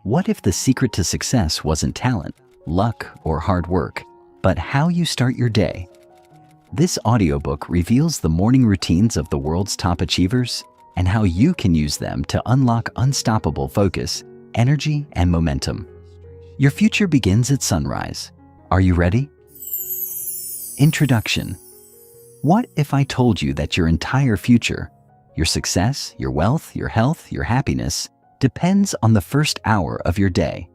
What if the secret to success wasn't talent, luck, or hard work, but how you start your day? This audiobook reveals the morning routines of the world's top achievers and how you can use them to unlock unstoppable focus, energy, and momentum. Your future begins at sunrise. Are you ready? Introduction. What if I told you that your entire future, your success, your wealth, your health, your happiness, depends on the first hour of your day?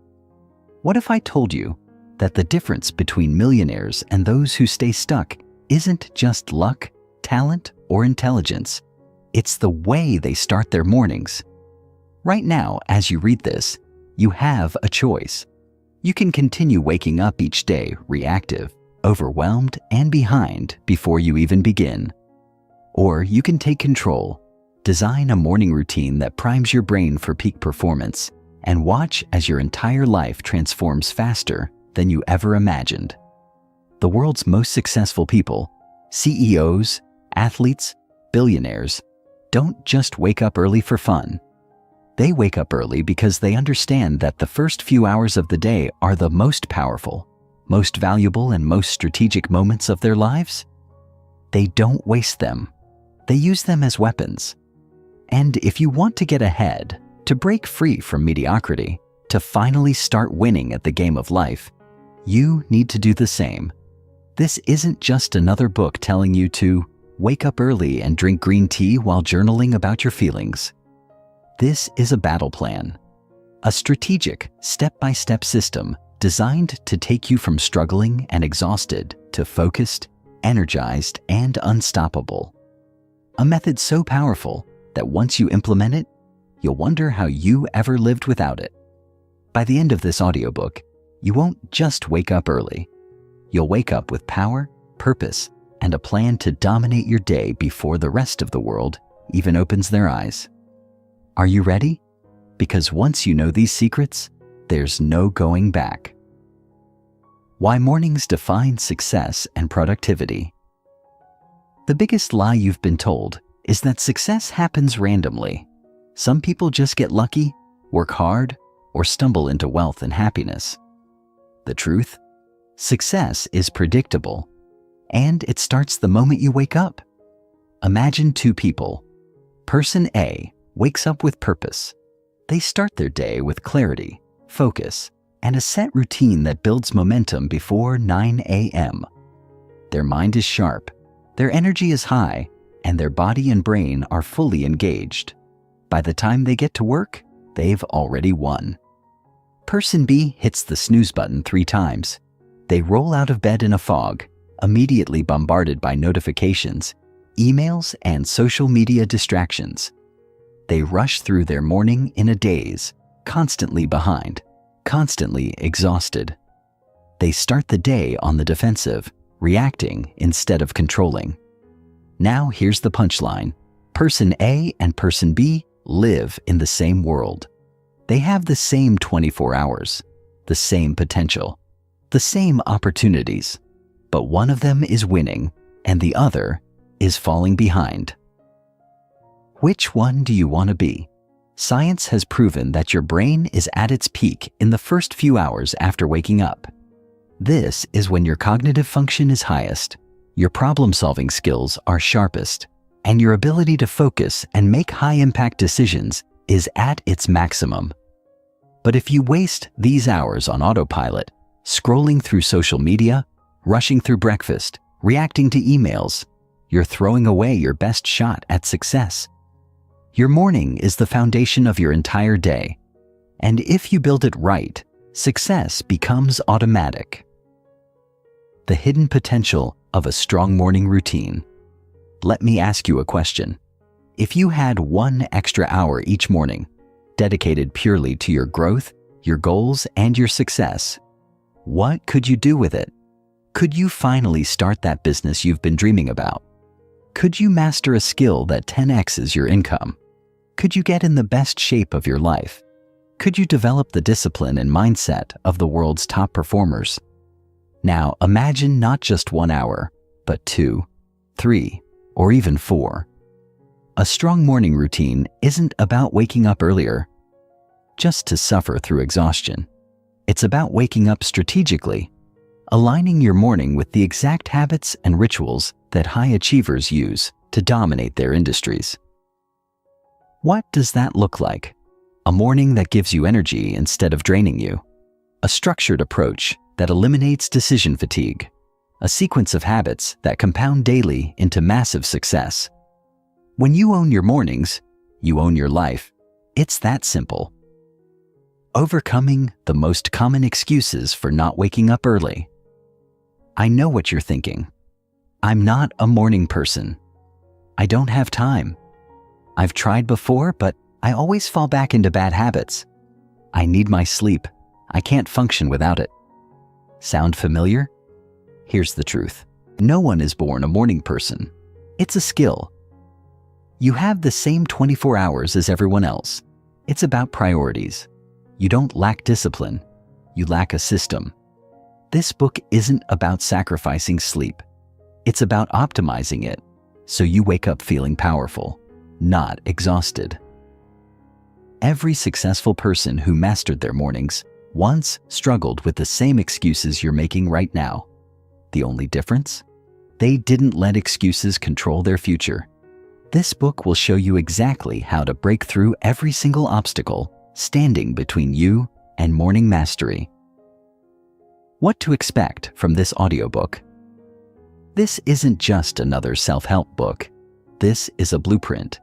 What if I told you that the difference between millionaires and those who stay stuck isn't just luck, talent, or intelligence? It's the way they start their mornings. Right now, as you read this, you have a choice. You can continue waking up each day reactive, overwhelmed, and behind before you even begin. Or you can take control, design a morning routine that primes your brain for peak performance, and watch as your entire life transforms faster than you ever imagined. The world's most successful people, CEOs, athletes, billionaires, don't just wake up early for fun. They wake up early because they understand that the first few hours of the day are the most powerful, most valuable, and most strategic moments of their lives. They don't waste them. They use them as weapons. And if you want to get ahead, to break free from mediocrity, to finally start winning at the game of life, you need to do the same. This isn't just another book telling you to wake up early and drink green tea while journaling about your feelings. This is a battle plan, a strategic, step-by-step system designed to take you from struggling and exhausted to focused, energized, and unstoppable. A method so powerful that once you implement it, you'll wonder how you ever lived without it. By the end of this audiobook, you won't just wake up early. You'll wake up with power, purpose, and a plan to dominate your day before the rest of the world even opens their eyes. Are you ready? Because once you know these secrets, there's no going back. Why mornings define success and productivity. The biggest lie you've been told is that success happens randomly. Some people just get lucky, work hard, or stumble into wealth and happiness. The truth? Success is predictable, and it starts the moment you wake up. Imagine two people. Person A wakes up with purpose. They start their day with clarity, focus, and a set routine that builds momentum before 9 a.m. Their mind is sharp, their energy is high, and their body and brain are fully engaged. By the time they get to work, they've already won. Person B hits the snooze button 3 times. They roll out of bed in a fog, immediately bombarded by notifications, emails, and social media distractions. They rush through their morning in a daze, constantly behind, constantly exhausted. They start the day on the defensive, reacting instead of controlling. Now here's the punchline. Person A and Person B live in the same world. They have the same 24 hours, the same potential, the same opportunities, but one of them is winning and the other is falling behind. Which one do you want to be? Science has proven that your brain is at its peak in the first few hours after waking up. This is when your cognitive function is highest, your problem-solving skills are sharpest, and your ability to focus and make high-impact decisions is at its maximum. But if you waste these hours on autopilot, scrolling through social media, rushing through breakfast, reacting to emails, you're throwing away your best shot at success. Your morning is the foundation of your entire day, and if you build it right, success becomes automatic. The hidden potential of a strong morning routine. Let me ask you a question. If you had 1 extra hour each morning, dedicated purely to your growth, your goals, and your success, what could you do with it? Could you finally start that business you've been dreaming about? Could you master a skill that 10x's your income? Could you get in the best shape of your life? Could you develop the discipline and mindset of the world's top performers? Now imagine not just 1 hour, but 2, 3, or even 4. A strong morning routine isn't about waking up earlier. just to suffer through exhaustion. It's about waking up strategically, aligning your morning with the exact habits and rituals that high achievers use to dominate their industries. What does that look like? A morning that gives you energy instead of draining you. A structured approach that eliminates decision fatigue. A sequence of habits that compound daily into massive success. When you own your mornings, you own your life. It's that simple. Overcoming the most common excuses for not waking up early. I know what you're thinking. I'm not a morning person. I don't have time. I've tried before, but I always fall back into bad habits. I need my sleep. I can't function without it. Sound familiar? Here's the truth. No one is born a morning person. It's a skill. You have the same 24 hours as everyone else. It's about priorities. You don't lack discipline. You lack a system. This book isn't about sacrificing sleep. It's about optimizing it so you wake up feeling powerful, not exhausted. Every successful person who mastered their mornings once struggled with the same excuses you're making right now. The only difference? They didn't let excuses control their future. This book will show you exactly how to break through every single obstacle standing between you and morning mastery. What to expect from this audiobook? This isn't just another self-help book. This is a blueprint,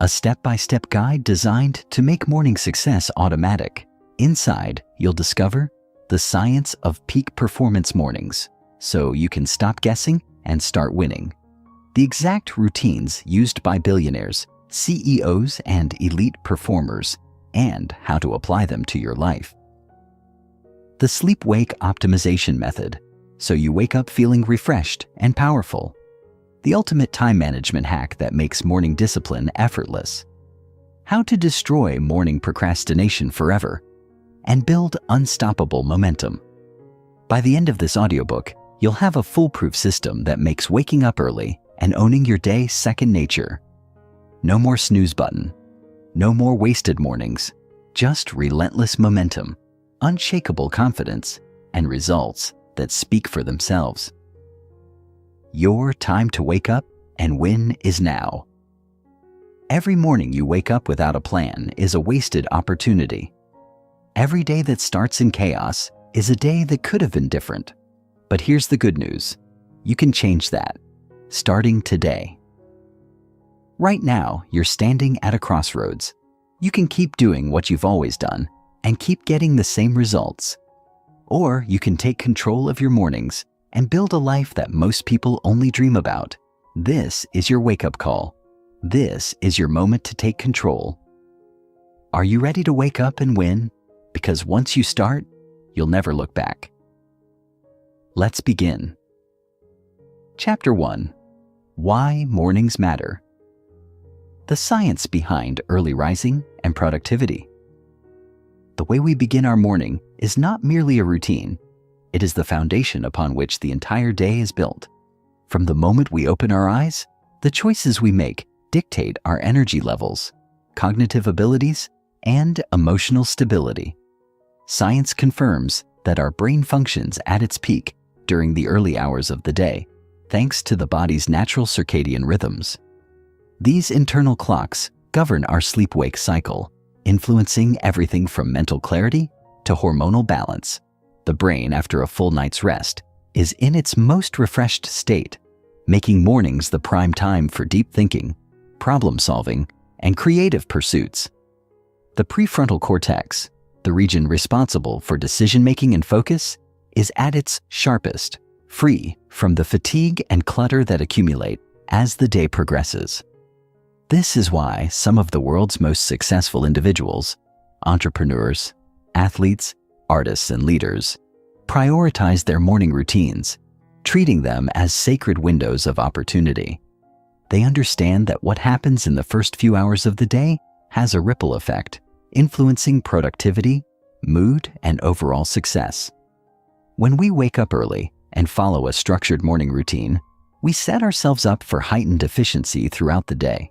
a step-by-step guide designed to make morning success automatic. Inside, you'll discover the science of peak performance mornings, so you can stop guessing and start winning. The exact routines used by billionaires, CEOs, and elite performers, and how to apply them to your life. The sleep-wake optimization method, so you wake up feeling refreshed and powerful. The ultimate time management hack that makes morning discipline effortless. How to destroy morning procrastination forever and build unstoppable momentum. By the end of this audiobook, you'll have a foolproof system that makes waking up early and owning your day second nature. No more snooze button. No more wasted mornings. Just relentless momentum, unshakable confidence, and results that speak for themselves. Your time to wake up and win is now. Every morning you wake up without a plan is a wasted opportunity. Every day that starts in chaos is a day that could have been different. But here's the good news. You can change that, starting today. Right now, you're standing at a crossroads. You can keep doing what you've always done and keep getting the same results. Or you can take control of your mornings and build a life that most people only dream about. This is your wake-up call. This is your moment to take control. Are you ready to wake up and win? Because once you start, you'll never look back. Let's begin. Chapter 1. Why Mornings Matter. The science behind early rising and productivity. The way we begin our morning is not merely a routine. It is the foundation upon which the entire day is built. From the moment we open our eyes, the choices we make dictate our energy levels, cognitive abilities, and emotional stability. Science confirms that our brain functions at its peak during the early hours of the day, thanks to the body's natural circadian rhythms. These internal clocks govern our sleep-wake cycle, influencing everything from mental clarity to hormonal balance. The brain, after a full night's rest, is in its most refreshed state, making mornings the prime time for deep thinking, problem-solving, and creative pursuits. The prefrontal cortex, the region responsible for decision-making and focus, is at its sharpest, free from the fatigue and clutter that accumulate as the day progresses. This is why some of the world's most successful individuals, entrepreneurs, athletes, artists, and leaders, prioritize their morning routines, treating them as sacred windows of opportunity. They understand that what happens in the first few hours of the day has a ripple effect, influencing productivity, mood, and overall success. When we wake up early and follow a structured morning routine, we set ourselves up for heightened efficiency throughout the day.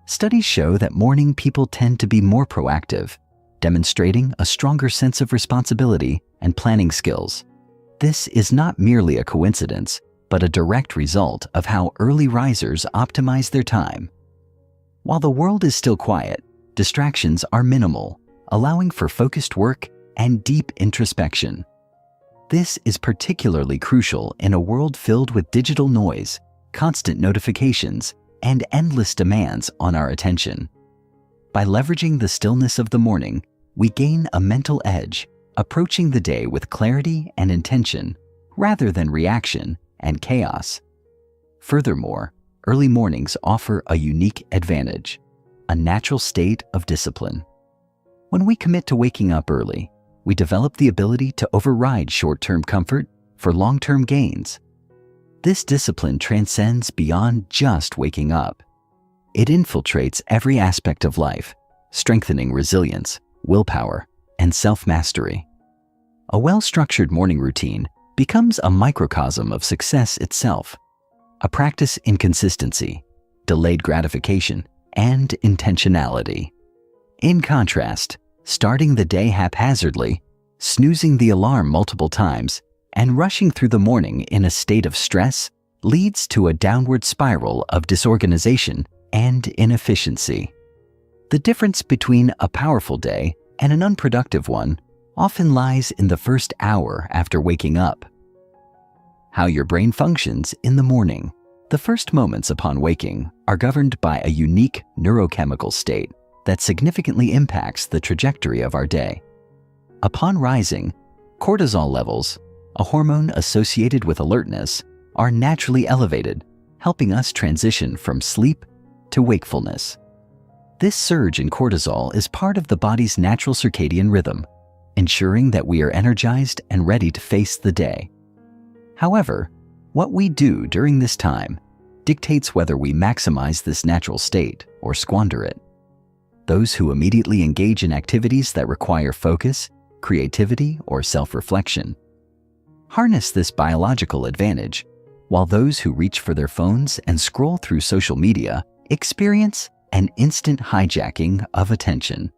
Studies show that morning people tend to be more proactive, demonstrating a stronger sense of responsibility and planning skills. This is not merely a coincidence, but a direct result of how early risers optimize their time. While the world is still quiet, distractions are minimal, allowing for focused work and deep introspection. This is particularly crucial in a world filled with digital noise, constant notifications, and endless demands on our attention. By leveraging the stillness of the morning, we gain a mental edge, approaching the day with clarity and intention, rather than reaction and chaos. Furthermore, early mornings offer a unique advantage, a natural state of discipline. When we commit to waking up early, we develop the ability to override short-term comfort for long-term gains. This discipline transcends beyond just waking up. It infiltrates every aspect of life, strengthening resilience, willpower, and self-mastery. A well-structured morning routine becomes a microcosm of success itself, a practice in consistency, delayed gratification, and intentionality. In contrast, starting the day haphazardly, snoozing the alarm multiple times, and rushing through the morning in a state of stress leads to a downward spiral of disorganization and inefficiency. The difference between a powerful day and an unproductive one often lies in the first hour after waking up. How your brain functions in the morning. The first moments upon waking are governed by a unique neurochemical state that significantly impacts the trajectory of our day. Upon rising, cortisol levels, a hormone associated with alertness, are naturally elevated, helping us transition from sleep to wakefulness. This surge in cortisol is part of the body's natural circadian rhythm, ensuring that we are energized and ready to face the day. However, what we do during this time dictates whether we maximize this natural state or squander it. Those who immediately engage in activities that require focus, creativity, or self-reflection harness this biological advantage, while those who reach for their phones and scroll through social media experience an instant hijacking of attention.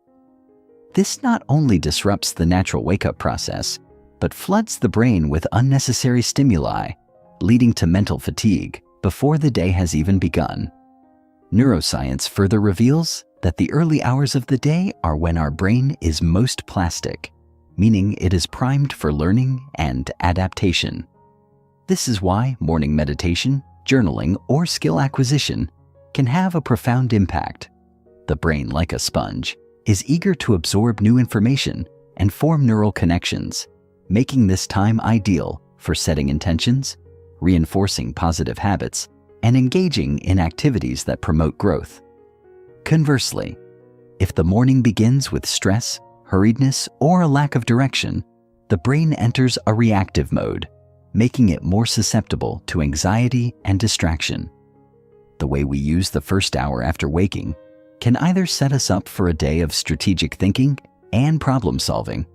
This not only disrupts the natural wake-up process, but floods the brain with unnecessary stimuli, leading to mental fatigue before the day has even begun. Neuroscience further reveals that the early hours of the day are when our brain is most plastic, meaning it is primed for learning and adaptation. This is why morning meditation, journaling, or skill acquisition can have a profound impact. The brain, like a sponge, is eager to absorb new information and form neural connections, making this time ideal for setting intentions, reinforcing positive habits, and engaging in activities that promote growth. Conversely, if the morning begins with stress, hurriedness, or a lack of direction, the brain enters a reactive mode, making it more susceptible to anxiety and distraction. The way we use the first hour after waking can either set us up for a day of strategic thinking and problem solving,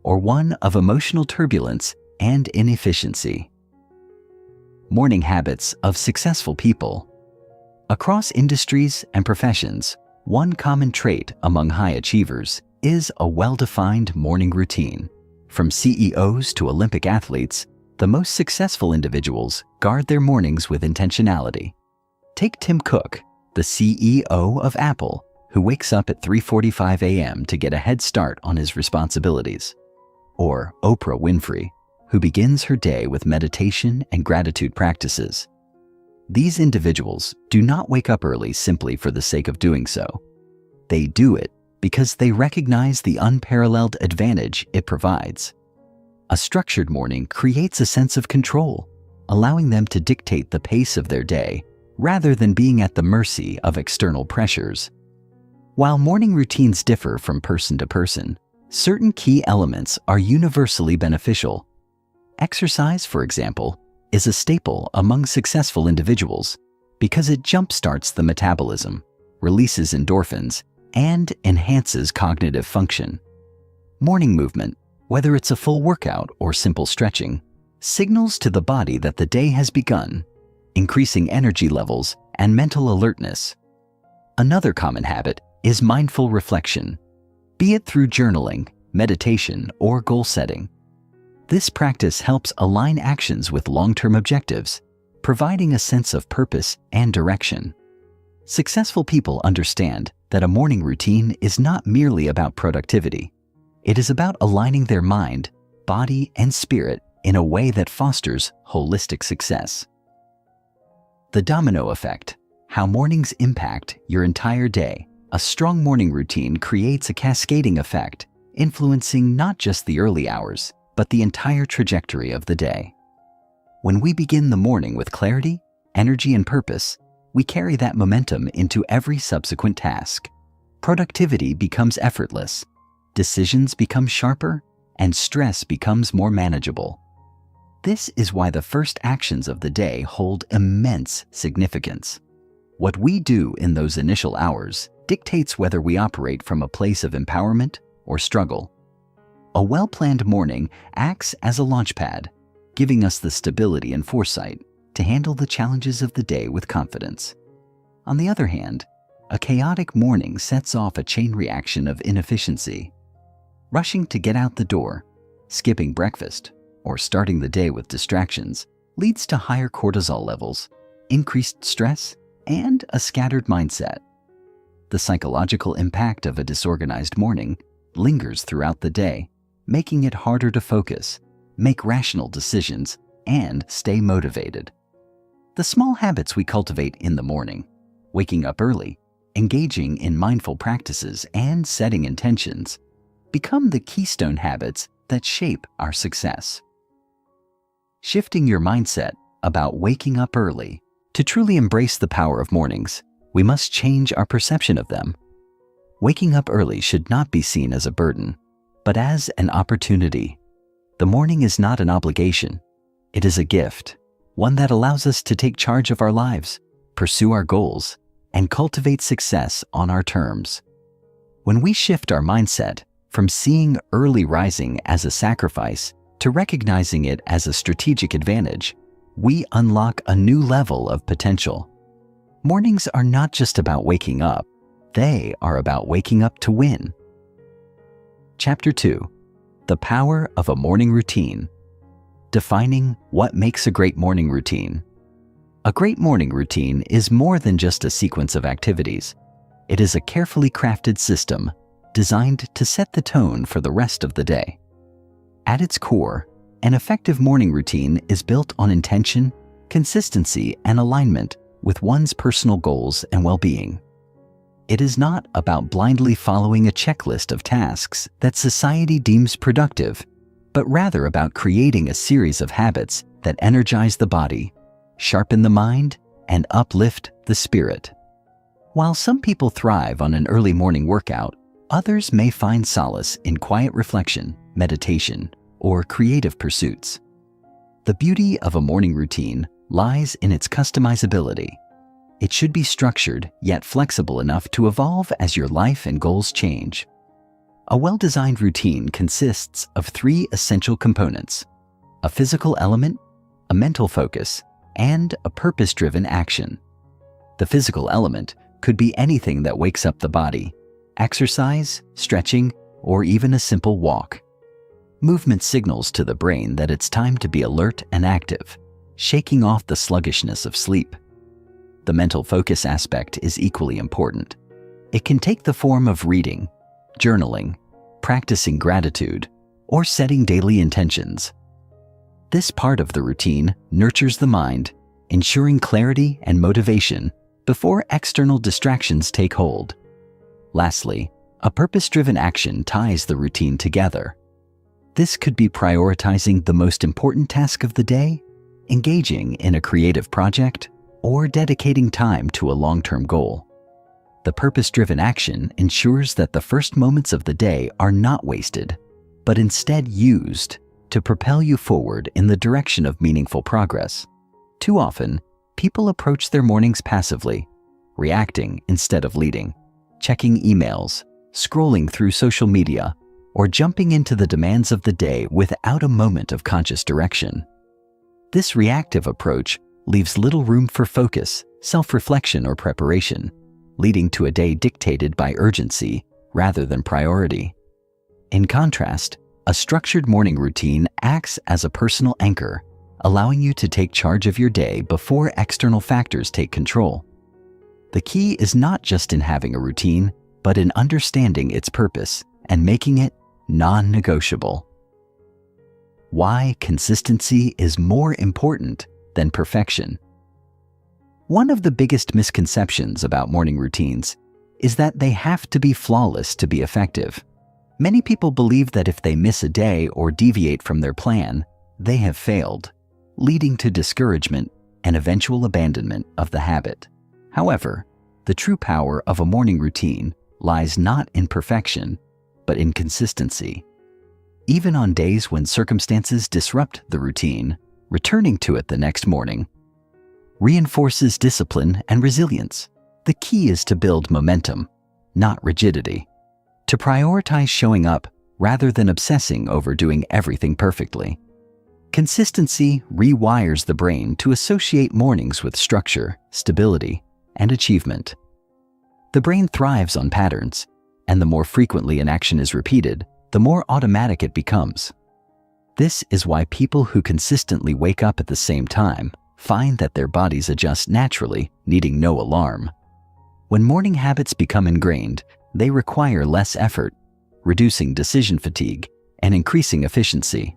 or one of emotional turbulence and inefficiency. Morning habits of successful people. Across industries and professions, one common trait among high achievers is a well-defined morning routine. From CEOs to Olympic athletes, the most successful individuals guard their mornings with intentionality. Take Tim Cook, the CEO of Apple, who wakes up at 3:45 a.m. to get a head start on his responsibilities. Or Oprah Winfrey, who begins her day with meditation and gratitude practices. These individuals do not wake up early simply for the sake of doing so. They do it because they recognize the unparalleled advantage it provides. A structured morning creates a sense of control, allowing them to dictate the pace of their day rather than being at the mercy of external pressures. While morning routines differ from person to person, certain key elements are universally beneficial. Exercise, for example, is a staple among successful individuals because it jumpstarts the metabolism, releases endorphins, and enhances cognitive function. Morning movement, whether it's a full workout or simple stretching, signals to the body that the day has begun, increasing energy levels and mental alertness. Another common habit is mindful reflection. be it through journaling, meditation, or goal setting. This practice helps align actions with long-term objectives, providing a sense of purpose and direction. Successful people understand that a morning routine is not merely about productivity. It is about aligning their mind, body, and spirit in a way that fosters holistic success. The domino effect: how mornings impact your entire day. A strong morning routine creates a cascading effect, influencing not just the early hours, but the entire trajectory of the day. When we begin the morning with clarity, energy, and purpose, we carry that momentum into every subsequent task. Productivity becomes effortless, decisions become sharper, and stress becomes more manageable. This is why the first actions of the day hold immense significance. What we do in those initial hours dictates whether we operate from a place of empowerment or struggle. A well-planned morning acts as a launchpad, giving us the stability and foresight to handle the challenges of the day with confidence. On the other hand, a chaotic morning sets off a chain reaction of inefficiency. Rushing to get out the door, skipping breakfast, or starting the day with distractions leads to higher cortisol levels, increased stress, and a scattered mindset. The psychological impact of a disorganized morning lingers throughout the day, making it harder to focus, make rational decisions, and stay motivated. The small habits we cultivate in the morning, waking up early, engaging in mindful practices, and setting intentions, become the keystone habits that shape our success. Shifting your mindset about waking up early. To truly embrace the power of mornings, we must change our perception of them. Waking up early should not be seen as a burden, but as an opportunity. The morning is not an obligation. It is a gift, one that allows us to take charge of our lives, pursue our goals, and cultivate success on our terms. When we shift our mindset from seeing early rising as a sacrifice to recognizing it as a strategic advantage, we unlock a new level of potential. Mornings are not just about waking up, they are about waking up to win. Chapter 2: The Power of a Morning Routine. Defining what makes a great morning routine. A great morning routine is more than just a sequence of activities. It is a carefully crafted system designed to set the tone for the rest of the day. At its core, an effective morning routine is built on intention, consistency, and alignment with one's personal goals and well-being. It is not about blindly following a checklist of tasks that society deems productive, but rather about creating a series of habits that energize the body, sharpen the mind, and uplift the spirit. While some people thrive on an early morning workout, others may find solace in quiet reflection, meditation, or creative pursuits. The beauty of a morning routine lies in its customizability. It should be structured yet flexible enough to evolve as your life and goals change. A well-designed routine consists of 3 essential components: a physical element, a mental focus, and a purpose-driven action. The physical element could be anything that wakes up the body: exercise, stretching, or even a simple walk. Movement signals to the brain that it's time to be alert and active, shaking off the sluggishness of sleep. The mental focus aspect is equally important. It can take the form of reading, journaling, practicing gratitude, or setting daily intentions. This part of the routine nurtures the mind, ensuring clarity and motivation before external distractions take hold. Lastly, a purpose-driven action ties the routine together. This could be prioritizing the most important task of the day, engaging in a creative project, or dedicating time to a long-term goal. The purpose-driven action ensures that the first moments of the day are not wasted, but instead used to propel you forward in the direction of meaningful progress. Too often, people approach their mornings passively, reacting instead of leading, checking emails, scrolling through social media, or jumping into the demands of the day without a moment of conscious direction. This reactive approach leaves little room for focus, self-reflection, or preparation, leading to a day dictated by urgency rather than priority. In contrast, a structured morning routine acts as a personal anchor, allowing you to take charge of your day before external factors take control. The key is not just in having a routine, but in understanding its purpose and making it non-negotiable. Why consistency is more important than perfection. One of the biggest misconceptions about morning routines is that they have to be flawless to be effective. Many people believe that if they miss a day or deviate from their plan, they have failed, leading to discouragement and eventual abandonment of the habit. However, the true power of a morning routine lies not in perfection, but in consistency. Even on days when circumstances disrupt the routine, returning to it the next morning reinforces discipline and resilience. The key is to build momentum, not rigidity. To prioritize showing up rather than obsessing over doing everything perfectly. Consistency rewires the brain to associate mornings with structure, stability, and achievement. The brain thrives on patterns, and the more frequently an action is repeated, the more automatic it becomes. This is why people who consistently wake up at the same time find that their bodies adjust naturally, needing no alarm. When morning habits become ingrained, they require less effort, reducing decision fatigue and increasing efficiency.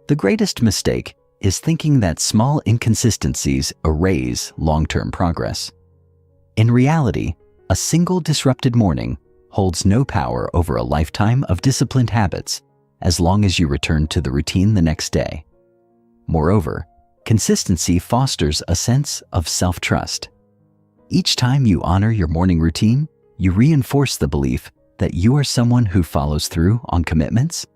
The greatest mistake is thinking that small inconsistencies erase long-term progress. In reality, a single disrupted morning holds no power over a lifetime of disciplined habits as long as you return to the routine the next day. Moreover, consistency fosters a sense of self-trust. Each time you honor your morning routine, you reinforce the belief that you are someone who follows through on commitments.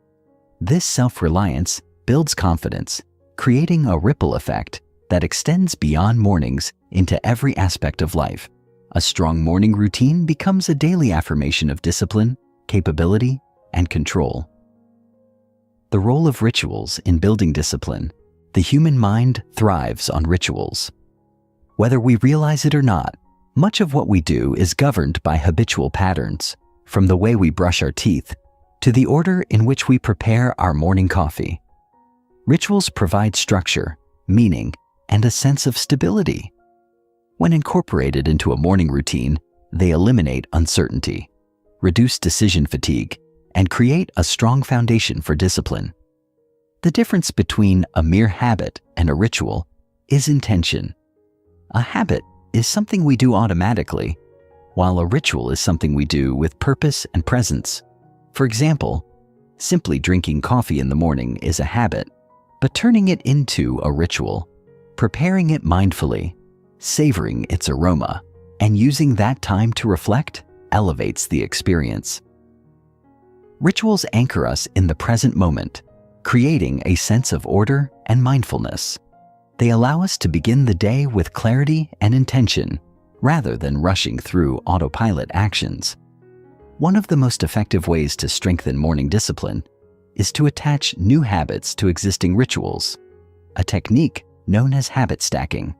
This self-reliance builds confidence, creating a ripple effect that extends beyond mornings into every aspect of life. A strong morning routine becomes a daily affirmation of discipline, capability, and control. The role of rituals in building discipline. The human mind thrives on rituals. Whether we realize it or not, much of what we do is governed by habitual patterns, from the way we brush our teeth to the order in which we prepare our morning coffee. Rituals provide structure, meaning, and a sense of stability. When incorporated into a morning routine, they eliminate uncertainty, reduce decision fatigue, and create a strong foundation for discipline. The difference between a mere habit and a ritual is intention. A habit is something we do automatically, while a ritual is something we do with purpose and presence. For example, simply drinking coffee in the morning is a habit, but turning it into a ritual, preparing it mindfully, savoring its aroma, and using that time to reflect elevates the experience. Rituals anchor us in the present moment, creating a sense of order and mindfulness. They allow us to begin the day with clarity and intention, rather than rushing through autopilot actions. One of the most effective ways to strengthen morning discipline is to attach new habits to existing rituals, a technique known as habit stacking.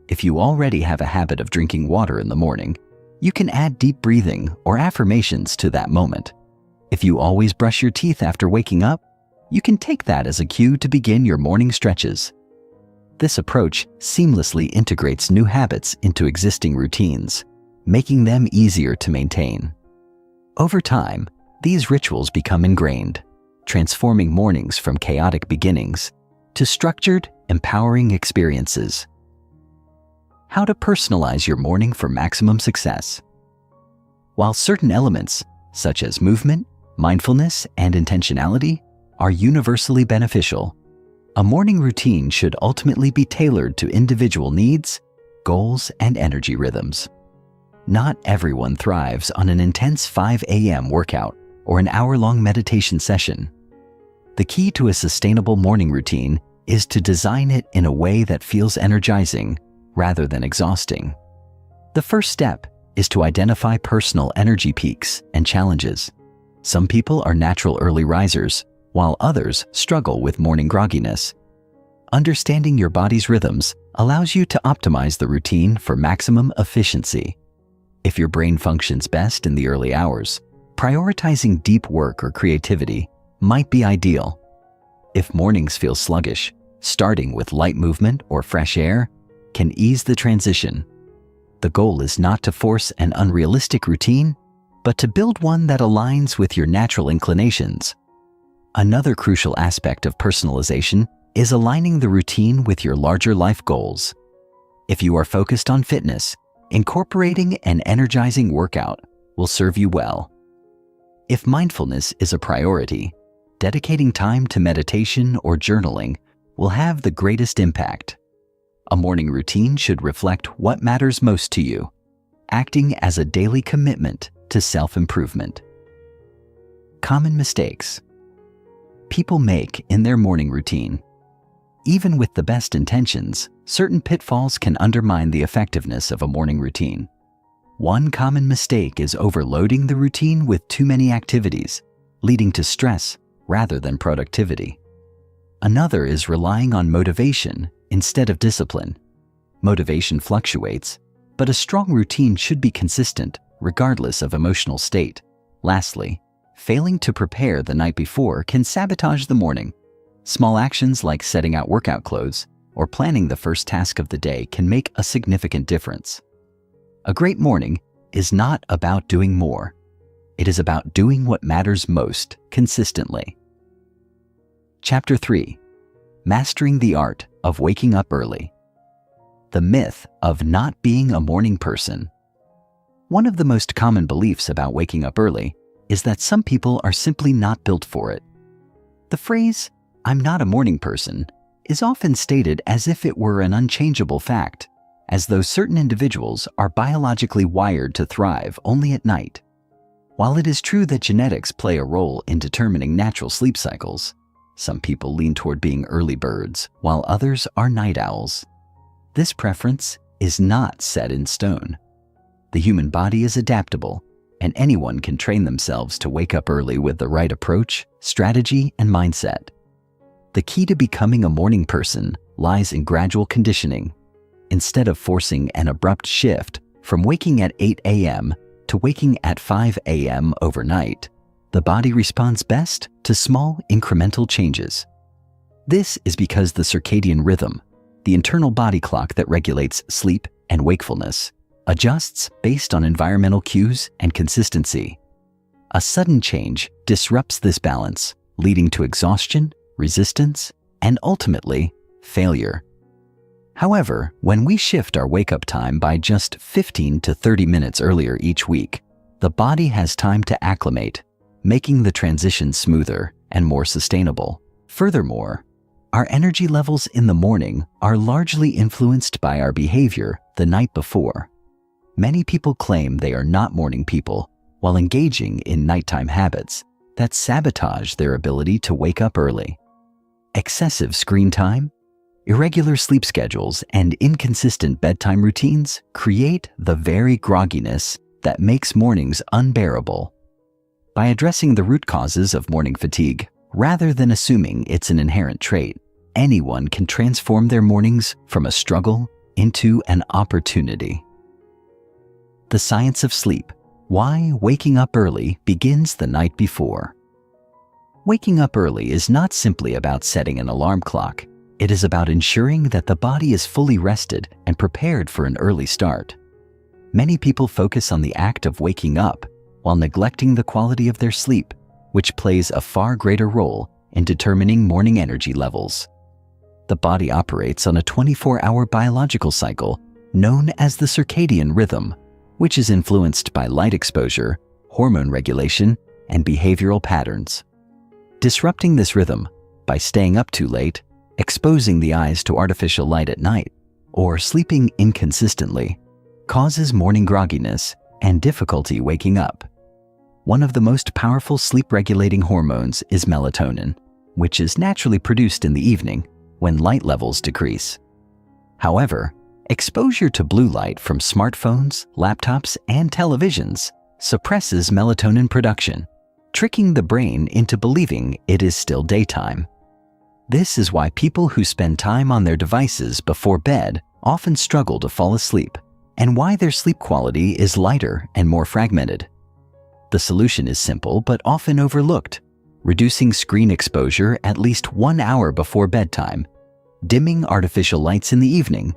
If you already have a habit of drinking water in the morning, you can add deep breathing or affirmations to that moment. If you always brush your teeth after waking up, you can take that as a cue to begin your morning stretches. This approach seamlessly integrates new habits into existing routines, making them easier to maintain. Over time, these rituals become ingrained, transforming mornings from chaotic beginnings to structured, empowering experiences. How to personalize your morning for maximum success. While certain elements, such as movement, mindfulness, and intentionality, are universally beneficial, a morning routine should ultimately be tailored to individual needs, goals, and energy rhythms. Not everyone thrives on an intense 5 a.m. workout or an hour-long meditation session. The key to a sustainable morning routine is to design it in a way that feels energizing rather than exhausting. The first step is to identify personal energy peaks and challenges. Some people are natural early risers, while others struggle with morning grogginess. Understanding your body's rhythms allows you to optimize the routine for maximum efficiency. If your brain functions best in the early hours, prioritizing deep work or creativity might be ideal. If mornings feel sluggish, starting with light movement or fresh air can ease the transition. The goal is not to force an unrealistic routine, but to build one that aligns with your natural inclinations. Another crucial aspect of personalization is aligning the routine with your larger life goals. If you are focused on fitness, incorporating an energizing workout will serve you well. If mindfulness is a priority, dedicating time to meditation or journaling will have the greatest impact. A morning routine should reflect what matters most to you, acting as a daily commitment to self-improvement. Common mistakes people make in their morning routine. Even with the best intentions, certain pitfalls can undermine the effectiveness of a morning routine. One common mistake is overloading the routine with too many activities, leading to stress rather than productivity. Another is relying on motivation instead of discipline. Motivation fluctuates, but a strong routine should be consistent regardless of emotional state. Lastly, failing to prepare the night before can sabotage the morning. Small actions like setting out workout clothes or planning the first task of the day can make a significant difference. A great morning is not about doing more. It is about doing what matters most consistently. Chapter 3. Mastering the Art of Waking Up Early. The myth of not being a morning person. One of the most common beliefs about waking up early is that some people are simply not built for it. The phrase, "I'm not a morning person," is often stated as if it were an unchangeable fact, as though certain individuals are biologically wired to thrive only at night. While it is true that genetics play a role in determining natural sleep cycles, some people lean toward being early birds, while others are night owls. This preference is not set in stone. The human body is adaptable, and anyone can train themselves to wake up early with the right approach, strategy, and mindset. The key to becoming a morning person lies in gradual conditioning. Instead of forcing an abrupt shift from waking at 8 a.m. to waking at 5 a.m. overnight, the body responds best to small incremental changes. This is because the circadian rhythm, the internal body clock that regulates sleep and wakefulness, adjusts based on environmental cues and consistency. A sudden change disrupts this balance, leading to exhaustion, resistance, and ultimately, failure. However, when we shift our wake-up time by just 15 to 30 minutes earlier each week, the body has time to acclimate, making the transition smoother and more sustainable. Furthermore, our energy levels in the morning are largely influenced by our behavior the night before. Many people claim they are not morning people while engaging in nighttime habits that sabotage their ability to wake up early. Excessive screen time, irregular sleep schedules, and inconsistent bedtime routines create the very grogginess that makes mornings unbearable. By addressing the root causes of morning fatigue, rather than assuming it's an inherent trait, anyone can transform their mornings from a struggle into an opportunity. The science of sleep. Why waking up early begins the night before. Waking up early is not simply about setting an alarm clock. It is about ensuring that the body is fully rested and prepared for an early start. Many people focus on the act of waking up while neglecting the quality of their sleep, which plays a far greater role in determining morning energy levels. The body operates on a 24-hour biological cycle known as the circadian rhythm, which is influenced by light exposure, hormone regulation, and behavioral patterns. Disrupting this rhythm by staying up too late, exposing the eyes to artificial light at night, or sleeping inconsistently causes morning grogginess and difficulty waking up. One of the most powerful sleep-regulating hormones is melatonin, which is naturally produced in the evening when light levels decrease. However, exposure to blue light from smartphones, laptops, and televisions suppresses melatonin production, tricking the brain into believing it is still daytime. This is why people who spend time on their devices before bed often struggle to fall asleep, and why their sleep quality is lighter and more fragmented. The solution is simple but often overlooked: reducing screen exposure at least 1 hour before bedtime, dimming artificial lights in the evening,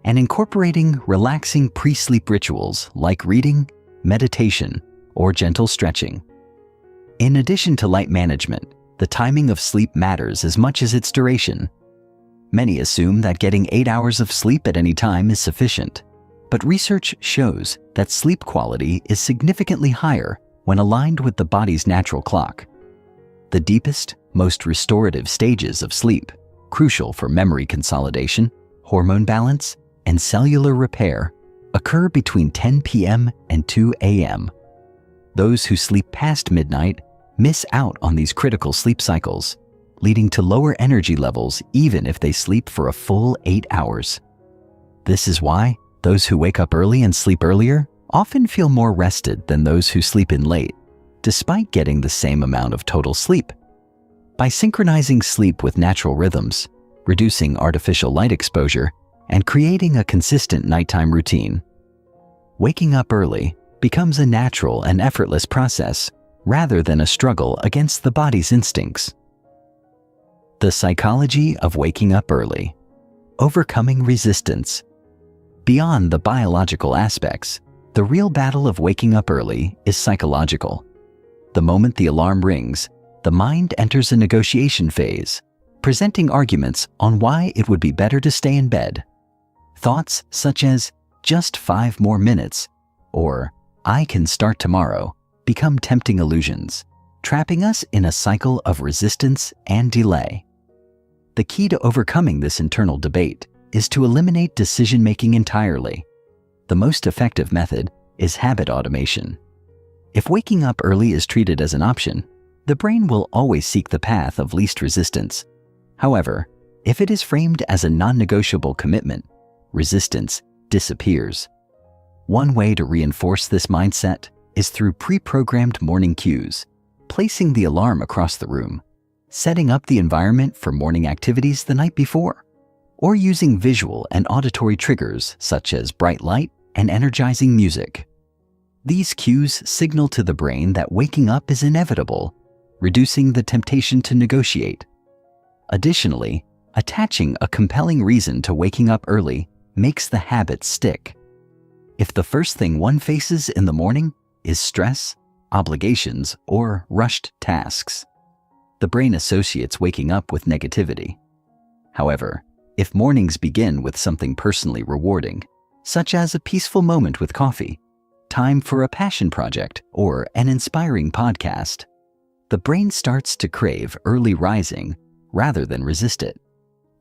and incorporating relaxing pre-sleep rituals like reading, meditation, or gentle stretching. In addition to light management, the timing of sleep matters as much as its duration. Many assume that getting 8 hours of sleep at any time is sufficient, but research shows that sleep quality is significantly higher when aligned with the body's natural clock. The deepest, most restorative stages of sleep, crucial for memory consolidation, hormone balance, and cellular repair, occur between 10 p.m. and 2 a.m. Those who sleep past midnight miss out on these critical sleep cycles, leading to lower energy levels even if they sleep for a full 8 hours. This is why those who wake up early and sleep earlier often feel more rested than those who sleep in late, despite getting the same amount of total sleep. By synchronizing sleep with natural rhythms, reducing artificial light exposure, and creating a consistent nighttime routine, waking up early becomes a natural and effortless process rather than a struggle against the body's instincts. The psychology of waking up early. Overcoming resistance. Beyond the biological aspects, the real battle of waking up early is psychological. The moment the alarm rings, the mind enters a negotiation phase, presenting arguments on why it would be better to stay in bed. Thoughts such as, "just 5 more minutes," or "I can start tomorrow," become tempting illusions, trapping us in a cycle of resistance and delay. The key to overcoming this internal debate is to eliminate decision-making entirely. The most effective method is habit automation. If waking up early is treated as an option, the brain will always seek the path of least resistance. However, if it is framed as a non-negotiable commitment, resistance disappears. One way to reinforce this mindset is through pre-programmed morning cues, placing the alarm across the room, setting up the environment for morning activities the night before, or using visual and auditory triggers such as bright light and energizing music. These cues signal to the brain that waking up is inevitable, reducing the temptation to negotiate. Additionally, attaching a compelling reason to waking up early makes the habit stick. If the first thing one faces in the morning is stress, obligations, or rushed tasks, the brain associates waking up with negativity. However, if mornings begin with something personally rewarding, such as a peaceful moment with coffee, time for a passion project, or an inspiring podcast, the brain starts to crave early rising rather than resist it.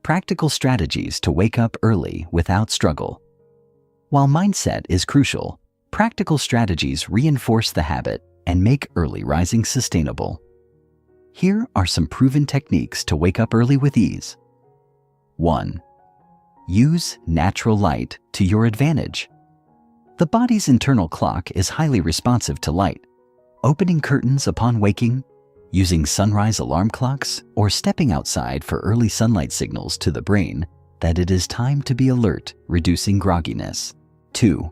Practical strategies to wake up early without struggle. While mindset is crucial, practical strategies reinforce the habit and make early rising sustainable. Here are some proven techniques to wake up early with ease. 1. Use natural light to your advantage. The body's internal clock is highly responsive to light. Opening curtains upon waking, using sunrise alarm clocks, or stepping outside for early sunlight signals to the brain that it is time to be alert, reducing grogginess. 2.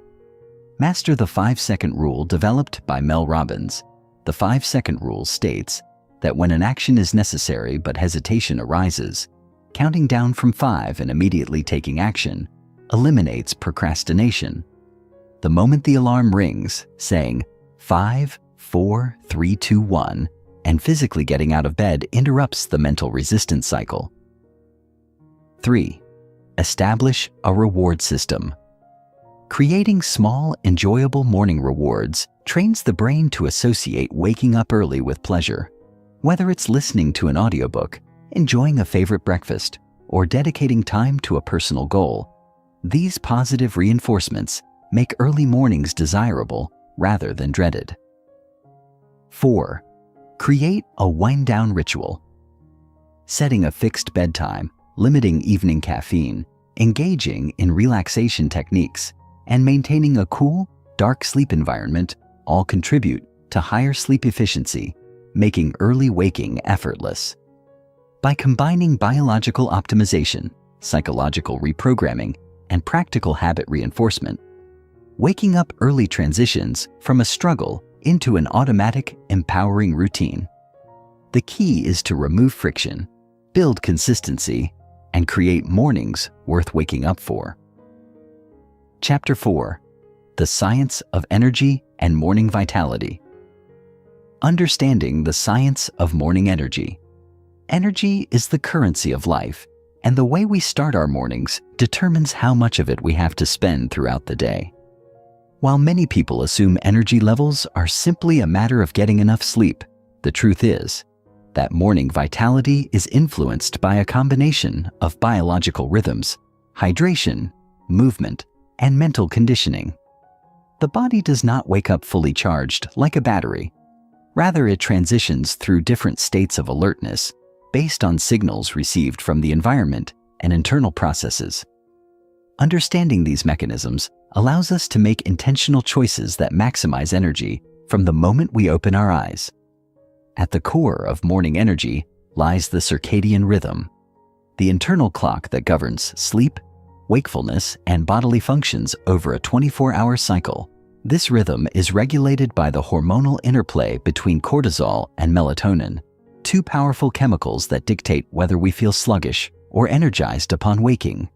Master the 5-second rule developed by Mel Robbins. The 5-second rule states that when an action is necessary but hesitation arises, counting down from 5 and immediately taking action eliminates procrastination. The moment the alarm rings, saying 5, 4, 3, 2, 1, and physically getting out of bed interrupts the mental resistance cycle. 3. Establish a reward system. Creating small, enjoyable morning rewards trains the brain to associate waking up early with pleasure. Whether it's listening to an audiobook, enjoying a favorite breakfast, or dedicating time to a personal goal, these positive reinforcements make early mornings desirable rather than dreaded. 4. Create a wind-down ritual. Setting a fixed bedtime, limiting evening caffeine, engaging in relaxation techniques, and maintaining a cool, dark sleep environment all contribute to higher sleep efficiency, making early waking effortless. By combining biological optimization, psychological reprogramming, and practical habit reinforcement, waking up early transitions from a struggle into an automatic, empowering routine. The key is to remove friction, build consistency, and create mornings worth waking up for. Chapter 4: The Science of Energy and Morning Vitality. Understanding the science of morning energy. Energy is the currency of life, and the way we start our mornings determines how much of it we have to spend throughout the day. While many people assume energy levels are simply a matter of getting enough sleep, the truth is that morning vitality is influenced by a combination of biological rhythms, hydration, movement, and mental conditioning. The body does not wake up fully charged like a battery. Rather, it transitions through different states of alertness based on signals received from the environment and internal processes. Understanding these mechanisms allows us to make intentional choices that maximize energy from the moment we open our eyes. At the core of morning energy lies the circadian rhythm, the internal clock that governs sleep, wakefulness, and bodily functions over a 24-hour cycle. This rhythm is regulated by the hormonal interplay between cortisol and melatonin, two powerful chemicals that dictate whether we feel sluggish or energized upon waking.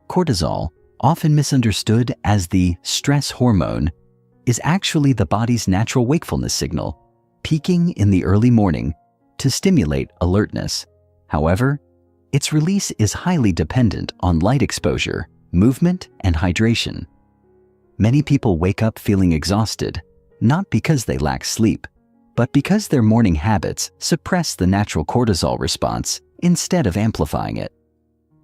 Cortisol, often misunderstood as the stress hormone, is actually the body's natural wakefulness signal, peaking in the early morning to stimulate alertness. However, its release is highly dependent on light exposure, movement, and hydration. Many people wake up feeling exhausted, not because they lack sleep, but because their morning habits suppress the natural cortisol response instead of amplifying it.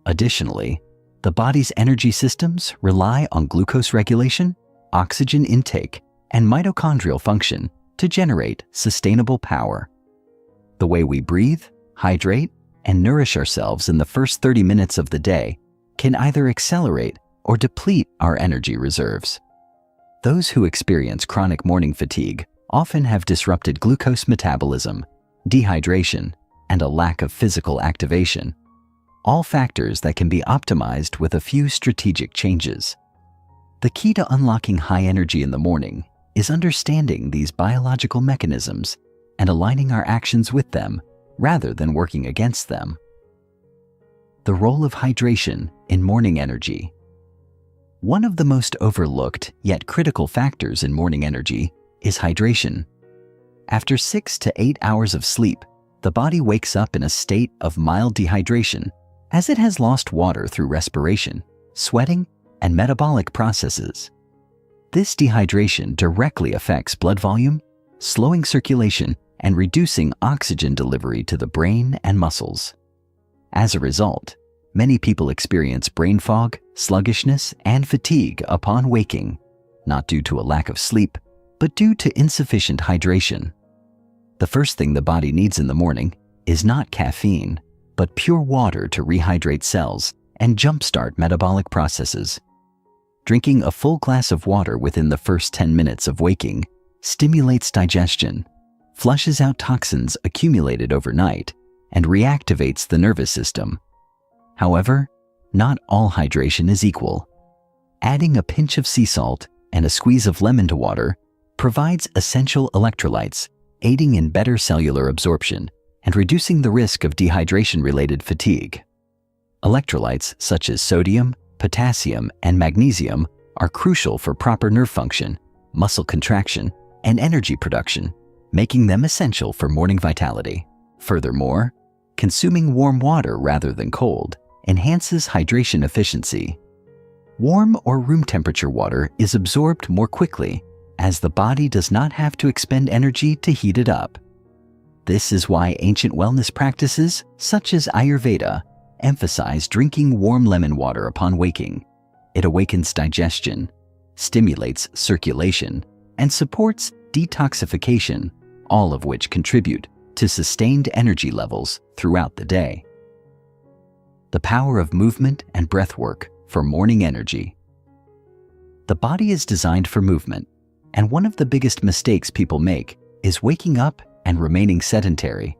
Additionally, the body's energy systems rely on glucose regulation, oxygen intake, and mitochondrial function to generate sustainable power. The way we breathe, hydrate, and nourish ourselves in the first 30 minutes of the day can either accelerate or deplete our energy reserves. Those who experience chronic morning fatigue often have disrupted glucose metabolism, dehydration, and a lack of physical activation, all factors that can be optimized with a few strategic changes. The key to unlocking high energy in the morning is understanding these biological mechanisms and aligning our actions with them rather than working against them. The role of hydration in morning energy. One of the most overlooked yet critical factors in morning energy is hydration. After 6 to 8 hours of sleep, the body wakes up in a state of mild dehydration as it has lost water through respiration, sweating, and metabolic processes. This dehydration directly affects blood volume, slowing circulation, and reducing oxygen delivery to the brain and muscles. As a result, many people experience brain fog, sluggishness, and fatigue upon waking, not due to a lack of sleep, but due to insufficient hydration. The first thing the body needs in the morning is not caffeine, but pure water to rehydrate cells and jumpstart metabolic processes. Drinking a full glass of water within the first 10 minutes of waking stimulates digestion, flushes out toxins accumulated overnight, and reactivates the nervous system. However, not all hydration is equal. Adding a pinch of sea salt and a squeeze of lemon to water provides essential electrolytes, aiding in better cellular absorption and reducing the risk of dehydration-related fatigue. Electrolytes such as sodium, potassium, and magnesium are crucial for proper nerve function, muscle contraction, and energy production, making them essential for morning vitality. Furthermore, consuming warm water rather than cold enhances hydration efficiency. Warm or room temperature water is absorbed more quickly as the body does not have to expend energy to heat it up. This is why ancient wellness practices, such as Ayurveda, emphasize drinking warm lemon water upon waking. It awakens digestion, stimulates circulation, and supports detoxification, all of which contribute to sustained energy levels throughout the day. The power of movement and breath work for morning energy. The body is designed for movement, and one of the biggest mistakes people make is waking up and remaining sedentary.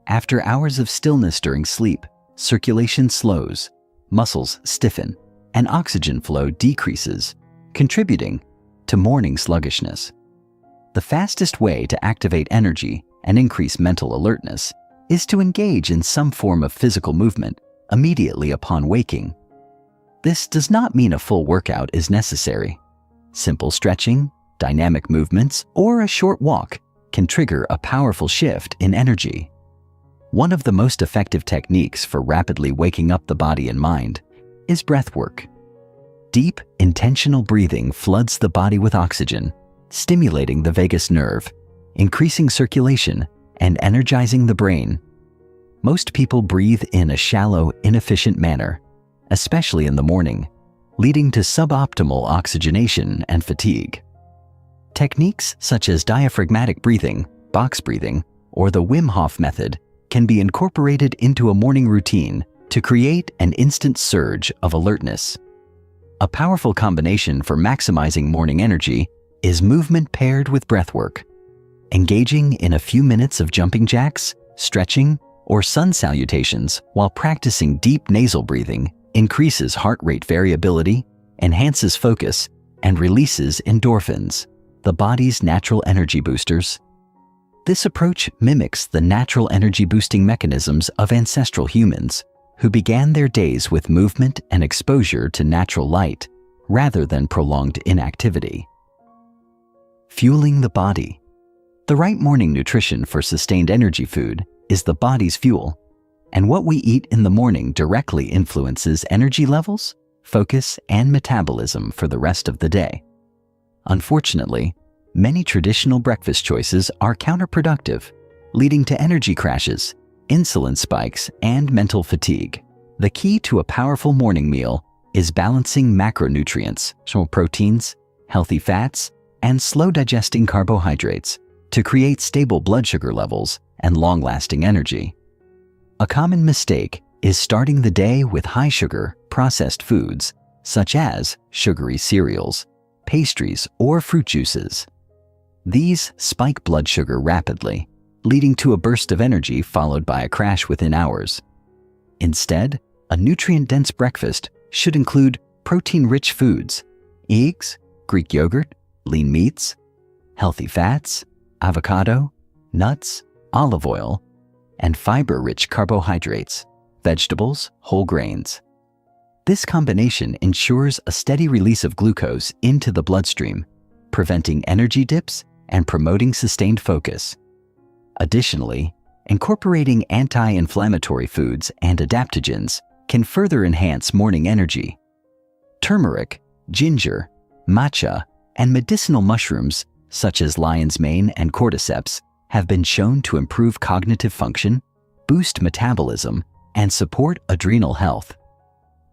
After hours of stillness during sleep, circulation slows, muscles stiffen, and oxygen flow decreases, contributing to morning sluggishness. The fastest way to activate energy and increase mental alertness is to engage in some form of physical movement immediately upon waking. This does not mean a full workout is necessary. Simple stretching, dynamic movements, or a short walk can trigger a powerful shift in energy. One of the most effective techniques for rapidly waking up the body and mind is breath work. Deep, intentional breathing floods the body with oxygen, stimulating the vagus nerve, increasing circulation, and energizing the brain. Most people breathe in a shallow, inefficient manner, especially in the morning, leading to suboptimal oxygenation and fatigue. Techniques such as diaphragmatic breathing, box breathing, or the Wim Hof method can be incorporated into a morning routine to create an instant surge of alertness. A powerful combination for maximizing morning energy is movement paired with breathwork. Engaging in a few minutes of jumping jacks, stretching, or sun salutations while practicing deep nasal breathing increases heart rate variability, enhances focus, and releases endorphins, the body's natural energy boosters. This approach mimics the natural energy boosting mechanisms of ancestral humans, who began their days with movement and exposure to natural light rather than prolonged inactivity. Fueling the body. The right morning nutrition for sustained energy food is the body's fuel, and what we eat in the morning directly influences energy levels, focus, and metabolism for the rest of the day. Unfortunately, many traditional breakfast choices are counterproductive, leading to energy crashes, insulin spikes, and mental fatigue. The key to a powerful morning meal is balancing macronutrients, so proteins, healthy fats, and slow-digesting carbohydrates to create stable blood sugar levels and long-lasting energy. A common mistake is starting the day with high-sugar, processed foods, such as sugary cereals, pastries, or fruit juices. These spike blood sugar rapidly, leading to a burst of energy followed by a crash within hours. Instead, a nutrient-dense breakfast should include protein-rich foods, eggs, Greek yogurt, lean meats, healthy fats, avocado, nuts, olive oil, and fiber-rich carbohydrates, vegetables, whole grains. This combination ensures a steady release of glucose into the bloodstream, preventing energy dips and promoting sustained focus. Additionally, incorporating anti-inflammatory foods and adaptogens can further enhance morning energy. Turmeric, ginger, matcha, and medicinal mushrooms such as lion's mane and cordyceps have been shown to improve cognitive function, boost metabolism, and support adrenal health.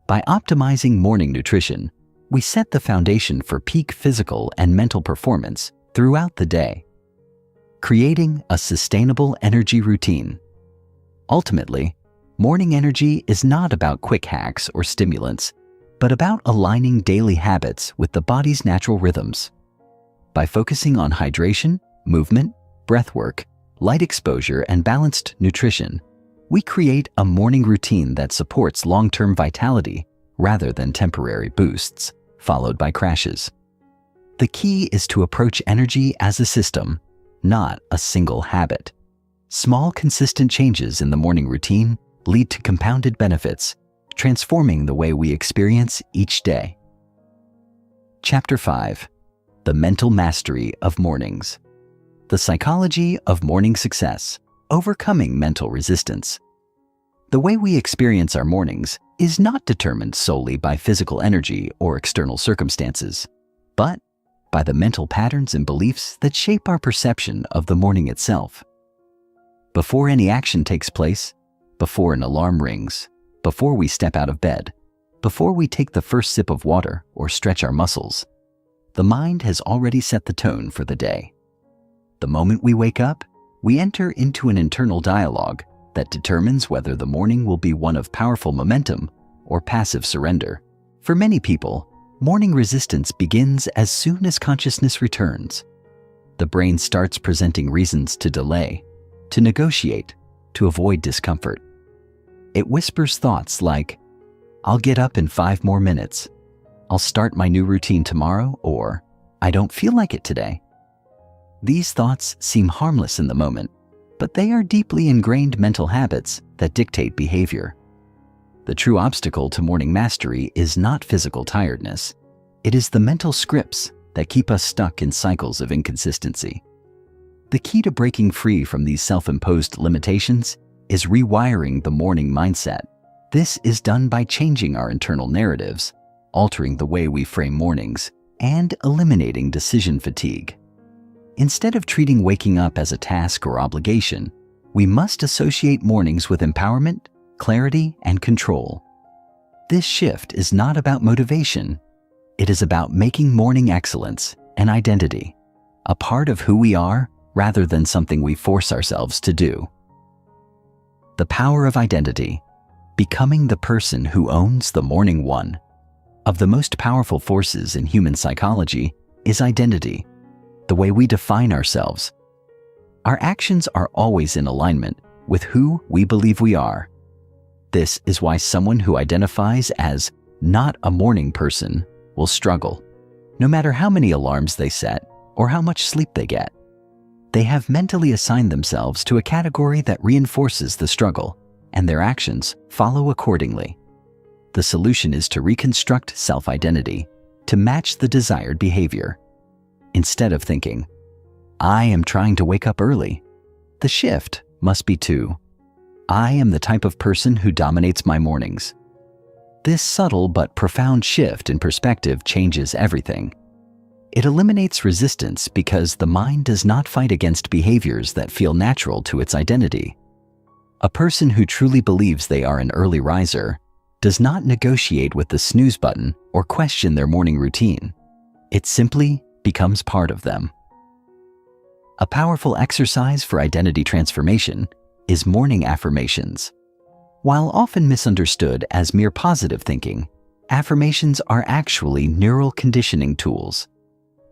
By optimizing morning nutrition, we set the foundation for peak physical and mental performance throughout the day, creating a sustainable energy routine. Ultimately, morning energy is not about quick hacks or stimulants, but about aligning daily habits with the body's natural rhythms. By focusing on hydration, movement, breathwork, light exposure, and balanced nutrition, we create a morning routine that supports long-term vitality rather than temporary boosts, followed by crashes. The key is to approach energy as a system, not a single habit. Small, consistent changes in the morning routine lead to compounded benefits, transforming the way we experience each day. Chapter 5. The Mental Mastery of Mornings. The Psychology of Morning Success, Overcoming Mental Resistance. The way we experience our mornings is not determined solely by physical energy or external circumstances, but by the mental patterns and beliefs that shape our perception of the morning itself. Before any action takes place, before an alarm rings, before we step out of bed, before we take the first sip of water or stretch our muscles, the mind has already set the tone for the day. The moment we wake up, we enter into an internal dialogue that determines whether the morning will be one of powerful momentum or passive surrender. For many people, morning resistance begins as soon as consciousness returns. The brain starts presenting reasons to delay, to negotiate, to avoid discomfort. It whispers thoughts like, "I'll get up in 5 more minutes. I'll start my new routine tomorrow," or "I don't feel like it today." These thoughts seem harmless in the moment, but they are deeply ingrained mental habits that dictate behavior. The true obstacle to morning mastery is not physical tiredness. It is the mental scripts that keep us stuck in cycles of inconsistency. The key to breaking free from these self-imposed limitations is rewiring the morning mindset. This is done by changing our internal narratives, altering the way we frame mornings, and eliminating decision fatigue. Instead of treating waking up as a task or obligation, we must associate mornings with empowerment, clarity, and control. This shift is not about motivation. It is about making morning excellence an identity, a part of who we are rather than something we force ourselves to do. The power of identity, becoming the person who owns the morning one. Of the most powerful forces in human psychology is identity, the way we define ourselves. Our actions are always in alignment with who we believe we are. This is why someone who identifies as not a morning person will struggle, no matter how many alarms they set or how much sleep they get. They have mentally assigned themselves to a category that reinforces the struggle, and their actions follow accordingly. The solution is to reconstruct self-identity to match the desired behavior. Instead of thinking, I am trying to wake up early, the shift must be to, I am the type of person who dominates my mornings. This subtle but profound shift in perspective changes everything. It eliminates resistance because the mind does not fight against behaviors that feel natural to its identity. A person who truly believes they are an early riser does not negotiate with the snooze button or question their morning routine. It simply becomes part of them. A powerful exercise for identity transformation is morning affirmations. While often misunderstood as mere positive thinking, affirmations are actually neural conditioning tools.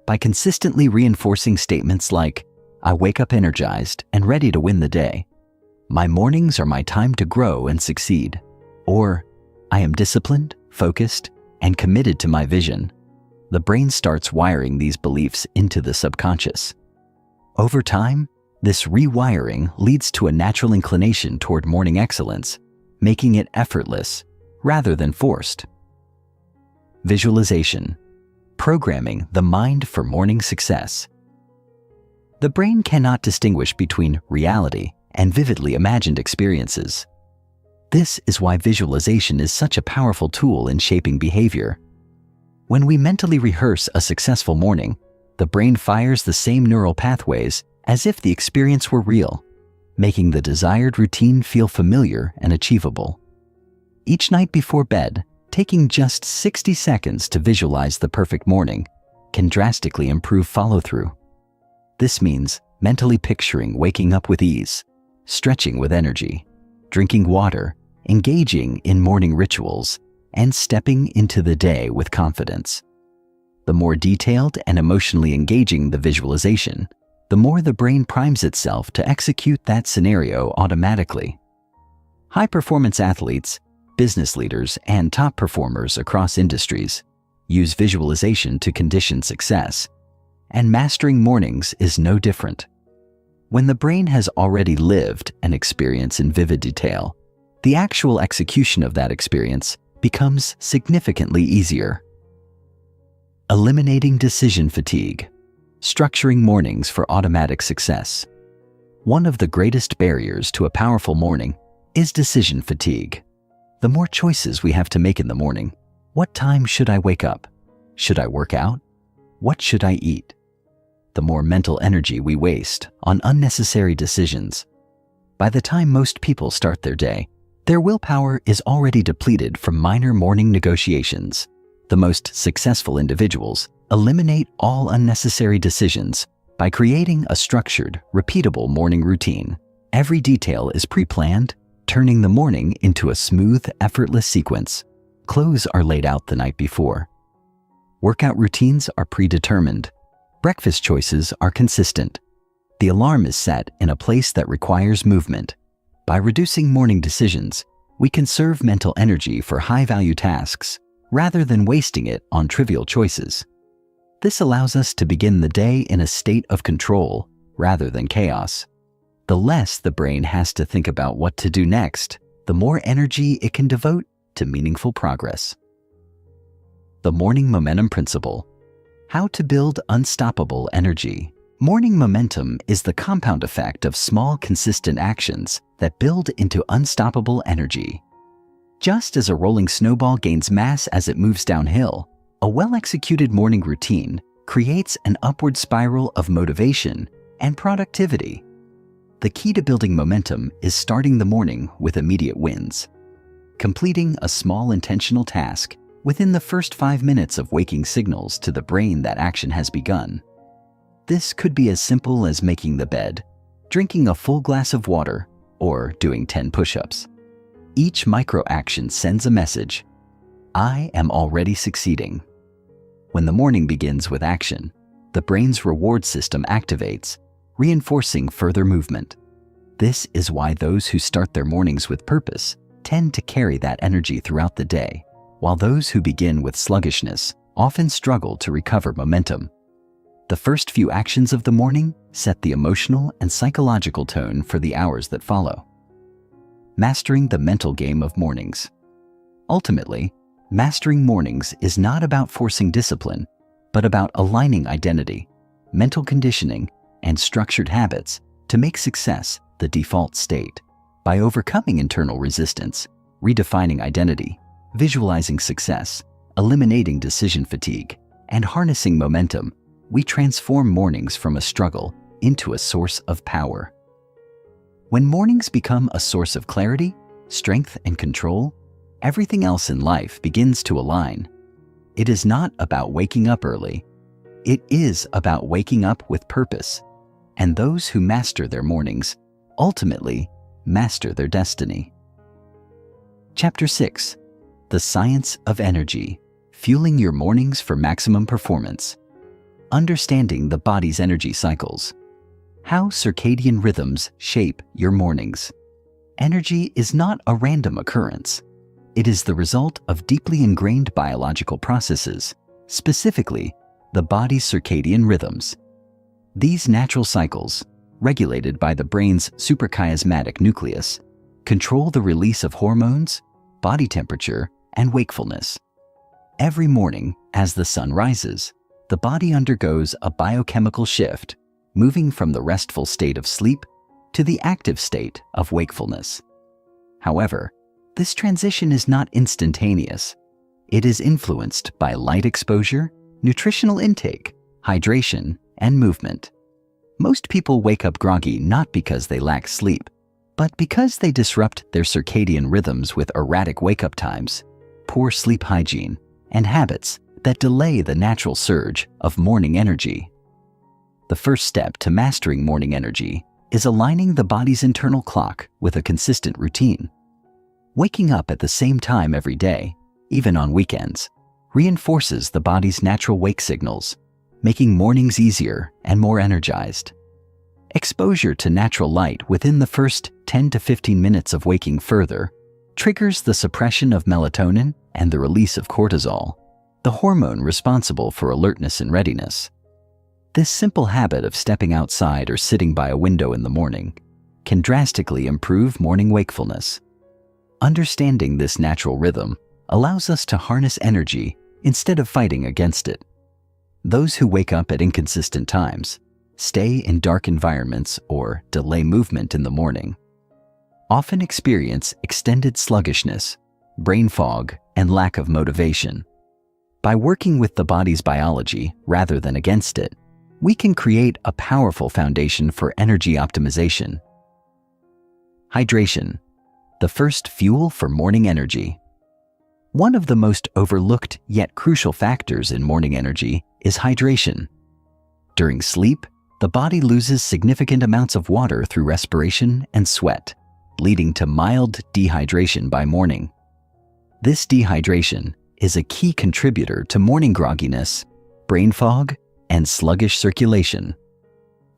By consistently reinforcing statements like, I wake up energized and ready to win the day, my mornings are my time to grow and succeed, or I am disciplined, focused, and committed to my vision, the brain starts wiring these beliefs into the subconscious. Over time, this rewiring leads to a natural inclination toward morning excellence, making it effortless rather than forced. Visualization, programming the mind for morning success. The brain cannot distinguish between reality and vividly imagined experiences. This is why visualization is such a powerful tool in shaping behavior. When we mentally rehearse a successful morning, the brain fires the same neural pathways as if the experience were real, making the desired routine feel familiar and achievable. Each night before bed, taking just 60 seconds to visualize the perfect morning can drastically improve follow-through. This means mentally picturing waking up with ease, stretching with energy, drinking water, engaging in morning rituals, and stepping into the day with confidence. The more detailed and emotionally engaging the visualization, the more the brain primes itself to execute that scenario automatically. High-performance athletes, business leaders, and top performers across industries use visualization to condition success, and mastering mornings is no different. When the brain has already lived an experience in vivid detail, the actual execution of that experience becomes significantly easier. Eliminating decision fatigue, structuring mornings for automatic success. One of the greatest barriers to a powerful morning is decision fatigue. The more choices we have to make in the morning, what time should I wake up? Should I work out? What should I eat? The more mental energy we waste on unnecessary decisions. By the time most people start their day, their willpower is already depleted from minor morning negotiations. The most successful individuals eliminate all unnecessary decisions by creating a structured, repeatable morning routine. Every detail is pre-planned, turning the morning into a smooth, effortless sequence. Clothes are laid out the night before. Workout routines are predetermined. Breakfast choices are consistent. The alarm is set in a place that requires movement. By reducing morning decisions, we conserve mental energy for high-value tasks rather than wasting it on trivial choices. This allows us to begin the day in a state of control rather than chaos. The less the brain has to think about what to do next, the more energy it can devote to meaningful progress. The Morning Momentum Principle. How to build unstoppable energy. Morning momentum is the compound effect of small, consistent actions that build into unstoppable energy. Just as a rolling snowball gains mass as it moves downhill, a well-executed morning routine creates an upward spiral of motivation and productivity. The key to building momentum is starting the morning with immediate wins. Completing a small intentional task within the first 5 minutes of waking signals to the brain that action has begun. This could be as simple as making the bed, drinking a full glass of water, or doing 10 push-ups. Each micro-action sends a message: I am already succeeding. When the morning begins with action, the brain's reward system activates, reinforcing further movement. This is why those who start their mornings with purpose tend to carry that energy throughout the day, while those who begin with sluggishness often struggle to recover momentum. The first few actions of the morning set the emotional and psychological tone for the hours that follow. Mastering the mental game of mornings. Ultimately, mastering mornings is not about forcing discipline, but about aligning identity, mental conditioning, and structured habits to make success the default state. By overcoming internal resistance, redefining identity, visualizing success, eliminating decision fatigue, and harnessing momentum, we transform mornings from a struggle into a source of power. When mornings become a source of clarity, strength, and control, everything else in life begins to align. It is not about waking up early. It is about waking up with purpose. And those who master their mornings ultimately master their destiny. Chapter 6. The Science of Energy. Fueling your mornings for maximum performance. Understanding the body's energy cycles. How circadian rhythms shape your mornings. Energy is not a random occurrence. It is the result of deeply ingrained biological processes, specifically the body's circadian rhythms. These natural cycles, regulated by the brain's suprachiasmatic nucleus, control the release of hormones, body temperature, and wakefulness. Every morning, as the sun rises, the body undergoes a biochemical shift, moving from the restful state of sleep to the active state of wakefulness. However, this transition is not instantaneous. It is influenced by light exposure, nutritional intake, hydration, and movement. Most people wake up groggy not because they lack sleep, but because they disrupt their circadian rhythms with erratic wake-up times, poor sleep hygiene, and habits that delay the natural surge of morning energy. The first step to mastering morning energy is aligning the body's internal clock with a consistent routine. Waking up at the same time every day, even on weekends, reinforces the body's natural wake signals, making mornings easier and more energized. Exposure to natural light within the first 10 to 15 minutes of waking further triggers the suppression of melatonin and the release of cortisol, the hormone responsible for alertness and readiness. This simple habit of stepping outside or sitting by a window in the morning can drastically improve morning wakefulness. Understanding this natural rhythm allows us to harness energy instead of fighting against it. Those who wake up at inconsistent times, stay in dark environments, or delay movement in the morning often experience extended sluggishness, brain fog, and lack of motivation. By working with the body's biology rather than against it, we can create a powerful foundation for energy optimization. Hydration, the first fuel for morning energy. One of the most overlooked yet crucial factors in morning energy is hydration. During sleep, the body loses significant amounts of water through respiration and sweat, leading to mild dehydration by morning. This dehydration is a key contributor to morning grogginess, brain fog, and sluggish circulation.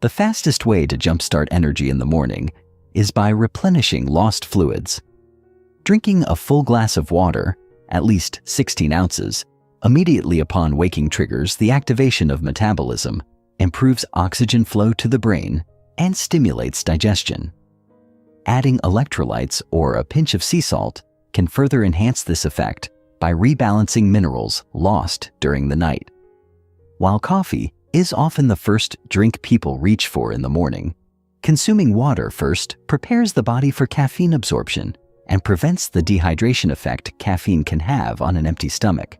The fastest way to jumpstart energy in the morning is by replenishing lost fluids. Drinking a full glass of water, at least 16 ounces, immediately upon waking triggers the activation of metabolism, improves oxygen flow to the brain, and stimulates digestion. Adding electrolytes or a pinch of sea salt can further enhance this effect by rebalancing minerals lost during the night. While coffee is often the first drink people reach for in the morning, consuming water first prepares the body for caffeine absorption and prevents the dehydration effect caffeine can have on an empty stomach.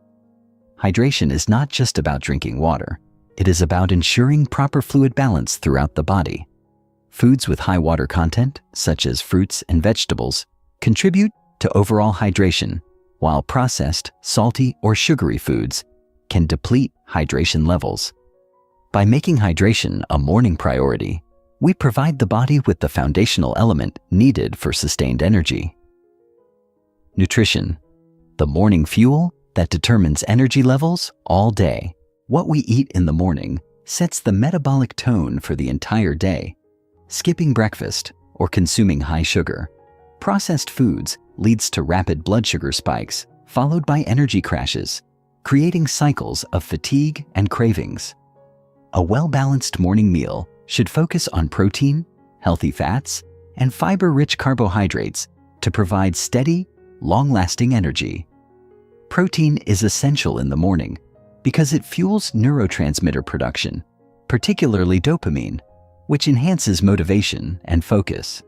Hydration is not just about drinking water. It is about ensuring proper fluid balance throughout the body. Foods with high water content, such as fruits and vegetables, contribute to overall hydration, while processed, salty, or sugary foods can deplete hydration levels. By making hydration a morning priority, we provide the body with the foundational element needed for sustained energy. Nutrition, the morning fuel that determines energy levels all day. What we eat in the morning sets the metabolic tone for the entire day. Skipping breakfast or consuming high sugar, processed foods leads to rapid blood sugar spikes, followed by energy crashes, creating cycles of fatigue and cravings. A well-balanced morning meal should focus on protein, healthy fats, and fiber-rich carbohydrates to provide steady, long-lasting energy. Protein is essential in the morning because it fuels neurotransmitter production, particularly dopamine, which enhances motivation and focus.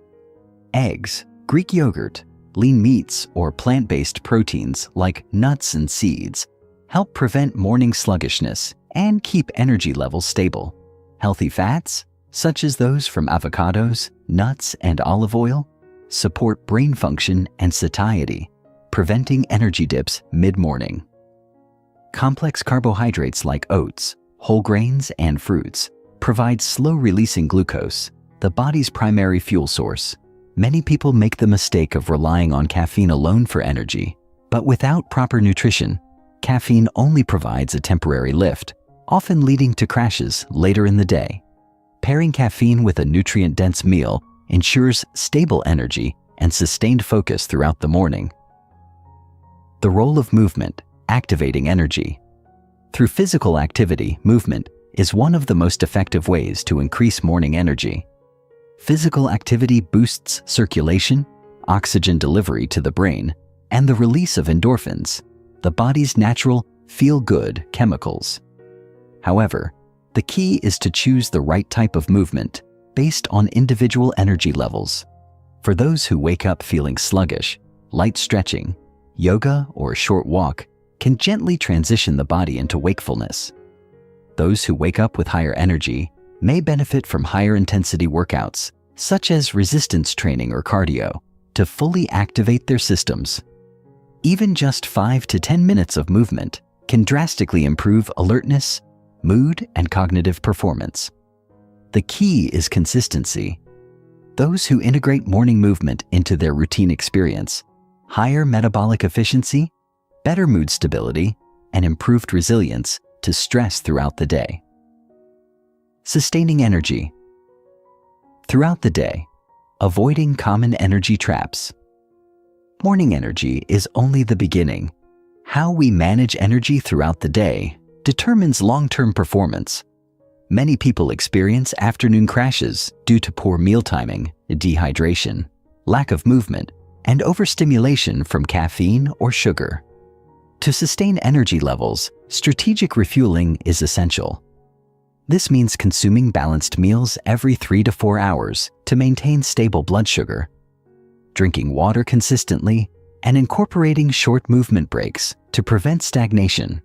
Eggs, Greek yogurt, lean meats, or plant-based proteins like nuts and seeds help prevent morning sluggishness and keep energy levels stable. Healthy fats, such as those from avocados, nuts, and olive oil, support brain function and satiety, preventing energy dips mid-morning. Complex carbohydrates like oats, whole grains, and fruits provide slow-releasing glucose, the body's primary fuel source. Many people make the mistake of relying on caffeine alone for energy, but without proper nutrition, caffeine only provides a temporary lift, often leading to crashes later in the day. Pairing caffeine with a nutrient-dense meal ensures stable energy and sustained focus throughout the morning. The role of movement, activating energy. Through physical activity, movement is one of the most effective ways to increase morning energy. Physical activity boosts circulation, oxygen delivery to the brain, and the release of endorphins, the body's natural feel-good chemicals. However, the key is to choose the right type of movement based on individual energy levels. For those who wake up feeling sluggish, light stretching, yoga, or a short walk can gently transition the body into wakefulness. Those who wake up with higher energy may benefit from higher intensity workouts, such as resistance training or cardio, to fully activate their systems. Even just 5 to 10 minutes of movement can drastically improve alertness, mood, and cognitive performance. The key is consistency. Those who integrate morning movement into their routine experience higher metabolic efficiency, better mood stability, and improved resilience to stress throughout the day. Sustaining energy. Throughout the day, avoiding common energy traps. Morning energy is only the beginning. How we manage energy throughout the day determines long-term performance. Many people experience afternoon crashes due to poor meal timing, dehydration, lack of movement, and overstimulation from caffeine or sugar. To sustain energy levels, strategic refueling is essential. This means consuming balanced meals every 3 to 4 hours to maintain stable blood sugar, drinking water consistently, and incorporating short movement breaks to prevent stagnation.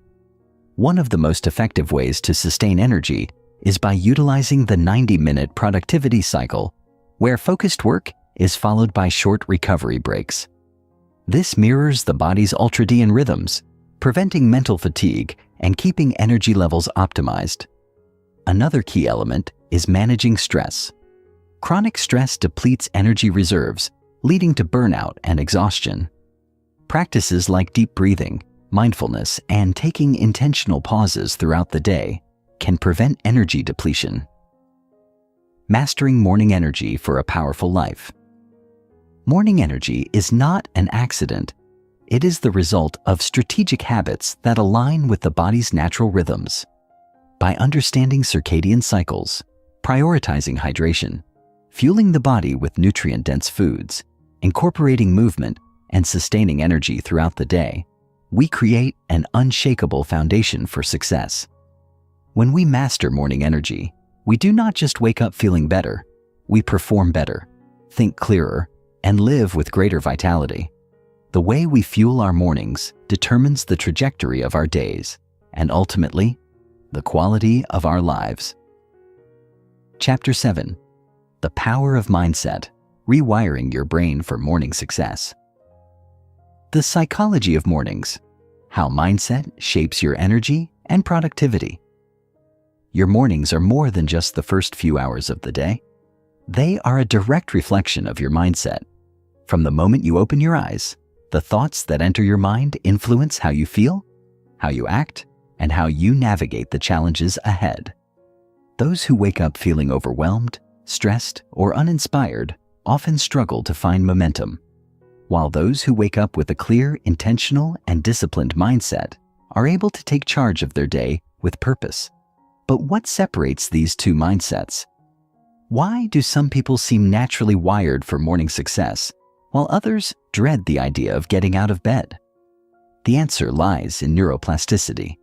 One of the most effective ways to sustain energy is by utilizing the 90-minute productivity cycle, where focused work is followed by short recovery breaks. This mirrors the body's ultradian rhythms, preventing mental fatigue and keeping energy levels optimized. Another key element is managing stress. Chronic stress depletes energy reserves, leading to burnout and exhaustion. Practices like deep breathing, mindfulness, and taking intentional pauses throughout the day can prevent energy depletion. Mastering morning energy for a powerful life. Morning energy is not an accident. It is the result of strategic habits that align with the body's natural rhythms. By understanding circadian cycles, prioritizing hydration, fueling the body with nutrient-dense foods, incorporating movement, and sustaining energy throughout the day, we create an unshakable foundation for success. When we master morning energy, we do not just wake up feeling better, we perform better, think clearer, and live with greater vitality. The way we fuel our mornings determines the trajectory of our days and ultimately, the quality of our lives. Chapter 7. The Power of Mindset, Rewiring Your Brain for Morning Success. The psychology of mornings, how mindset shapes your energy and productivity. Your mornings are more than just the first few hours of the day. They are a direct reflection of your mindset. From the moment you open your eyes, the thoughts that enter your mind influence how you feel, how you act, and how you navigate the challenges ahead. Those who wake up feeling overwhelmed, stressed, or uninspired often struggle to find momentum, while those who wake up with a clear, intentional, and disciplined mindset are able to take charge of their day with purpose. But what separates these two mindsets? Why do some people seem naturally wired for morning success, while others dread the idea of getting out of bed? The answer lies in neuroplasticity,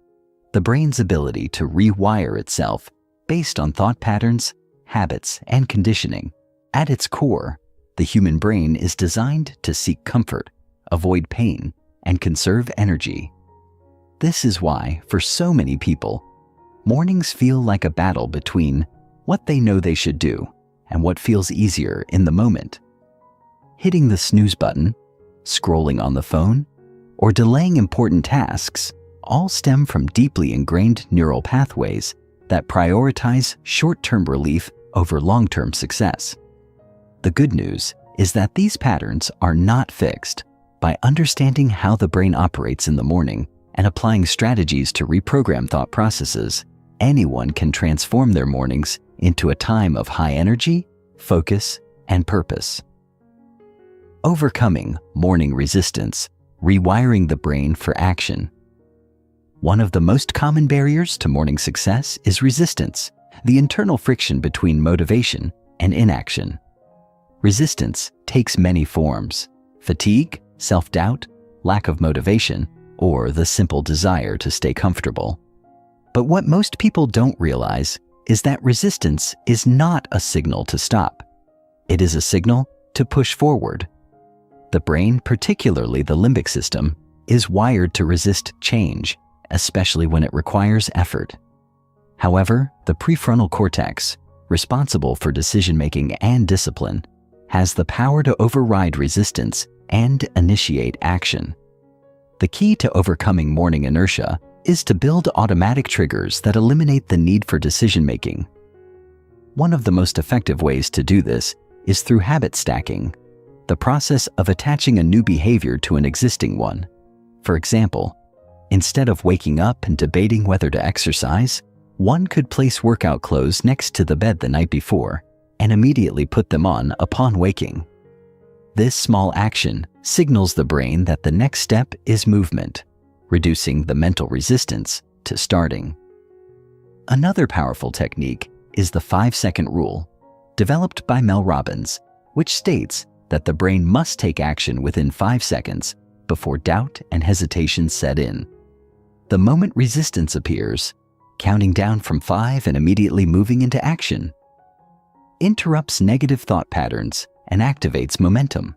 the brain's ability to rewire itself based on thought patterns, habits, and conditioning. At its core, the human brain is designed to seek comfort, avoid pain, and conserve energy. This is why, for so many people, mornings feel like a battle between what they know they should do and what feels easier in the moment. Hitting the snooze button, scrolling on the phone, or delaying important tasks all stem from deeply ingrained neural pathways that prioritize short-term relief over long-term success. The good news is that these patterns are not fixed. By understanding how the brain operates in the morning and applying strategies to reprogram thought processes, anyone can transform their mornings into a time of high energy, focus, and purpose. Overcoming morning resistance, rewiring the brain for action. One of the most common barriers to morning success is resistance, the internal friction between motivation and inaction. Resistance takes many forms: fatigue, self-doubt, lack of motivation, or the simple desire to stay comfortable. But what most people don't realize is that resistance is not a signal to stop. It is a signal to push forward. The brain, particularly the limbic system, is wired to resist change, especially when it requires effort. However, the prefrontal cortex, responsible for decision-making and discipline, has the power to override resistance and initiate action. The key to overcoming morning inertia is to build automatic triggers that eliminate the need for decision-making. One of the most effective ways to do this is through habit stacking, the process of attaching a new behavior to an existing one. For example, instead of waking up and debating whether to exercise, one could place workout clothes next to the bed the night before and immediately put them on upon waking. This small action signals the brain that the next step is movement, reducing the mental resistance to starting. Another powerful technique is the 5-second rule, developed by Mel Robbins, which states that the brain must take action within 5 seconds before doubt and hesitation set in. The moment resistance appears, counting down from 5 and immediately moving into action interrupts negative thought patterns and activates momentum.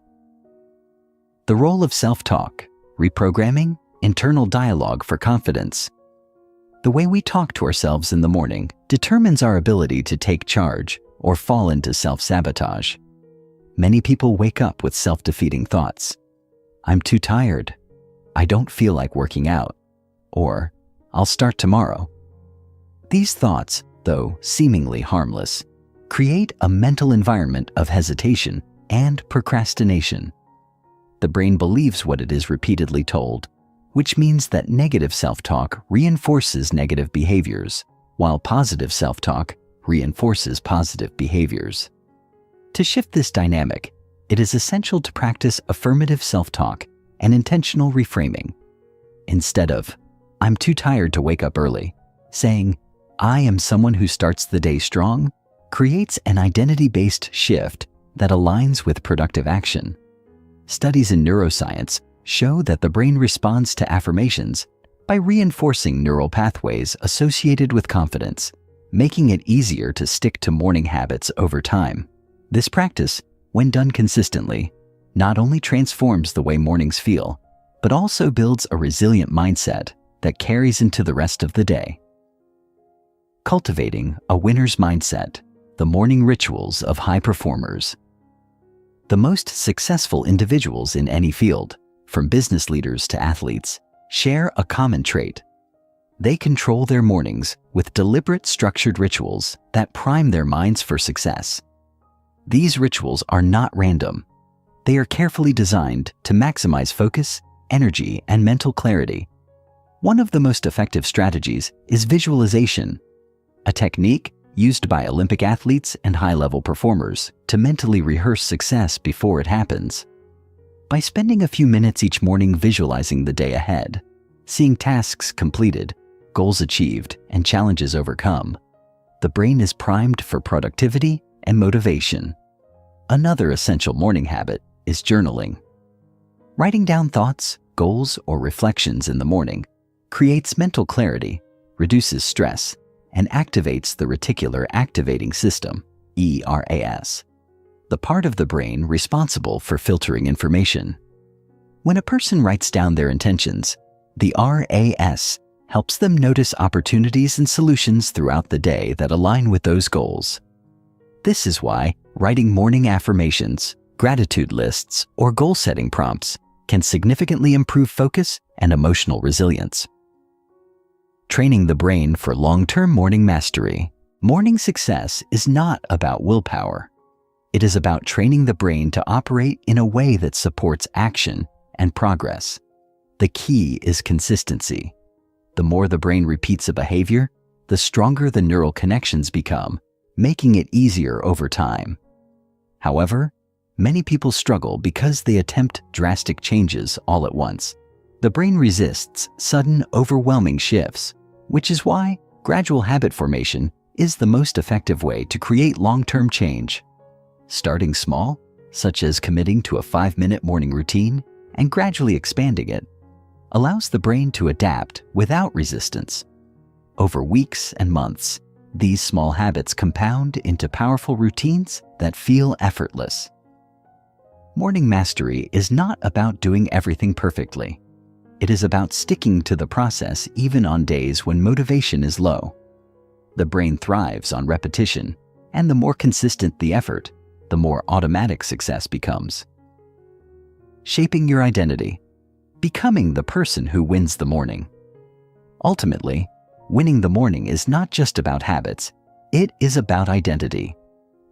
The role of self-talk, reprogramming, internal dialogue for confidence. The way we talk to ourselves in the morning determines our ability to take charge or fall into self-sabotage. Many people wake up with self-defeating thoughts. I'm too tired. I don't feel like working out. Or, I'll start tomorrow. These thoughts, though seemingly harmless, create a mental environment of hesitation and procrastination. The brain believes what it is repeatedly told, which means that negative self-talk reinforces negative behaviors, while positive self-talk reinforces positive behaviors. To shift this dynamic, it is essential to practice affirmative self-talk and intentional reframing. Instead of, "I'm too tired to wake up early," saying, "I am someone who starts the day strong," creates an identity-based shift that aligns with productive action. Studies in neuroscience show that the brain responds to affirmations by reinforcing neural pathways associated with confidence, making it easier to stick to morning habits over time. This practice, when done consistently, not only transforms the way mornings feel, but also builds a resilient mindset that carries into the rest of the day. Cultivating a winner's mindset, the morning rituals of high performers. The most successful individuals in any field, from business leaders to athletes, share a common trait. They control their mornings with deliberate, structured rituals that prime their minds for success. These rituals are not random. They are carefully designed to maximize focus, energy, and mental clarity. One of the most effective strategies is visualization, a technique used by Olympic athletes and high-level performers to mentally rehearse success before it happens. By spending a few minutes each morning visualizing the day ahead, seeing tasks completed, goals achieved, and challenges overcome, the brain is primed for productivity and motivation. Another essential morning habit is journaling. Writing down thoughts, goals, or reflections in the morning creates mental clarity, reduces stress, and activates the reticular activating system, ERAS, the part of the brain responsible for filtering information. When a person writes down their intentions, the RAS helps them notice opportunities and solutions throughout the day that align with those goals. This is why writing morning affirmations, gratitude lists, or goal-setting prompts can significantly improve focus and emotional resilience. Training the brain for long-term morning mastery. Morning success is not about willpower. It is about training the brain to operate in a way that supports action and progress. The key is consistency. The more the brain repeats a behavior, the stronger the neural connections become, making it easier over time. However, many people struggle because they attempt drastic changes all at once. The brain resists sudden, overwhelming shifts, which is why gradual habit formation is the most effective way to create long-term change. Starting small, such as committing to a 5-minute morning routine and gradually expanding it, allows the brain to adapt without resistance. Over weeks and months, these small habits compound into powerful routines that feel effortless. Morning mastery is not about doing everything perfectly. It is about sticking to the process even on days when motivation is low. The brain thrives on repetition, and the more consistent the effort, the more automatic success becomes. Shaping your identity. Becoming the person who wins the morning. Ultimately, winning the morning is not just about habits, it is about identity.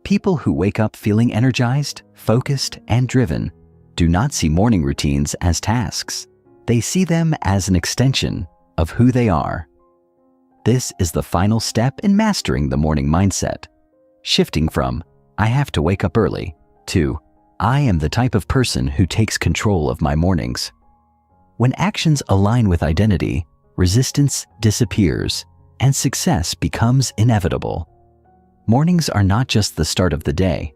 People who wake up feeling energized, focused, and driven do not see morning routines as tasks. They see them as an extension of who they are. This is the final step in mastering the morning mindset, shifting from, "I have to wake up early," to, "I am the type of person who takes control of my mornings." When actions align with identity, resistance disappears, and success becomes inevitable. Mornings are not just the start of the day.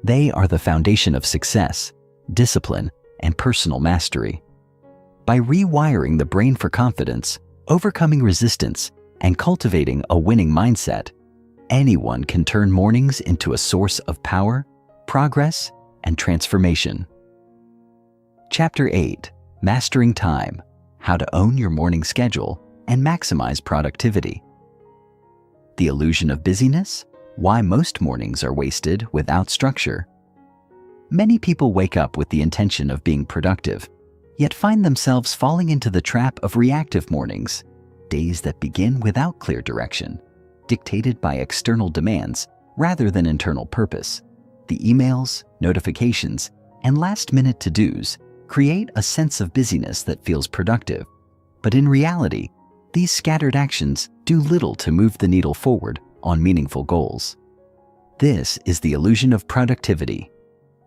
They are the foundation of success, discipline, and personal mastery. By rewiring the brain for confidence, overcoming resistance, and cultivating a winning mindset, anyone can turn mornings into a source of power, progress, and transformation. Chapter 8. Mastering Time: How to Own Your Morning Schedule and Maximize Productivity. The illusion of busyness: why most mornings are wasted without structure. Many people wake up with the intention of being productive, yet find themselves falling into the trap of reactive mornings, days that begin without clear direction, dictated by external demands rather than internal purpose. The emails, notifications, and last-minute to-dos create a sense of busyness that feels productive, but in reality, these scattered actions do little to move the needle forward on meaningful goals. This is the illusion of productivity,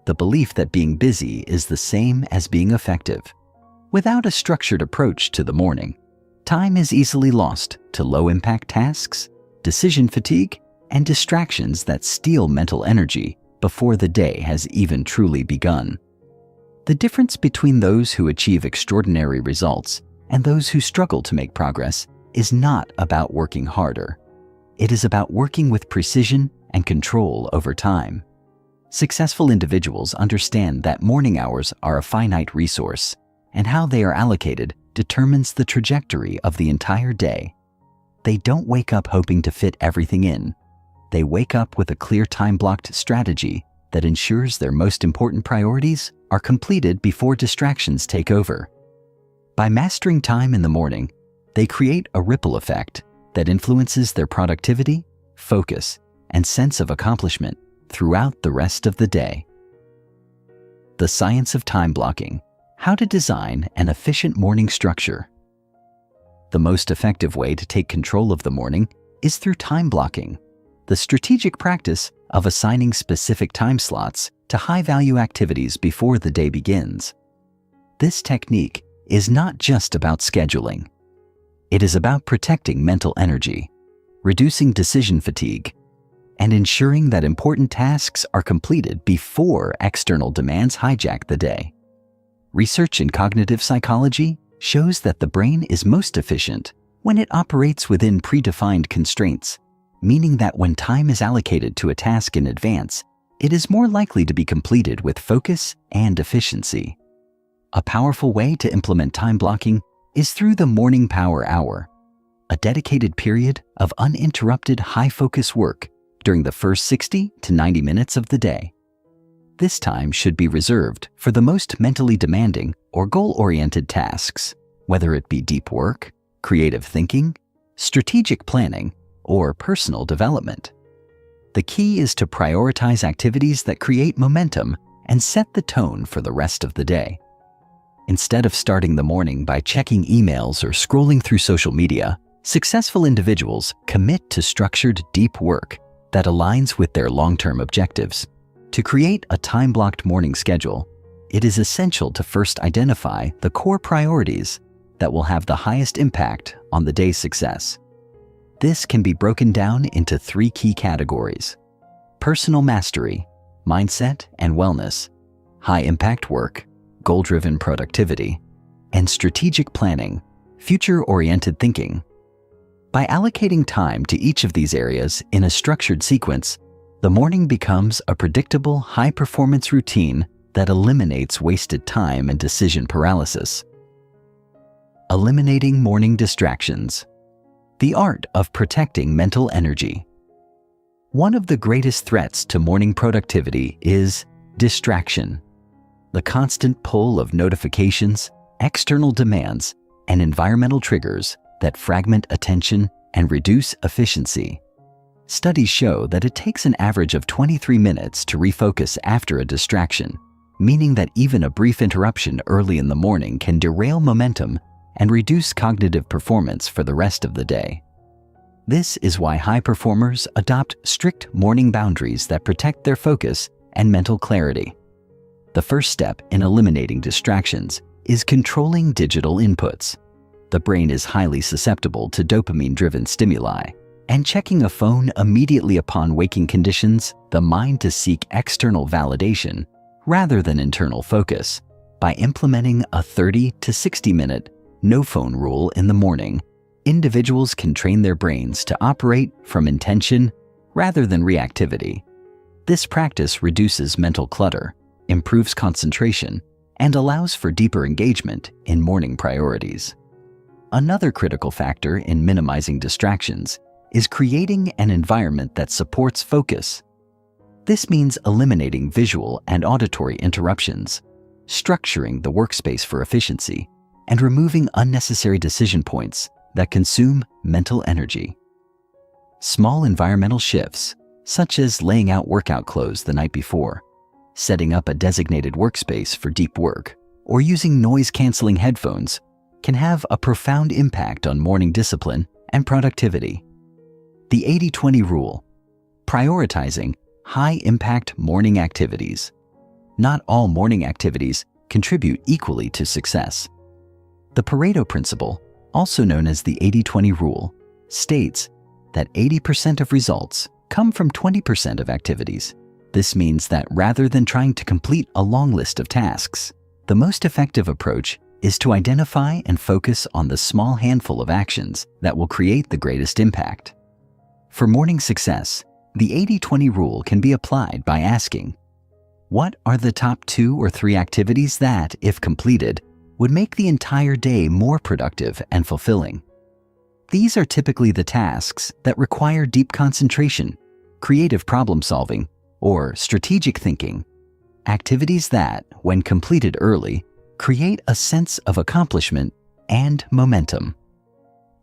the belief that being busy is the same as being effective. Without a structured approach to the morning, time is easily lost to low-impact tasks, decision fatigue, and distractions that steal mental energy before the day has even truly begun. The difference between those who achieve extraordinary results and those who struggle to make progress is not about working harder. It is about working with precision and control over time. Successful individuals understand that morning hours are a finite resource, and how they are allocated determines the trajectory of the entire day. They don't wake up hoping to fit everything in. They wake up with a clear time-blocked strategy that ensures their most important priorities are completed before distractions take over. By mastering time in the morning, they create a ripple effect that influences their productivity, focus, and sense of accomplishment throughout the rest of the day. The science of time blocking: how to design an efficient morning structure. The most effective way to take control of the morning is through time blocking, the strategic practice of assigning specific time slots to high-value activities before the day begins. This technique is not just about scheduling. It is about protecting mental energy, reducing decision fatigue, and ensuring that important tasks are completed before external demands hijack the day. Research in cognitive psychology shows that the brain is most efficient when it operates within predefined constraints, meaning that when time is allocated to a task in advance, it is more likely to be completed with focus and efficiency. A powerful way to implement time blocking is through the morning power hour, a dedicated period of uninterrupted high-focus work during the first 60 to 90 minutes of the day. This time should be reserved for the most mentally demanding or goal-oriented tasks, whether it be deep work, creative thinking, strategic planning, or personal development. The key is to prioritize activities that create momentum and set the tone for the rest of the day. Instead of starting the morning by checking emails or scrolling through social media, successful individuals commit to structured, deep work that aligns with their long-term objectives. To create a time-blocked morning schedule, it is essential to first identify the core priorities that will have the highest impact on the day's success. This can be broken down into 3 key categories: personal mastery, mindset and wellness, high-impact work, goal-driven productivity, and strategic planning, future-oriented thinking. By allocating time to each of these areas in a structured sequence, the morning becomes a predictable, high-performance routine that eliminates wasted time and decision paralysis. Eliminating morning distractions. The art of protecting mental energy. One of the greatest threats to morning productivity is distraction. The constant pull of notifications, external demands, and environmental triggers that fragment attention and reduce efficiency. Studies show that it takes an average of 23 minutes to refocus after a distraction, meaning that even a brief interruption early in the morning can derail momentum and reduce cognitive performance for the rest of the day. This is why high performers adopt strict morning boundaries that protect their focus and mental clarity. The first step in eliminating distractions is controlling digital inputs. The brain is highly susceptible to dopamine-driven stimuli, and checking a phone immediately upon waking conditions the mind to seek external validation rather than internal focus. By implementing a 30 to 60-minute no-phone rule in the morning, individuals can train their brains to operate from intention rather than reactivity. This practice reduces mental clutter, improves concentration, and allows for deeper engagement in morning priorities. Another critical factor in minimizing distractions is creating an environment that supports focus. This means eliminating visual and auditory interruptions, structuring the workspace for efficiency, and removing unnecessary decision points that consume mental energy. Small environmental shifts, such as laying out workout clothes the night before, setting up a designated workspace for deep work, or using noise-canceling headphones, can have a profound impact on morning discipline and productivity. The 80-20 rule: prioritizing high-impact morning activities. Not all morning activities contribute equally to success. The Pareto principle, also known as the 80-20 rule, states that 80% of results come from 20% of activities. This means that rather than trying to complete a long list of tasks, the most effective approach is to identify and focus on the small handful of actions that will create the greatest impact. For morning success, the 80-20 rule can be applied by asking, what are the top 2 or 3 activities that, if completed, would make the entire day more productive and fulfilling? These are typically the tasks that require deep concentration, creative problem solving, or strategic thinking. Activities that, when completed early, create a sense of accomplishment and momentum.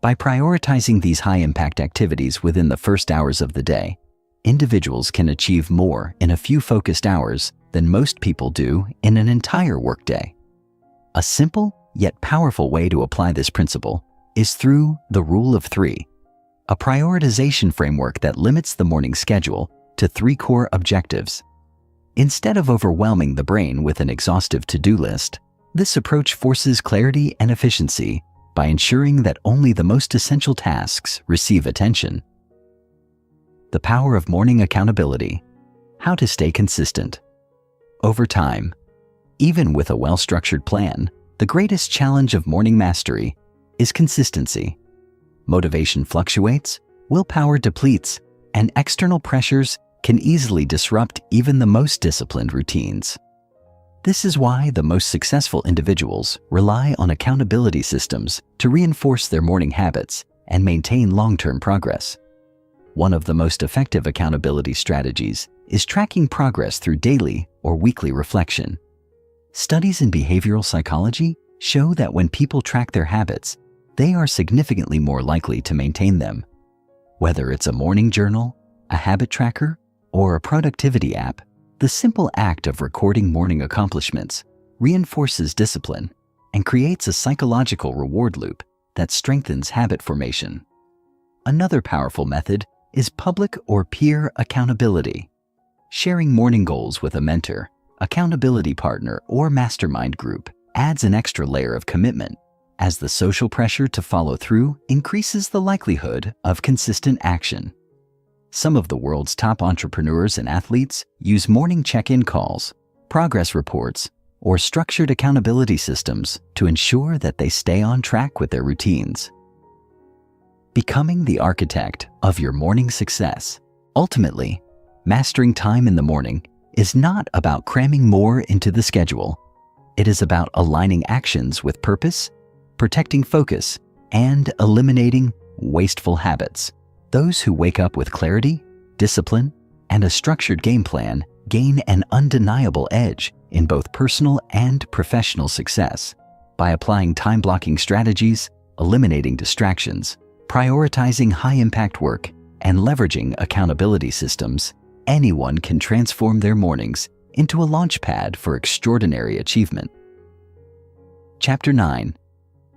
By prioritizing these high-impact activities within the first hours of the day, individuals can achieve more in a few focused hours than most people do in an entire workday. A simple yet powerful way to apply this principle is through the Rule of 3, a prioritization framework that limits the morning schedule to 3 core objectives. Instead of overwhelming the brain with an exhaustive to-do list, this approach forces clarity and efficiency by ensuring that only the most essential tasks receive attention. The power of morning accountability. How to stay consistent. Over time, even with a well-structured plan, the greatest challenge of morning mastery is consistency. Motivation fluctuates, willpower depletes, and external pressures can easily disrupt even the most disciplined routines. This is why the most successful individuals rely on accountability systems to reinforce their morning habits and maintain long-term progress. One of the most effective accountability strategies is tracking progress through daily or weekly reflection. Studies in behavioral psychology show that when people track their habits, they are significantly more likely to maintain them. Whether it's a morning journal, a habit tracker, or a productivity app, the simple act of recording morning accomplishments reinforces discipline and creates a psychological reward loop that strengthens habit formation. Another powerful method is public or peer accountability. Sharing morning goals with a mentor, accountability partner, or mastermind group adds an extra layer of commitment, as the social pressure to follow through increases the likelihood of consistent action. Some of the world's top entrepreneurs and athletes use morning check-in calls, progress reports, or structured accountability systems to ensure that they stay on track with their routines. Becoming the architect of your morning success. Ultimately, mastering time in the morning is not about cramming more into the schedule. It is about aligning actions with purpose, protecting focus, and eliminating wasteful habits. Those who wake up with clarity, discipline, and a structured game plan gain an undeniable edge in both personal and professional success. By applying time-blocking strategies, eliminating distractions, prioritizing high-impact work, and leveraging accountability systems, anyone can transform their mornings into a launchpad for extraordinary achievement. Chapter 9.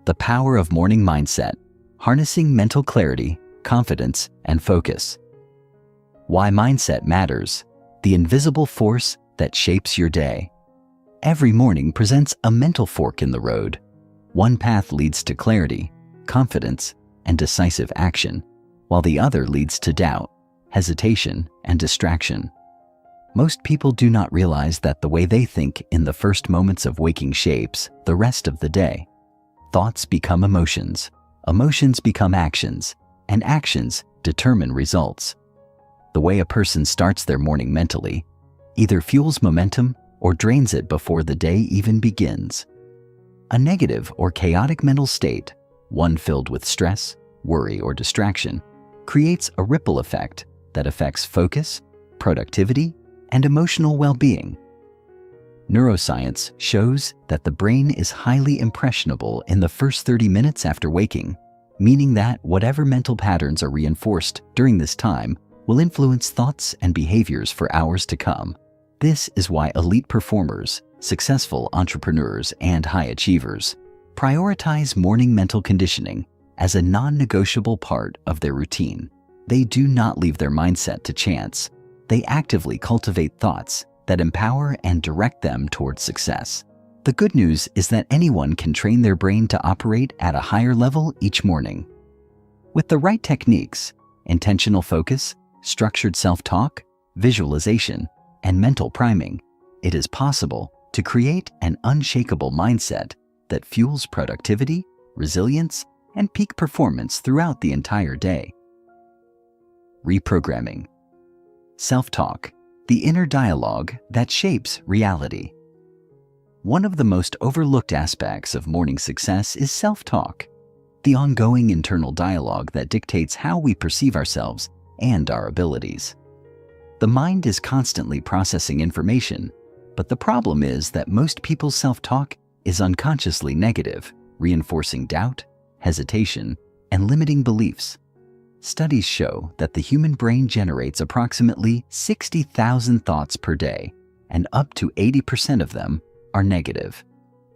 The Power of Morning Mindset. Harnessing Mental Clarity, Confidence, and Focus. Why mindset matters. The invisible force that shapes your day. Every morning presents a mental fork in the road. One path leads to clarity, confidence, and decisive action, while the other leads to doubt, hesitation, and distraction. Most people do not realize that the way they think in the first moments of waking shapes the rest of the day. Thoughts become emotions, emotions become actions, and actions determine results. The way a person starts their morning mentally either fuels momentum or drains it before the day even begins. A negative or chaotic mental state, one filled with stress, worry, or distraction, creates a ripple effect that affects focus, productivity, and emotional well-being. Neuroscience shows that the brain is highly impressionable in the first 30 minutes after waking, meaning that whatever mental patterns are reinforced during this time will influence thoughts and behaviors for hours to come. This is why elite performers, successful entrepreneurs, and high achievers prioritize morning mental conditioning as a non-negotiable part of their routine. They do not leave their mindset to chance. They actively cultivate thoughts that empower and direct them towards success. The good news is that anyone can train their brain to operate at a higher level each morning. With the right techniques, intentional focus, structured self-talk, visualization, and mental priming, it is possible to create an unshakable mindset that fuels productivity, resilience, and peak performance throughout the entire day. Reprogramming. Self-talk, the inner dialogue that shapes reality. One of the most overlooked aspects of morning success is self-talk, the ongoing internal dialogue that dictates how we perceive ourselves and our abilities. The mind is constantly processing information, but the problem is that most people's self-talk is unconsciously negative, reinforcing doubt, hesitation, and limiting beliefs. Studies show that the human brain generates approximately 60,000 thoughts per day, and up to 80% of them are negative.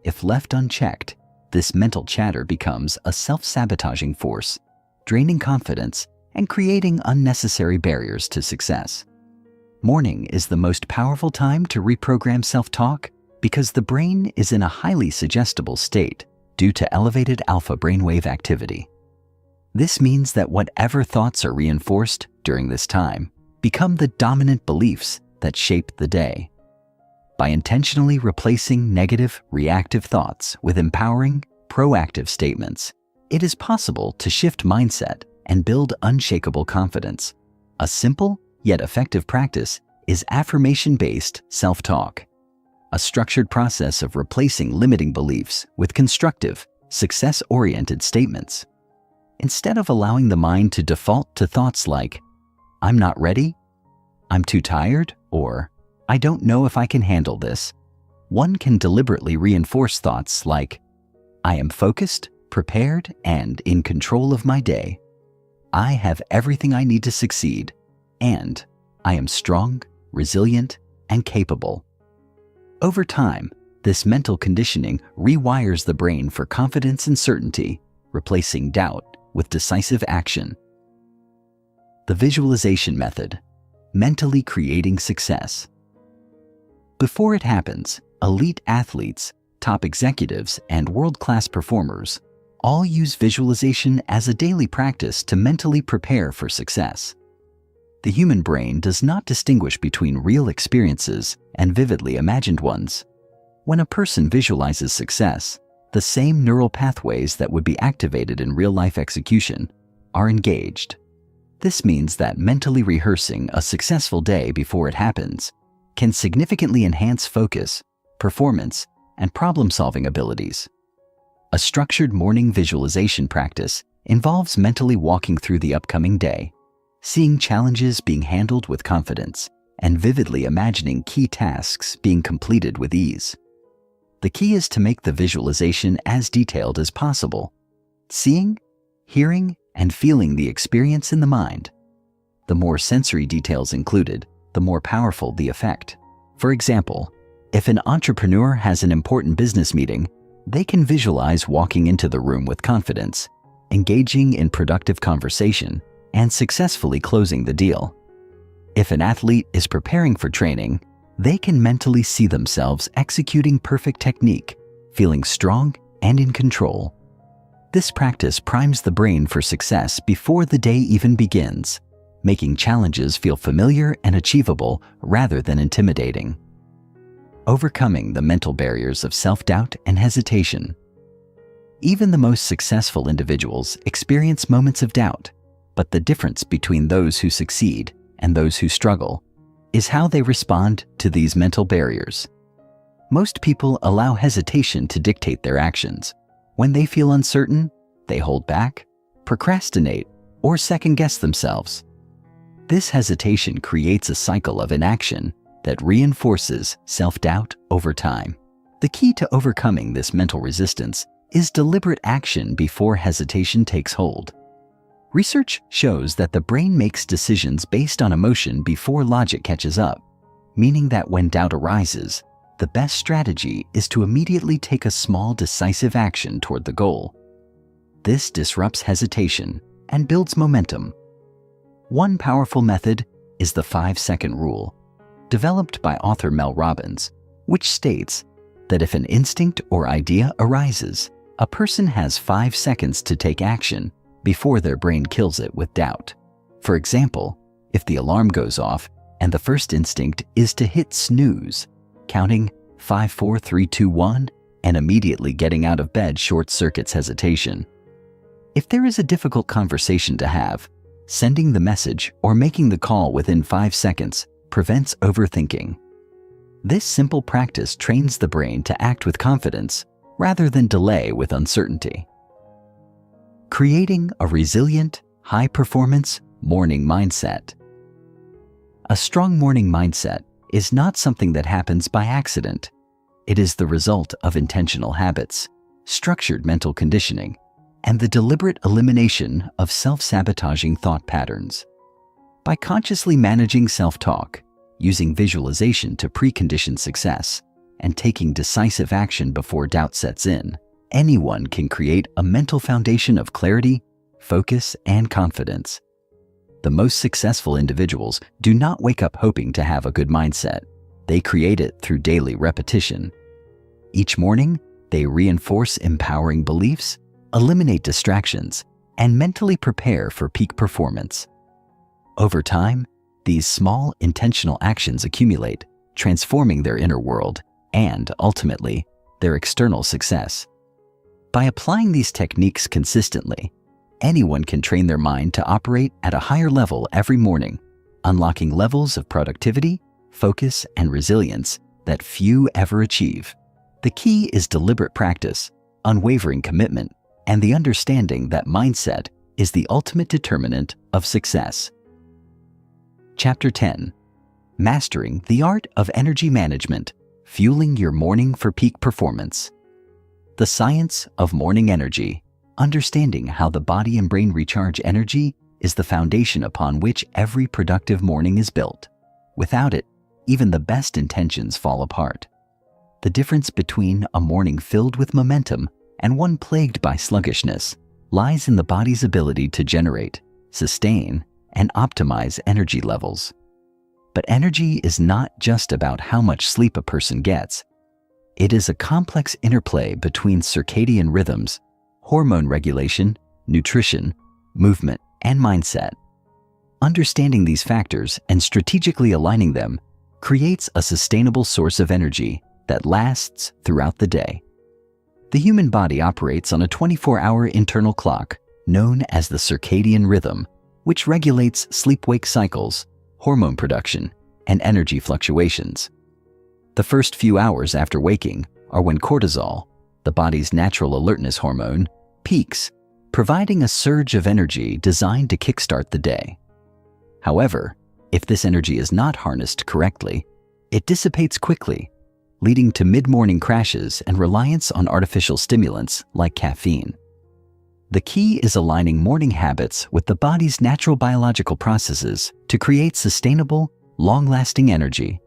If left unchecked, this mental chatter becomes a self-sabotaging force, draining confidence and creating unnecessary barriers to success. Morning is the most powerful time to reprogram self-talk because the brain is in a highly suggestible state due to elevated alpha brainwave activity. This means that whatever thoughts are reinforced during this time become the dominant beliefs that shape the day. By intentionally replacing negative, reactive thoughts with empowering, proactive statements, it is possible to shift mindset and build unshakable confidence. A simple yet effective practice is affirmation-based self-talk, a structured process of replacing limiting beliefs with constructive, success-oriented statements. Instead of allowing the mind to default to thoughts like, "I'm not ready," "I'm too tired," or "I don't know if I can handle this," one can deliberately reinforce thoughts like, "I am focused, prepared, and in control of my day. I have everything I need to succeed," and "I am strong, resilient, and capable." Over time, this mental conditioning rewires the brain for confidence and certainty, replacing doubt with decisive action. The visualization method, mentally creating success. Before it happens, elite athletes, top executives, and world-class performers all use visualization as a daily practice to mentally prepare for success. The human brain does not distinguish between real experiences and vividly imagined ones. When a person visualizes success, the same neural pathways that would be activated in real-life execution are engaged. This means that mentally rehearsing a successful day before it happens can significantly enhance focus, performance, and problem-solving abilities. A structured morning visualization practice involves mentally walking through the upcoming day, seeing challenges being handled with confidence, and vividly imagining key tasks being completed with ease. The key is to make the visualization as detailed as possible, seeing, hearing, and feeling the experience in the mind. The more sensory details included, the more powerful the effect. For example, if an entrepreneur has an important business meeting, they can visualize walking into the room with confidence, engaging in productive conversation, and successfully closing the deal. If an athlete is preparing for training, they can mentally see themselves executing perfect technique, feeling strong and in control. This practice primes the brain for success before the day even begins, making challenges feel familiar and achievable rather than intimidating. Overcoming the mental barriers of self-doubt and hesitation. Even the most successful individuals experience moments of doubt, but the difference between those who succeed and those who struggle is how they respond to these mental barriers. Most people allow hesitation to dictate their actions. When they feel uncertain, they hold back, procrastinate, or second-guess themselves. This hesitation creates a cycle of inaction that reinforces self-doubt over time. The key to overcoming this mental resistance is deliberate action before hesitation takes hold. Research shows that the brain makes decisions based on emotion before logic catches up, meaning that when doubt arises, the best strategy is to immediately take a small decisive action toward the goal. This disrupts hesitation and builds momentum. One powerful method is the 5-second rule, developed by author Mel Robbins, which states, that if an instinct or idea arises, a person has 5 seconds to take action before their brain kills it with doubt. For example, if the alarm goes off and the first instinct is to hit snooze, counting 5, 4, 3, 2, 1, and immediately getting out of bed short-circuits hesitation. If there is a difficult conversation to have, sending the message or making the call within 5 seconds prevents overthinking. This simple practice trains the brain to act with confidence rather than delay with uncertainty. Creating a resilient, high-performance morning mindset. A strong morning mindset is not something that happens by accident. It is the result of intentional habits, structured mental conditioning, and the deliberate elimination of self-sabotaging thought patterns. By consciously managing self-talk, using visualization to precondition success, and taking decisive action before doubt sets in, anyone can create a mental foundation of clarity, focus, and confidence. The most successful individuals do not wake up hoping to have a good mindset. They create it through daily repetition. Each morning, they reinforce empowering beliefs, eliminate distractions, and mentally prepare for peak performance. Over time, these small, intentional actions accumulate, transforming their inner world and, ultimately, their external success. By applying these techniques consistently, anyone can train their mind to operate at a higher level every morning, unlocking levels of productivity, focus, and resilience that few ever achieve. The key is deliberate practice, unwavering commitment, and the understanding that mindset is the ultimate determinant of success. Chapter 10. Mastering the Art of Energy Management, Fueling Your Morning for Peak Performance. The science of morning energy. Understanding how the body and brain recharge energy is the foundation upon which every productive morning is built. Without it, even the best intentions fall apart. The difference between a morning filled with momentum and one plagued by sluggishness lies in the body's ability to generate, sustain, and optimize energy levels. But energy is not just about how much sleep a person gets. It is a complex interplay between circadian rhythms, hormone regulation, nutrition, movement, and mindset. Understanding these factors and strategically aligning them creates a sustainable source of energy that lasts throughout the day. The human body operates on a 24-hour internal clock known as the circadian rhythm, which regulates sleep-wake cycles, hormone production, and energy fluctuations. The first few hours after waking are when cortisol, the body's natural alertness hormone, peaks, providing a surge of energy designed to kickstart the day. However, if this energy is not harnessed correctly, it dissipates quickly, leading to mid-morning crashes and reliance on artificial stimulants like caffeine. The key is aligning morning habits with the body's natural biological processes to create sustainable, long-lasting energy.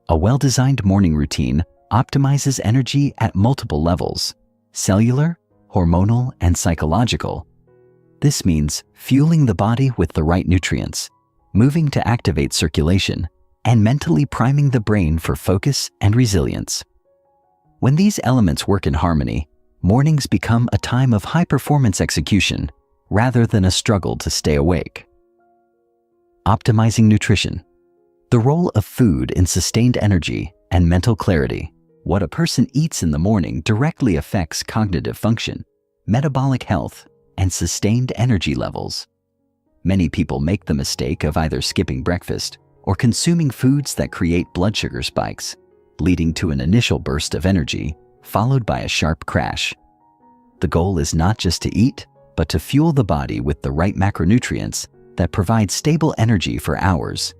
A well-designed morning routine optimizes energy at multiple levels: cellular, hormonal, and psychological. This means fueling the body with the right nutrients, moving to activate circulation, and mentally priming the brain for focus and resilience. When these elements work in harmony, mornings become a time of high-performance execution rather than a struggle to stay awake. Optimizing nutrition. The role of food in sustained energy and mental clarity. What a person eats in the morning directly affects cognitive function, metabolic health, and sustained energy levels. Many people make the mistake of either skipping breakfast or consuming foods that create blood sugar spikes, leading to an initial burst of energy, followed by a sharp crash. The goal is not just to eat, but to fuel the body with the right macronutrients that provide stable energy for hours.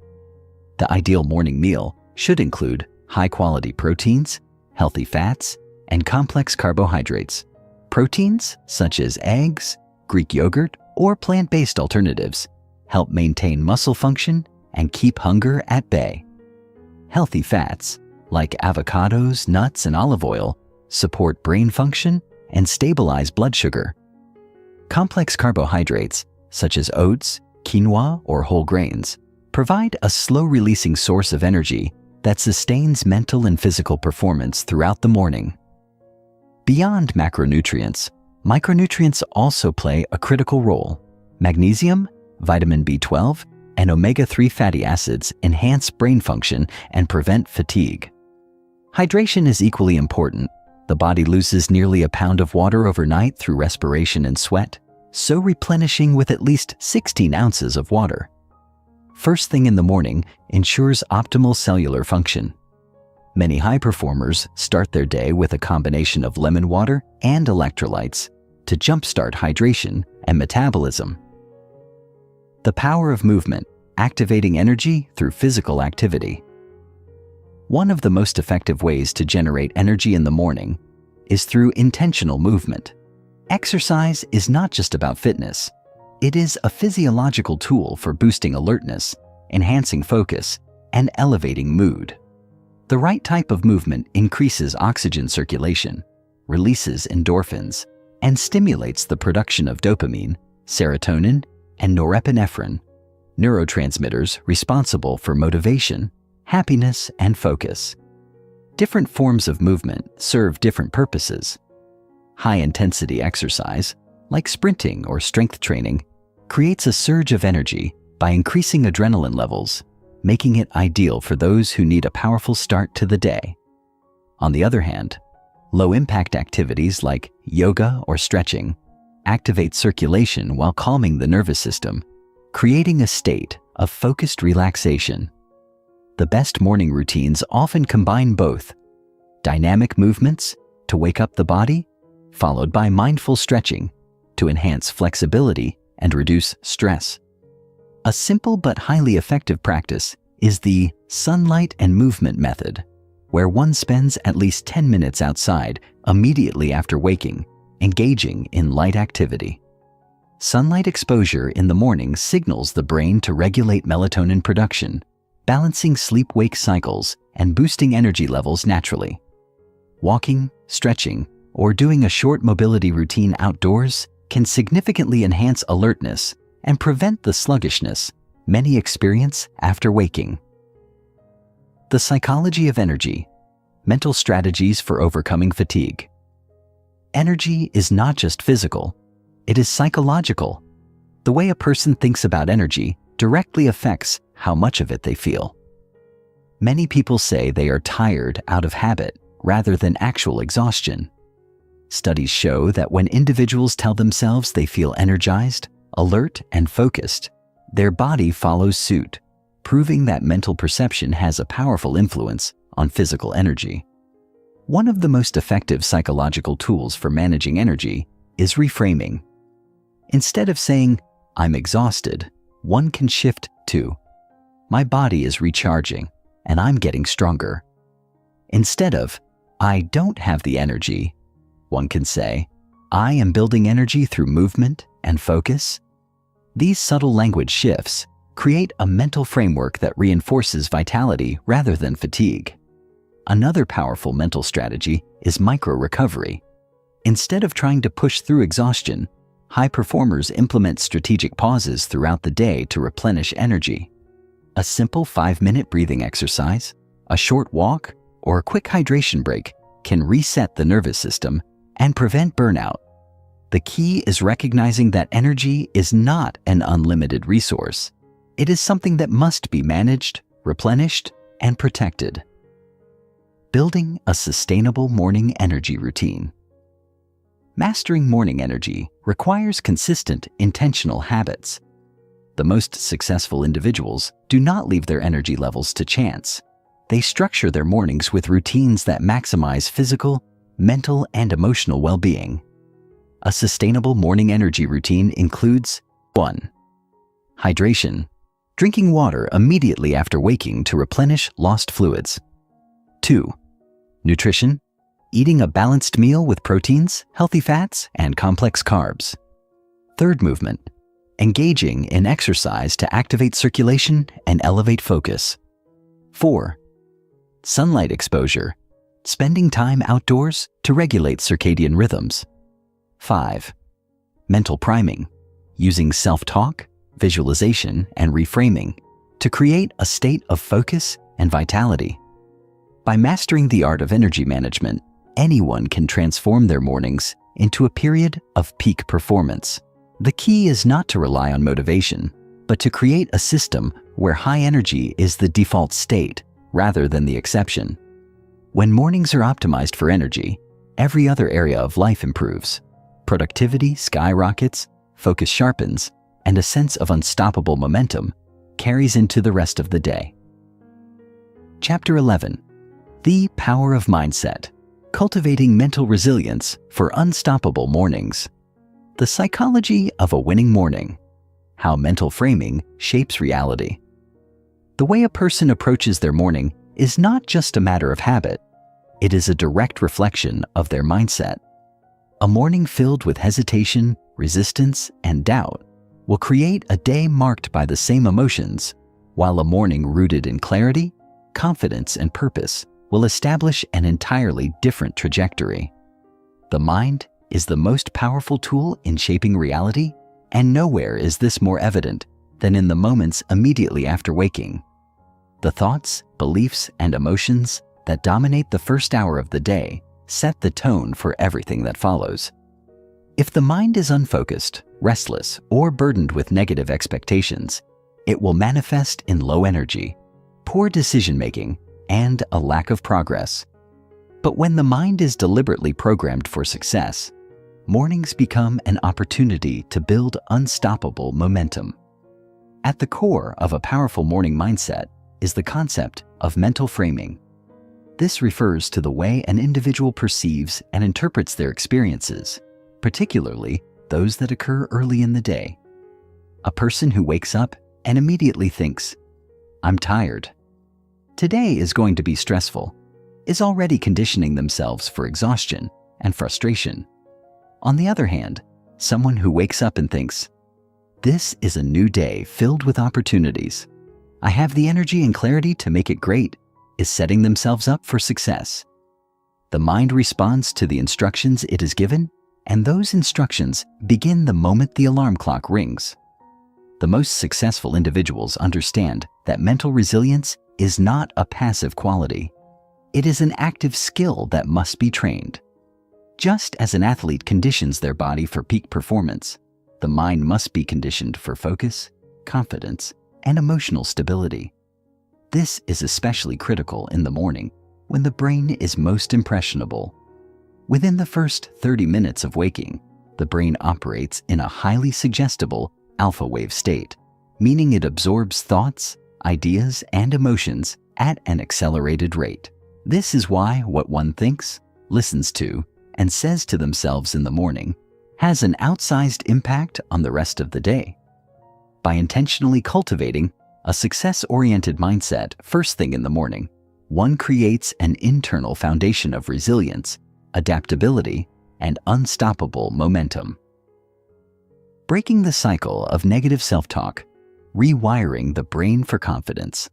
The ideal morning meal should include high-quality proteins, healthy fats, and complex carbohydrates. Proteins, such as eggs, Greek yogurt, or plant-based alternatives, help maintain muscle function and keep hunger at bay. Healthy fats, like avocados, nuts, and olive oil, support brain function and stabilize blood sugar. Complex carbohydrates, such as oats, quinoa, or whole grains, provide a slow-releasing source of energy that sustains mental and physical performance throughout the morning. Beyond macronutrients, micronutrients also play a critical role. Magnesium, vitamin B12, and omega-3 fatty acids enhance brain function and prevent fatigue. Hydration is equally important. The body loses nearly a pound of water overnight through respiration and sweat, so replenishing with at least 16 ounces of water first thing in the morning ensures optimal cellular function. Many high performers start their day with a combination of lemon water and electrolytes to jumpstart hydration and metabolism. The power of movement, activating energy through physical activity. One of the most effective ways to generate energy in the morning is through intentional movement. Exercise is not just about fitness. It is a physiological tool for boosting alertness, enhancing focus, and elevating mood. The right type of movement increases oxygen circulation, releases endorphins, and stimulates the production of dopamine, serotonin, and norepinephrine, neurotransmitters responsible for motivation, happiness, and focus. Different forms of movement serve different purposes. High-intensity exercise, like sprinting or strength training, creates a surge of energy by increasing adrenaline levels, making it ideal for those who need a powerful start to the day. On the other hand, low-impact activities like yoga or stretching activate circulation while calming the nervous system, creating a state of focused relaxation. The best morning routines often combine both: dynamic movements to wake up the body, followed by mindful stretching to enhance flexibility and reduce stress. A simple but highly effective practice is the sunlight and movement method, where one spends at least 10 minutes outside immediately after waking, engaging in light activity. Sunlight exposure in the morning signals the brain to regulate melatonin production, balancing sleep-wake cycles and boosting energy levels naturally. Walking, stretching, or doing a short mobility routine outdoors can significantly enhance alertness and prevent the sluggishness many experience after waking. The psychology of energy, mental strategies for overcoming fatigue. Energy is not just physical, it is psychological. The way a person thinks about energy directly affects how much of it they feel. Many people say they are tired out of habit rather than actual exhaustion. Studies show that when individuals tell themselves they feel energized, alert, and focused, their body follows suit, proving that mental perception has a powerful influence on physical energy. One of the most effective psychological tools for managing energy is reframing. Instead of saying, "I'm exhausted," one can shift to, "My body is recharging and I'm getting stronger." Instead of, "I don't have the energy," one can say, "I am building energy through movement and focus." These subtle language shifts create a mental framework that reinforces vitality rather than fatigue. Another powerful mental strategy is micro-recovery. Instead of trying to push through exhaustion, high performers implement strategic pauses throughout the day to replenish energy. A simple 5-minute breathing exercise, a short walk, or a quick hydration break can reset the nervous system and prevent burnout. The key is recognizing that energy is not an unlimited resource. It is something that must be managed, replenished, and protected. Building a sustainable morning energy routine. Mastering morning energy requires consistent, intentional habits. The most successful individuals do not leave their energy levels to chance. They structure their mornings with routines that maximize physical, mental, and emotional well-being. A sustainable morning energy routine includes 1. Hydration, drinking water immediately after waking to replenish lost fluids. 2. Nutrition, eating a balanced meal with proteins, healthy fats, and complex carbs. 3. Movement, engaging in exercise to activate circulation and elevate focus. 4. Sunlight exposure, spending time outdoors to regulate circadian rhythms. 5. Mental priming, using self-talk, visualization, and reframing to create a state of focus and vitality. By mastering the art of energy management, anyone can transform their mornings into a period of peak performance. The key is not to rely on motivation, but to create a system where high energy is the default state rather than the exception. When mornings are optimized for energy, every other area of life improves. Productivity skyrockets, focus sharpens, and a sense of unstoppable momentum carries into the rest of the day. Chapter 11. The Power of Mindset: Cultivating Mental Resilience for Unstoppable Mornings. The Psychology of a Winning Morning: How Mental Framing Shapes Reality. The way a person approaches their morning is not just a matter of habit. It is a direct reflection of their mindset. A morning filled with hesitation, resistance, and doubt will create a day marked by the same emotions, while a morning rooted in clarity, confidence, and purpose will establish an entirely different trajectory. The mind is the most powerful tool in shaping reality, and nowhere is this more evident than in the moments immediately after waking. The thoughts, beliefs, and emotions that dominate the first hour of the day set the tone for everything that follows. If the mind is unfocused, restless, or burdened with negative expectations, it will manifest in low energy, poor decision-making, and a lack of progress. But when the mind is deliberately programmed for success, mornings become an opportunity to build unstoppable momentum. At the core of a powerful morning mindset is the concept of mental framing. This refers to the way an individual perceives and interprets their experiences, particularly those that occur early in the day. A person who wakes up and immediately thinks, "I'm tired. Today is going to be stressful," is already conditioning themselves for exhaustion and frustration. On the other hand, someone who wakes up and thinks, "This is a new day filled with opportunities. I have the energy and clarity to make it great," is setting themselves up for success. The mind responds to the instructions it is given, and those instructions begin the moment the alarm clock rings. The most successful individuals understand that mental resilience is not a passive quality. It is an active skill that must be trained. Just as an athlete conditions their body for peak performance, the mind must be conditioned for focus, confidence, and emotional stability. This is especially critical in the morning when the brain is most impressionable. Within the first 30 minutes of waking, the brain operates in a highly suggestible alpha wave state, meaning it absorbs thoughts, ideas, and emotions at an accelerated rate. This is why what one thinks, listens to, and says to themselves in the morning has an outsized impact on the rest of the day. By intentionally cultivating a success-oriented mindset first thing in the morning, one creates an internal foundation of resilience, adaptability, and unstoppable momentum. Breaking the cycle of negative self-talk, rewiring the brain for confidence.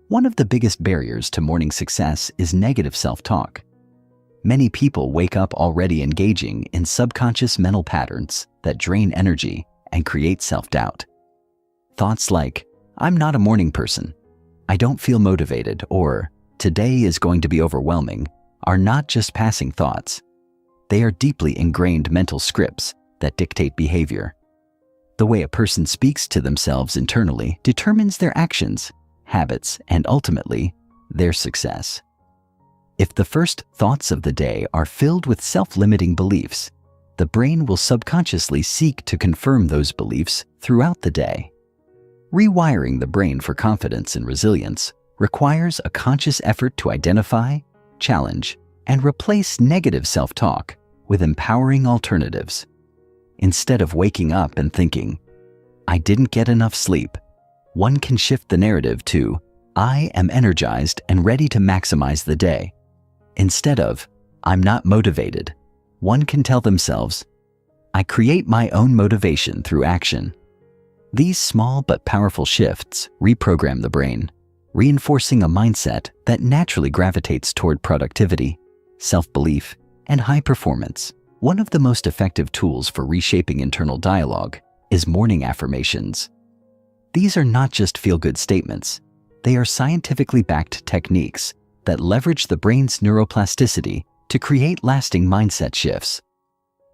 One of the biggest barriers to morning success is negative self-talk. Many people wake up already engaging in subconscious mental patterns that drain energy and create self-doubt. Thoughts like, "I'm not a morning person," "I don't feel motivated," or "today is going to be overwhelming," are not just passing thoughts. They are deeply ingrained mental scripts that dictate behavior. The way a person speaks to themselves internally determines their actions, habits, and ultimately, their success. If the first thoughts of the day are filled with self-limiting beliefs, the brain will subconsciously seek to confirm those beliefs throughout the day. Rewiring the brain for confidence and resilience requires a conscious effort to identify, challenge, and replace negative self-talk with empowering alternatives. Instead of waking up and thinking, "I didn't get enough sleep," one can shift the narrative to, "I am energized and ready to maximize the day." Instead of, "I'm not motivated," one can tell themselves, "I create my own motivation through action." These small but powerful shifts reprogram the brain, reinforcing a mindset that naturally gravitates toward productivity, self-belief, and high performance. One of the most effective tools for reshaping internal dialogue is morning affirmations. These are not just feel-good statements. They are scientifically backed techniques that leverage the brain's neuroplasticity to create lasting mindset shifts.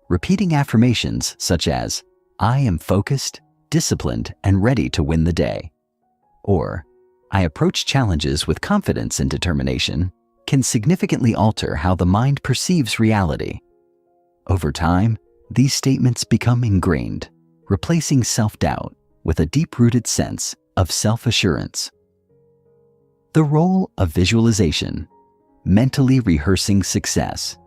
Repeating affirmations such as, "I am focused, disciplined, and ready to win the day," or "I approach challenges with confidence and determination," can significantly alter how the mind perceives reality. Over time, these statements become ingrained, replacing self-doubt with a deep-rooted sense of self-assurance. The role of visualization, mentally rehearsing success.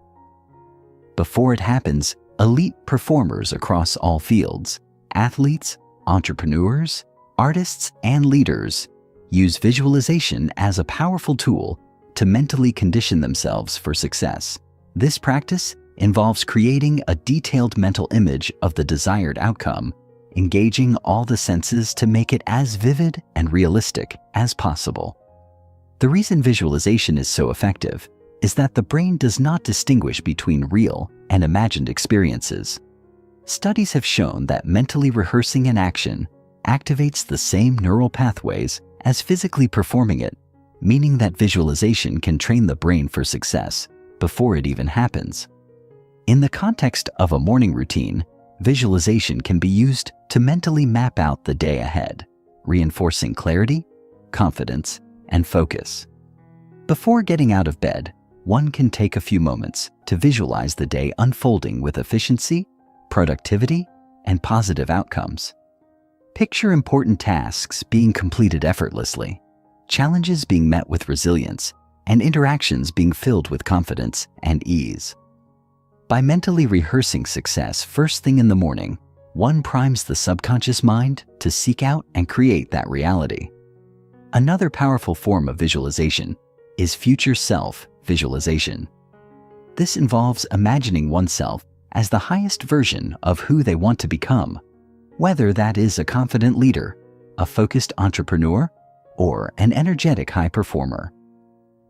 Before it happens, elite performers across all fields, athletes, entrepreneurs, artists, and leaders, use visualization as a powerful tool to mentally condition themselves for success. This practice involves creating a detailed mental image of the desired outcome, engaging all the senses to make it as vivid and realistic as possible. The reason visualization is so effective is that the brain does not distinguish between real and imagined experiences. Studies have shown that mentally rehearsing an action activates the same neural pathways as physically performing it, meaning that visualization can train the brain for success before it even happens. In the context of a morning routine, visualization can be used to mentally map out the day ahead, reinforcing clarity, confidence, and focus. Before getting out of bed, one can take a few moments to visualize the day unfolding with efficiency, productivity, and positive outcomes. Picture important tasks being completed effortlessly, challenges being met with resilience, and interactions being filled with confidence and ease. By mentally rehearsing success first thing in the morning, one primes the subconscious mind to seek out and create that reality. Another powerful form of visualization is future self visualization. This involves imagining oneself as the highest version of who they want to become, whether that is a confident leader, a focused entrepreneur, or an energetic high performer.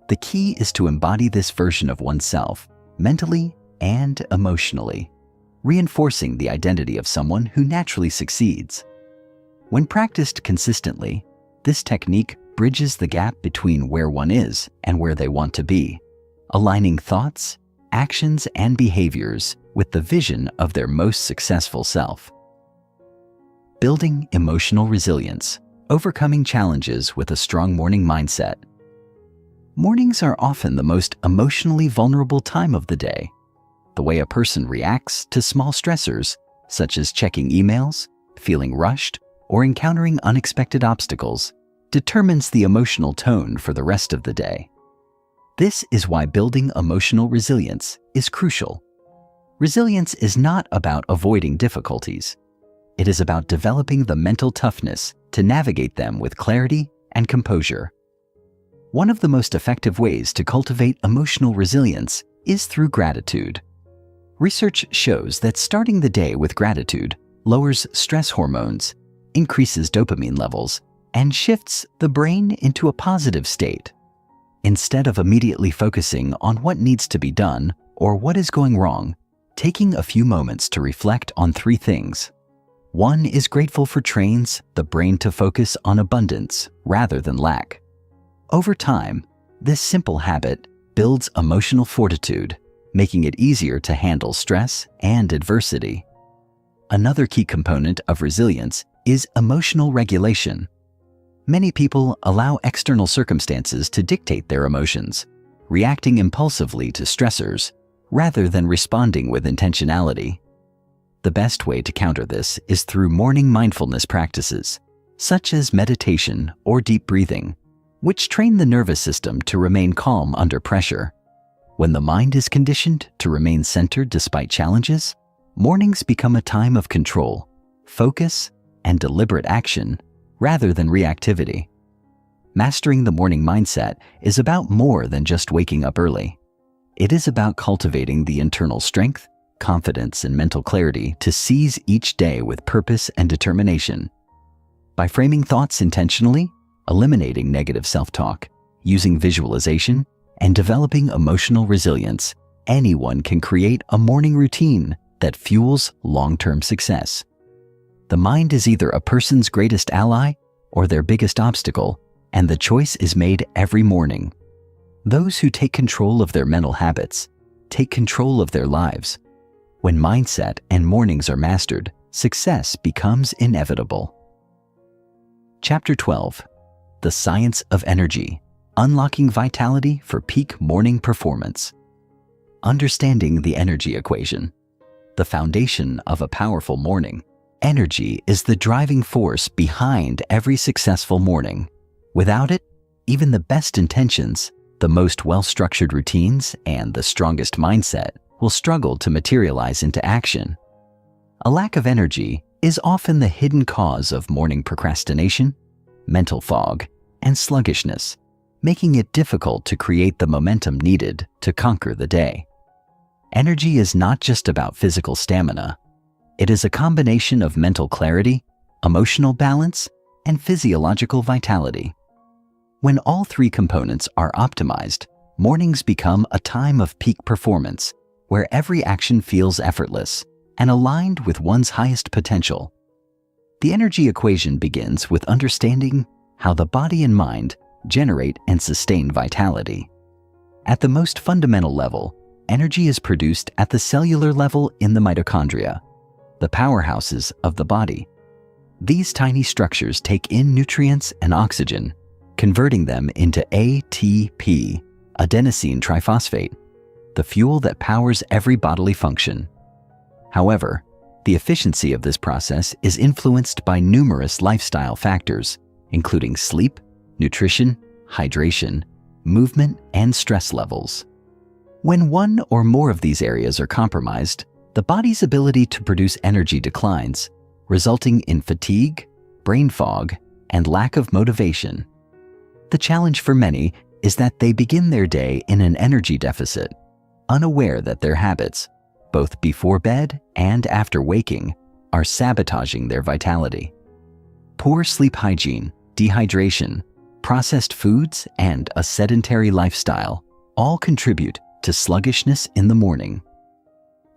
The key is to embody this version of oneself mentally and emotionally, reinforcing the identity of someone who naturally succeeds. When practiced consistently, this technique bridges the gap between where one is and where they want to be, aligning thoughts, actions, and behaviors with the vision of their most successful self. Building emotional resilience, overcoming challenges with a strong morning mindset. Mornings are often the most emotionally vulnerable time of the day. The way a person reacts to small stressors, such as checking emails, feeling rushed, or encountering unexpected obstacles, determines the emotional tone for the rest of the day. This is why building emotional resilience is crucial. Resilience is not about avoiding difficulties. It is about developing the mental toughness to navigate them with clarity and composure. One of the most effective ways to cultivate emotional resilience is through gratitude. Research shows that starting the day with gratitude lowers stress hormones, increases dopamine levels, and shifts the brain into a positive state. Instead of immediately focusing on what needs to be done or what is going wrong, taking a few moments to reflect on three things. One is grateful for trains the brain to focus on abundance rather than lack. Over time, this simple habit builds emotional fortitude, making it easier to handle stress and adversity. Another key component of resilience is emotional regulation. Many people allow external circumstances to dictate their emotions, reacting impulsively to stressors rather than responding with intentionality. The best way to counter this is through morning mindfulness practices, such as meditation or deep breathing, which train the nervous system to remain calm under pressure. When the mind is conditioned to remain centered despite challenges, mornings become a time of control, focus, and deliberate action rather than reactivity. Mastering the morning mindset is about more than just waking up early. It is about cultivating the internal strength, confidence, and mental clarity to seize each day with purpose and determination. By framing thoughts intentionally, eliminating negative self-talk, using visualization, and developing emotional resilience, anyone can create a morning routine that fuels long-term success. The mind is either a person's greatest ally or their biggest obstacle, and the choice is made every morning. Those who take control of their mental habits take control of their lives. When mindset and mornings are mastered, success becomes inevitable. Chapter 12. The Science of Energy. Unlocking Vitality for Peak Morning Performance. Understanding the energy equation. The foundation of a powerful morning. Energy is the driving force behind every successful morning. Without it, even the best intentions, the most well-structured routines, and the strongest mindset will struggle to materialize into action. A lack of energy is often the hidden cause of morning procrastination, mental fog, and sluggishness, making it difficult to create the momentum needed to conquer the day. Energy is not just about physical stamina. It is a combination of mental clarity, emotional balance, and physiological vitality. When all three components are optimized, mornings become a time of peak performance, where every action feels effortless and aligned with one's highest potential. The energy equation begins with understanding how the body and mind generate and sustain vitality. At the most fundamental level, energy is produced at the cellular level in the mitochondria, the powerhouses of the body. These tiny structures take in nutrients and oxygen, converting them into ATP, adenosine triphosphate, the fuel that powers every bodily function. However, the efficiency of this process is influenced by numerous lifestyle factors, including sleep, nutrition, hydration, movement, and stress levels. When one or more of these areas are compromised, the body's ability to produce energy declines, resulting in fatigue, brain fog, and lack of motivation. The challenge for many is that they begin their day in an energy deficit, unaware that their habits, both before bed and after waking, are sabotaging their vitality. Poor sleep hygiene, dehydration, processed foods, and a sedentary lifestyle all contribute to sluggishness in the morning.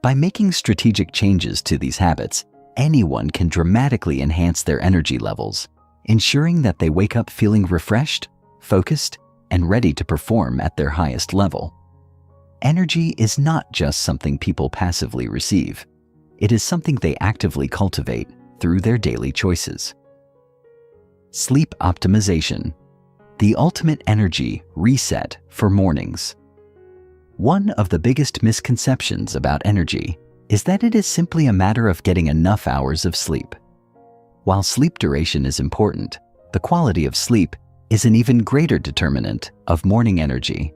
By making strategic changes to these habits, anyone can dramatically enhance their energy levels, ensuring that they wake up feeling refreshed, focused, and ready to perform at their highest level. Energy is not just something people passively receive. It is something they actively cultivate through their daily choices. Sleep optimization. The ultimate energy reset for mornings. One of the biggest misconceptions about energy is that it is simply a matter of getting enough hours of sleep. While sleep duration is important, the quality of sleep is an even greater determinant of morning energy.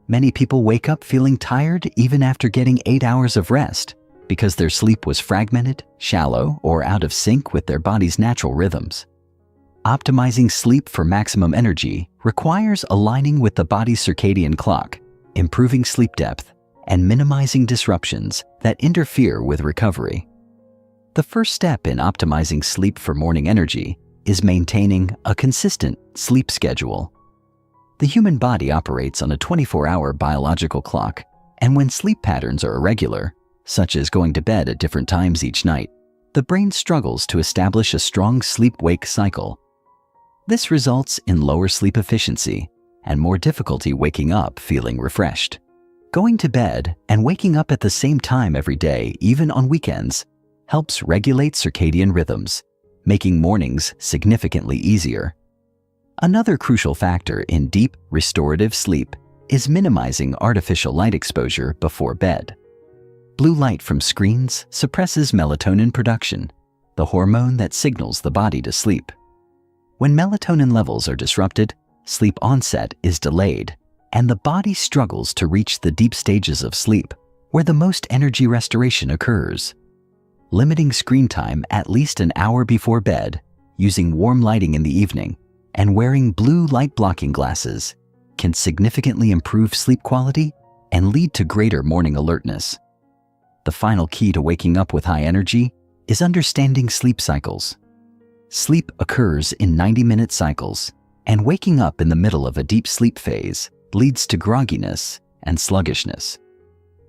Many people wake up feeling tired even after getting 8 hours of rest because their sleep was fragmented, shallow, or out of sync with their body's natural rhythms. Optimizing sleep for maximum energy requires aligning with the body's circadian clock, improving sleep depth, and minimizing disruptions that interfere with recovery. The first step in optimizing sleep for morning energy is maintaining a consistent sleep schedule. The human body operates on a 24-hour biological clock, and when sleep patterns are irregular, such as going to bed at different times each night, the brain struggles to establish a strong sleep-wake cycle. This results in lower sleep efficiency and more difficulty waking up feeling refreshed. Going to bed and waking up at the same time every day, even on weekends, helps regulate circadian rhythms, making mornings significantly easier. Another crucial factor in deep, restorative sleep is minimizing artificial light exposure before bed. Blue light from screens suppresses melatonin production, the hormone that signals the body to sleep. When melatonin levels are disrupted, sleep onset is delayed, and the body struggles to reach the deep stages of sleep, where the most energy restoration occurs. Limiting screen time at least an hour before bed, using warm lighting in the evening, and wearing blue light blocking glasses can significantly improve sleep quality and lead to greater morning alertness. The final key to waking up with high energy is understanding sleep cycles. Sleep occurs in 90-minute cycles, and waking up in the middle of a deep sleep phase leads to grogginess and sluggishness.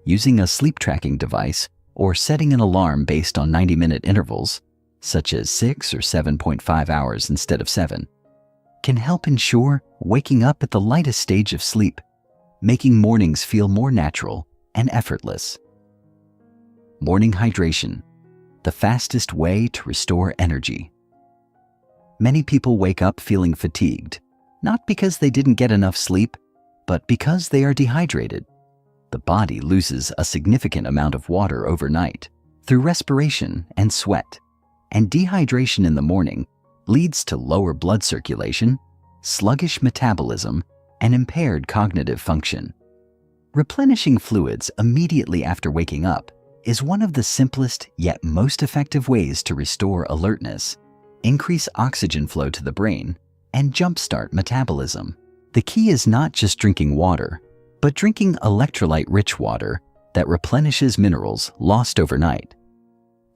Using a sleep tracking device or setting an alarm based on 90-minute intervals, such as 6 or 7.5 hours instead of 7, can help ensure waking up at the lightest stage of sleep making mornings feel more natural and effortless. Morning hydration, the fastest way to restore energy. Many people wake up feeling fatigued, not because they didn't get enough sleep, but because they are dehydrated. The body loses a significant amount of water overnight through respiration and sweat, and dehydration in the morning leads to lower blood circulation, sluggish metabolism, and impaired cognitive function. Replenishing fluids immediately after waking up is one of the simplest yet most effective ways to restore alertness, increase oxygen flow to the brain, and jumpstart metabolism. The key is not just drinking water, but drinking electrolyte-rich water that replenishes minerals lost overnight.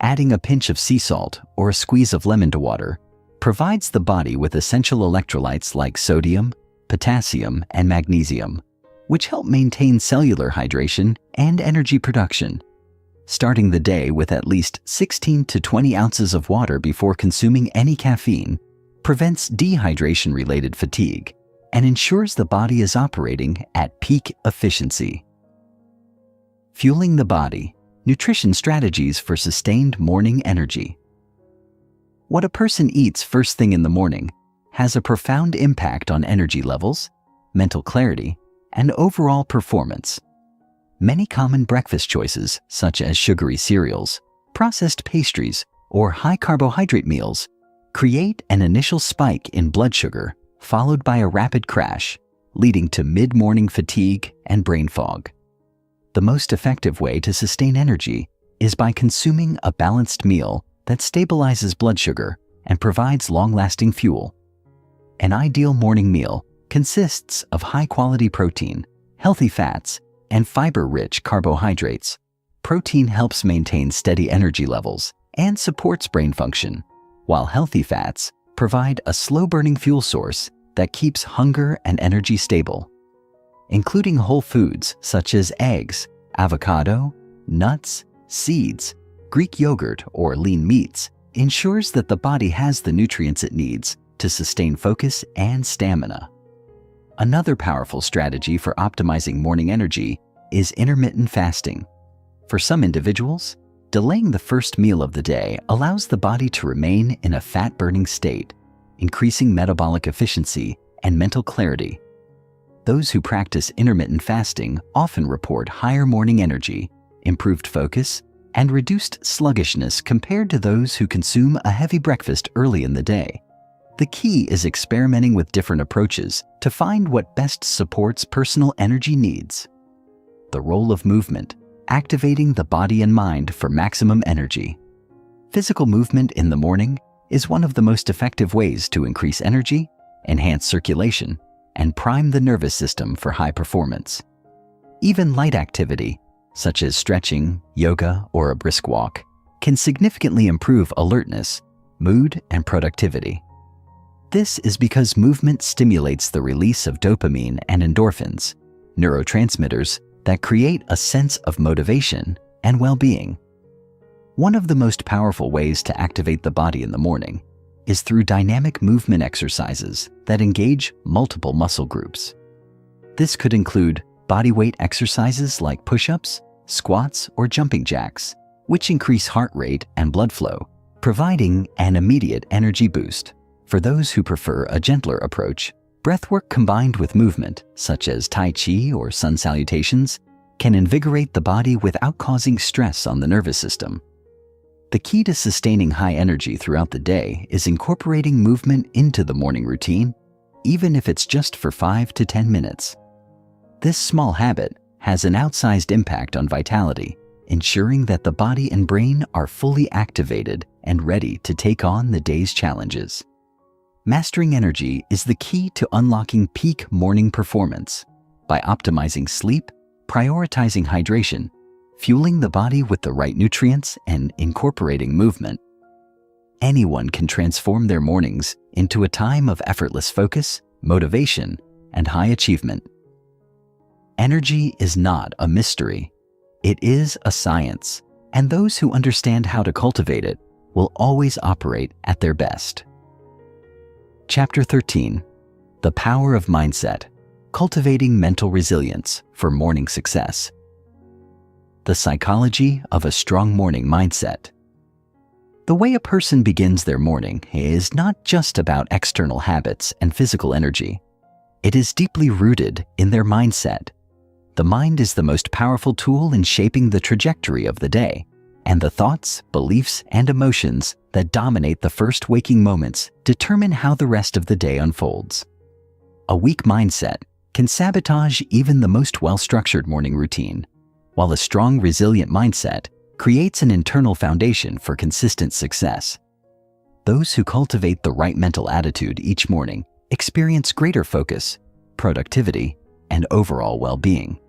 Adding a pinch of sea salt or a squeeze of lemon to water provides the body with essential electrolytes like sodium, potassium, and magnesium, which help maintain cellular hydration and energy production. Starting the day with at least 16 to 20 ounces of water before consuming any caffeine prevents dehydration-related fatigue and ensures the body is operating at peak efficiency. Fueling the body, nutrition strategies for sustained morning energy. What a person eats first thing in the morning has a profound impact on energy levels, mental clarity, and overall performance. Many common breakfast choices, such as sugary cereals, processed pastries, or high-carbohydrate meals, create an initial spike in blood sugar followed by a rapid crash, leading to mid-morning fatigue and brain fog. The most effective way to sustain energy is by consuming a balanced meal that stabilizes blood sugar and provides long-lasting fuel. An ideal morning meal consists of high-quality protein, healthy fats, and fiber-rich carbohydrates. Protein helps maintain steady energy levels and supports brain function, while healthy fats provide a slow-burning fuel source that keeps hunger and energy stable. Including whole foods such as eggs, avocado, nuts, seeds, Greek yogurt, or lean meats ensures that the body has the nutrients it needs to sustain focus and stamina. Another powerful strategy for optimizing morning energy is intermittent fasting. For some individuals, delaying the first meal of the day allows the body to remain in a fat-burning state, increasing metabolic efficiency and mental clarity. Those who practice intermittent fasting often report higher morning energy, improved focus, and reduced sluggishness compared to those who consume a heavy breakfast early in the day. The key is experimenting with different approaches to find what best supports personal energy needs. The role of movement, activating the body and mind for maximum energy. Physical movement in the morning is one of the most effective ways to increase energy, enhance circulation, and prime the nervous system for high performance. Even light activity, such as stretching, yoga, or a brisk walk, can significantly improve alertness, mood, and productivity. This is because movement stimulates the release of dopamine and endorphins, neurotransmitters that create a sense of motivation and well-being. One of the most powerful ways to activate the body in the morning is through dynamic movement exercises that engage multiple muscle groups. This could include bodyweight exercises like push-ups, squats, or jumping jacks, which increase heart rate and blood flow, providing an immediate energy boost. For those who prefer a gentler approach, breathwork combined with movement, such as Tai Chi or sun salutations, can invigorate the body without causing stress on the nervous system. The key to sustaining high energy throughout the day is incorporating movement into the morning routine, even if it's just for 5 to 10 minutes. This small habit has an outsized impact on vitality, ensuring that the body and brain are fully activated and ready to take on the day's challenges. Mastering energy is the key to unlocking peak morning performance. By optimizing sleep, prioritizing hydration, fueling the body with the right nutrients, and incorporating movement, anyone can transform their mornings into a time of effortless focus, motivation, and high achievement. Energy is not a mystery. It is a science, and those who understand how to cultivate it will always operate at their best. Chapter 13. The Power of Mindset. Cultivating mental resilience for morning success. The psychology of a strong morning mindset. The way a person begins their morning is not just about external habits and physical energy. It is deeply rooted in their mindset. The mind is the most powerful tool in shaping the trajectory of the day, and the thoughts, beliefs, and emotions that dominate the first waking moments determine how the rest of the day unfolds. A weak mindset can sabotage even the most well-structured morning routine, while a strong, resilient mindset creates an internal foundation for consistent success. Those who cultivate the right mental attitude each morning experience greater focus, productivity, and overall well-being,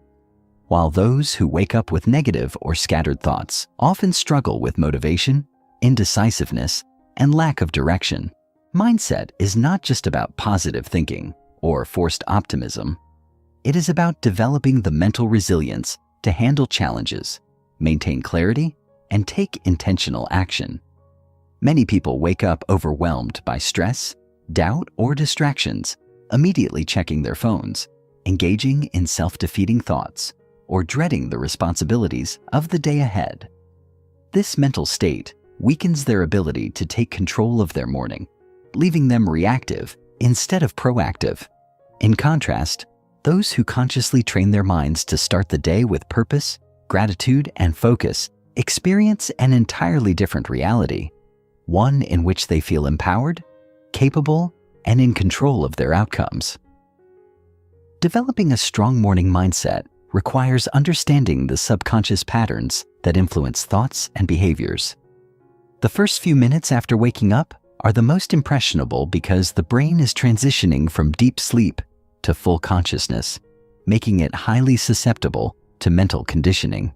while those who wake up with negative or scattered thoughts often struggle with motivation, indecisiveness, and lack of direction. Mindset is not just about positive thinking or forced optimism. It is about developing the mental resilience to handle challenges, maintain clarity, and take intentional action. Many people wake up overwhelmed by stress, doubt, or distractions, immediately checking their phones, engaging in self-defeating thoughts, or dreading the responsibilities of the day ahead. This mental state weakens their ability to take control of their morning, leaving them reactive instead of proactive. In contrast, those who consciously train their minds to start the day with purpose, gratitude, and focus experience an entirely different reality, one in which they feel empowered, capable, and in control of their outcomes. Developing a strong morning mindset requires understanding the subconscious patterns that influence thoughts and behaviors. The first few minutes after waking up are the most impressionable because the brain is transitioning from deep sleep to full consciousness, making it highly susceptible to mental conditioning.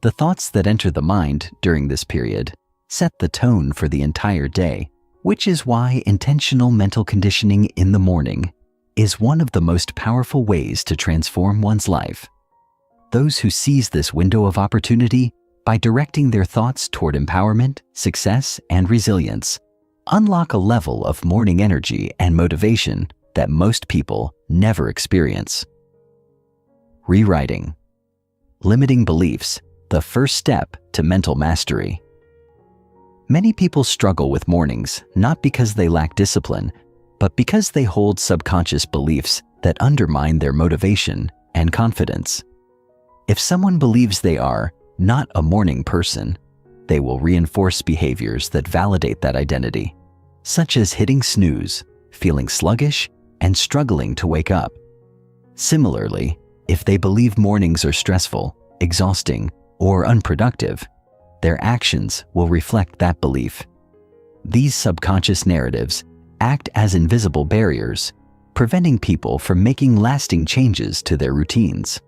The thoughts that enter the mind during this period set the tone for the entire day, which is why intentional mental conditioning in the morning is one of the most powerful ways to transform one's life. Those who seize this window of opportunity by directing their thoughts toward empowerment, success, and resilience unlock a level of morning energy and motivation that most people never experience. Rewriting. Limiting beliefs, the first step to mental mastery. Many people struggle with mornings not because they lack discipline, but because they hold subconscious beliefs that undermine their motivation and confidence. If someone believes they are not a morning person, they will reinforce behaviors that validate that identity, such as hitting snooze, feeling sluggish, and struggling to wake up. Similarly, if they believe mornings are stressful, exhausting, or unproductive, their actions will reflect that belief. These subconscious narratives act as invisible barriers, preventing people from making lasting changes to their routines.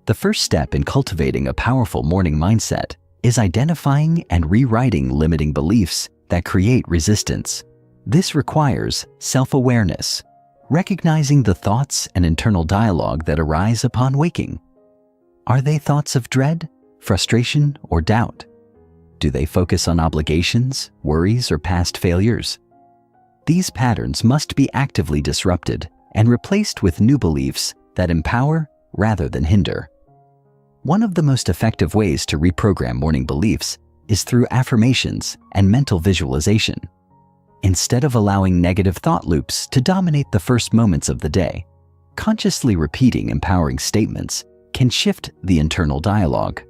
The first step in cultivating a powerful morning mindset is identifying and rewriting limiting beliefs that create resistance. This requires self-awareness, recognizing the thoughts and internal dialogue that arise upon waking. Are they thoughts of dread, frustration, or doubt? Do they focus on obligations, worries, or past failures? These patterns must be actively disrupted and replaced with new beliefs that empower rather than hinder. One of the most effective ways to reprogram morning beliefs is through affirmations and mental visualization. Instead of allowing negative thought loops to dominate the first moments of the day, consciously repeating empowering statements can shift the internal dialogue.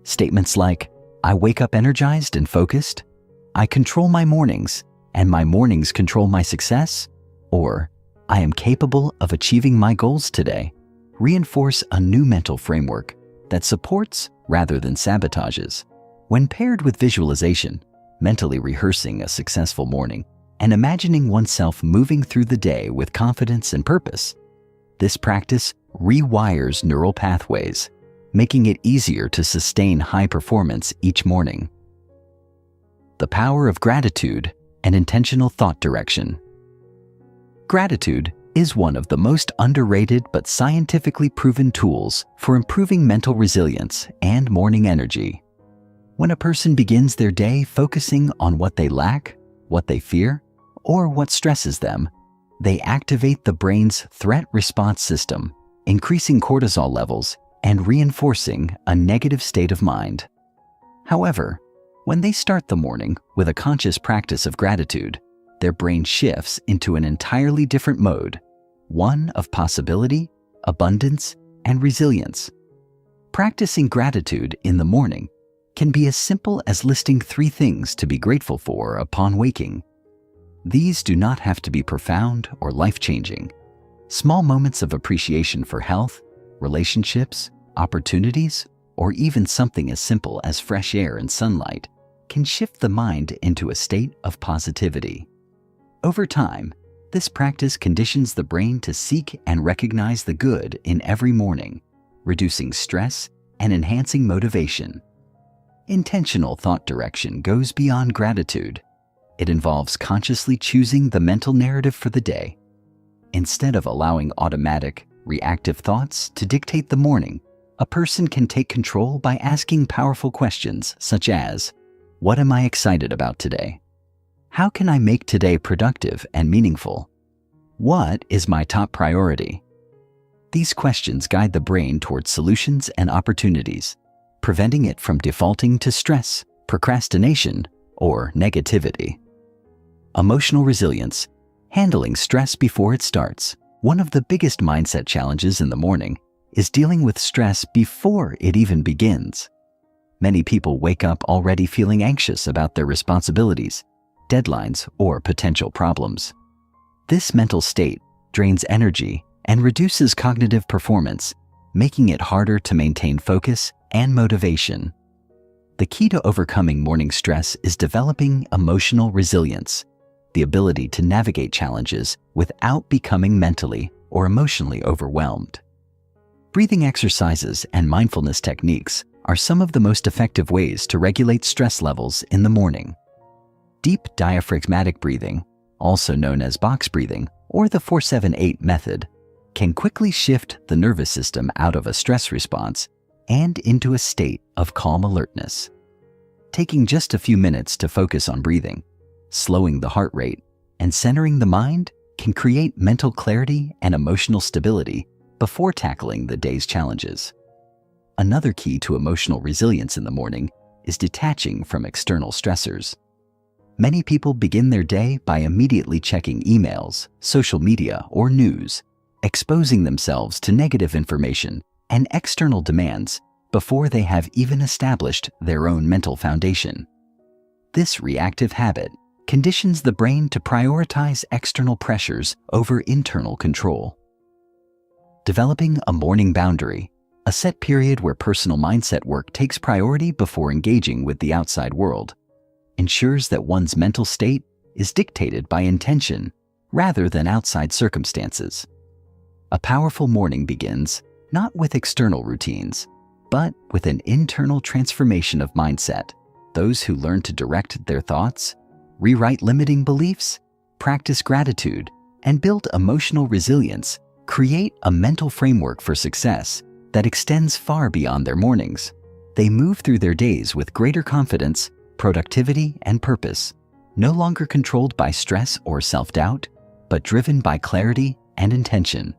Statements like, "I wake up energized and focused," "I control my mornings, and my mornings control my success," or "I am capable of achieving my goals today," reinforce a new mental framework that supports rather than sabotages. When paired with visualization, mentally rehearsing a successful morning, and imagining oneself moving through the day with confidence and purpose, this practice rewires neural pathways, making it easier to sustain high performance each morning. The power of gratitude and intentional thought direction. Gratitude is one of the most underrated but scientifically proven tools for improving mental resilience and morning energy. When a person begins their day focusing on what they lack, what they fear, or what stresses them, They activate the brain's threat response system, increasing cortisol levels and reinforcing a negative state of mind. However, when they start the morning with a conscious practice of gratitude, their brain shifts into an entirely different mode, one of possibility, abundance, and resilience. Practicing gratitude in the morning can be as simple as listing 3 things to be grateful for upon waking. These do not have to be profound or life-changing. Small moments of appreciation for health, relationships, opportunities, or even something as simple as fresh air and sunlight can shift the mind into a state of positivity. Over time, this practice conditions the brain to seek and recognize the good in every morning, reducing stress and enhancing motivation. Intentional thought direction goes beyond gratitude. It involves consciously choosing the mental narrative for the day. Instead of allowing automatic, reactive thoughts to dictate the morning, a person can take control by asking powerful questions such as, "What am I excited about today? How can I make today productive and meaningful? What is my top priority?" These questions guide the brain towards solutions and opportunities, preventing it from defaulting to stress, procrastination, or negativity. Emotional resilience, handling stress before it starts. One of the biggest mindset challenges in the morning is dealing with stress before it even begins. Many people wake up already feeling anxious about their responsibilities, deadlines, or potential problems. This mental state drains energy and reduces cognitive performance, making it harder to maintain focus and motivation. The key to overcoming morning stress is developing emotional resilience, the ability to navigate challenges without becoming mentally or emotionally overwhelmed. Breathing exercises and mindfulness techniques are some of the most effective ways to regulate stress levels in the morning. Deep diaphragmatic breathing, also known as box breathing or the 4-7-8 method, can quickly shift the nervous system out of a stress response and into a state of calm alertness. Taking just a few minutes to focus on breathing, slowing the heart rate, and centering the mind can create mental clarity and emotional stability before tackling the day's challenges. Another key to emotional resilience in the morning is detaching from external stressors. Many people begin their day by immediately checking emails, social media, or news, exposing themselves to negative information and external demands before they have even established their own mental foundation. This reactive habit conditions the brain to prioritize external pressures over internal control. Developing a morning boundary, a set period where personal mindset work takes priority before engaging with the outside world, ensures that one's mental state is dictated by intention rather than outside circumstances. A powerful morning begins not with external routines, but with an internal transformation of mindset. Those who learn to direct their thoughts, rewrite limiting beliefs, practice gratitude, and build emotional resilience create a mental framework for success that extends far beyond their mornings. They move through their days with greater confidence, productivity, and purpose, no longer controlled by stress or self-doubt, but driven by clarity and intention.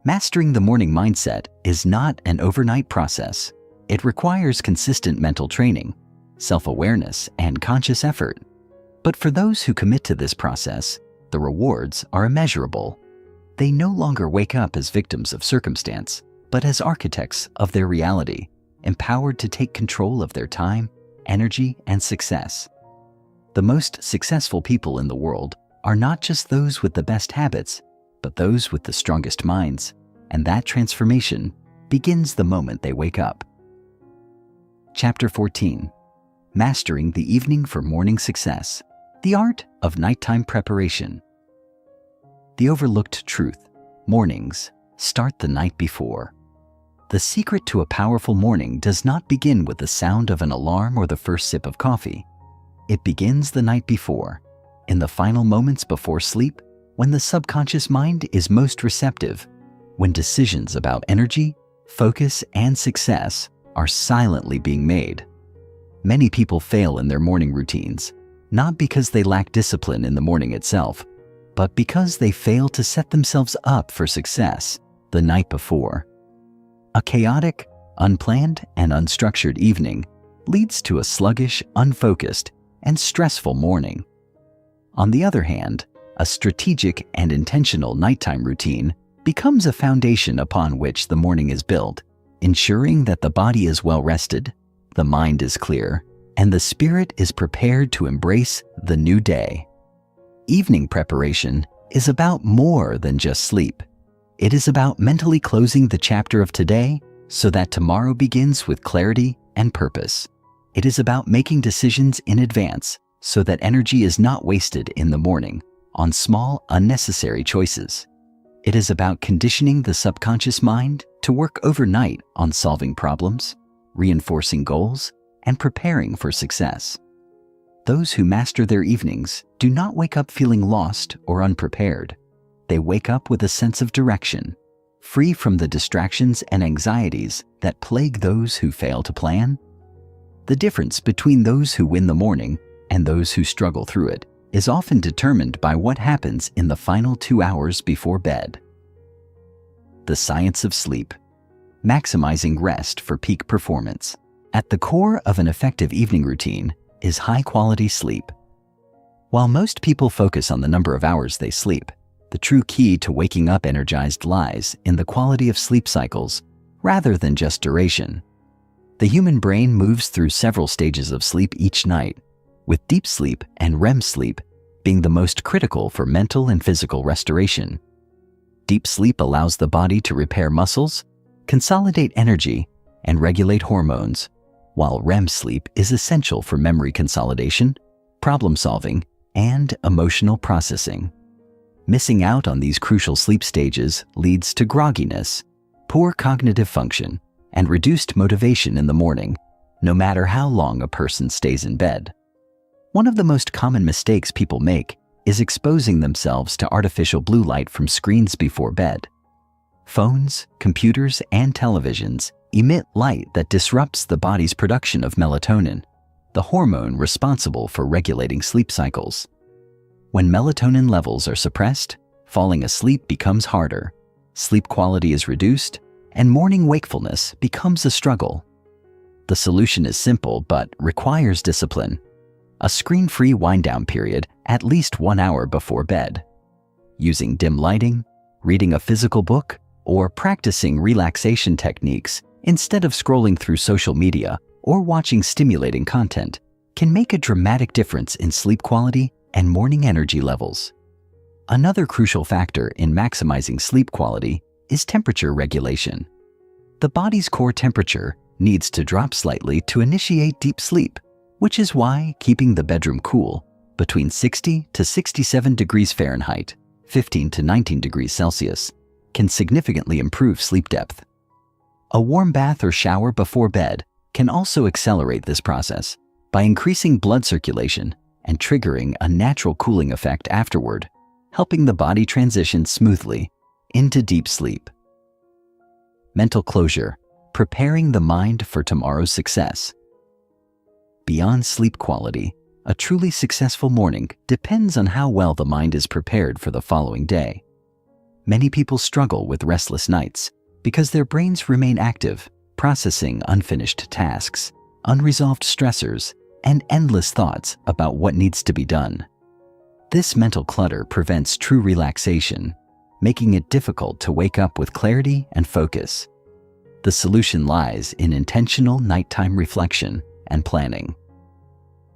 Mastering the morning mindset is not an overnight process. It requires consistent mental training, self-awareness, and conscious effort. But for those who commit to this process, the rewards are immeasurable. They no longer wake up as victims of circumstance, but as architects of their reality, empowered to take control of their time, energy, and success. The most successful people in the world are not just those with the best habits, but those with the strongest minds, and that transformation begins the moment they wake up. Chapter 14. Mastering the Evening for Morning Success. The Art of Nighttime Preparation. The overlooked truth: mornings start the night before. The secret to a powerful morning does not begin with the sound of an alarm or the first sip of coffee. It begins the night before, in the final moments before sleep, when the subconscious mind is most receptive, when decisions about energy, focus, and success are silently being made. Many people fail in their morning routines, not because they lack discipline in the morning itself, but because they fail to set themselves up for success the night before. A chaotic, unplanned, and unstructured evening leads to a sluggish, unfocused, and stressful morning. On the other hand, a strategic and intentional nighttime routine becomes a foundation upon which the morning is built, ensuring that the body is well rested, the mind is clear, and the spirit is prepared to embrace the new day. Evening preparation is about more than just sleep. It is about mentally closing the chapter of today so that tomorrow begins with clarity and purpose. It is about making decisions in advance so that energy is not wasted in the morning on small, unnecessary choices. It is about conditioning the subconscious mind to work overnight on solving problems, reinforcing goals, and preparing for success. Those who master their evenings do not wake up feeling lost or unprepared. They wake up with a sense of direction, free from the distractions and anxieties that plague those who fail to plan. The difference between those who win the morning and those who struggle through it is often determined by what happens in the final 2 hours before bed. The science of sleep. Maximizing rest for peak performance. At the core of an effective evening routine is high-quality sleep. While most people focus on the number of hours they sleep, the true key to waking up energized lies in the quality of sleep cycles rather than just duration. The human brain moves through several stages of sleep each night, with deep sleep and REM sleep being the most critical for mental and physical restoration. Deep sleep allows the body to repair muscles, consolidate energy, and regulate hormones, while REM sleep is essential for memory consolidation, problem solving, and emotional processing. Missing out on these crucial sleep stages leads to grogginess, poor cognitive function, and reduced motivation in the morning, no matter how long a person stays in bed. One of the most common mistakes people make is exposing themselves to artificial blue light from screens before bed. Phones, computers, and televisions emit light that disrupts the body's production of melatonin, the hormone responsible for regulating sleep cycles. When melatonin levels are suppressed, falling asleep becomes harder, sleep quality is reduced, and morning wakefulness becomes a struggle. The solution is simple but requires discipline. A screen-free wind-down period at least 1 hour before bed. Using dim lighting, reading a physical book, or practicing relaxation techniques instead of scrolling through social media or watching stimulating content can make a dramatic difference in sleep quality and morning energy levels. Another crucial factor in maximizing sleep quality is temperature regulation. The body's core temperature needs to drop slightly to initiate deep sleep, which is why keeping the bedroom cool between 60 to 67 degrees Fahrenheit, 15 to 19 degrees Celsius, can significantly improve sleep depth. A warm bath or shower before bed can also accelerate this process by increasing blood circulation and triggering a natural cooling effect afterward, helping the body transition smoothly into deep sleep. Mental closure, preparing the mind for tomorrow's success. Beyond sleep quality, a truly successful morning depends on how well the mind is prepared for the following day. Many people struggle with restless nights because their brains remain active, processing unfinished tasks, unresolved stressors, and endless thoughts about what needs to be done. This mental clutter prevents true relaxation, making it difficult to wake up with clarity and focus. The solution lies in intentional nighttime reflection and planning.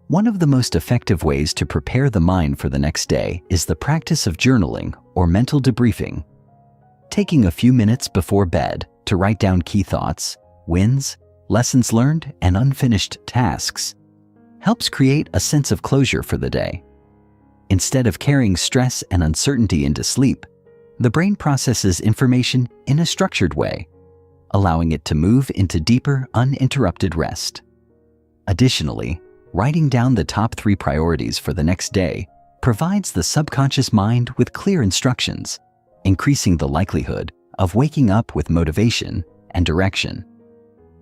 One of the most effective ways to prepare the mind for the next day is the practice of journaling or mental debriefing. Taking a few minutes before bed to write down key thoughts, wins, lessons learned, and unfinished tasks helps create a sense of closure for the day. Instead of carrying stress and uncertainty into sleep, the brain processes information in a structured way, allowing it to move into deeper, uninterrupted rest. Additionally, writing down the top 3 priorities for the next day provides the subconscious mind with clear instructions, increasing the likelihood of waking up with motivation and direction.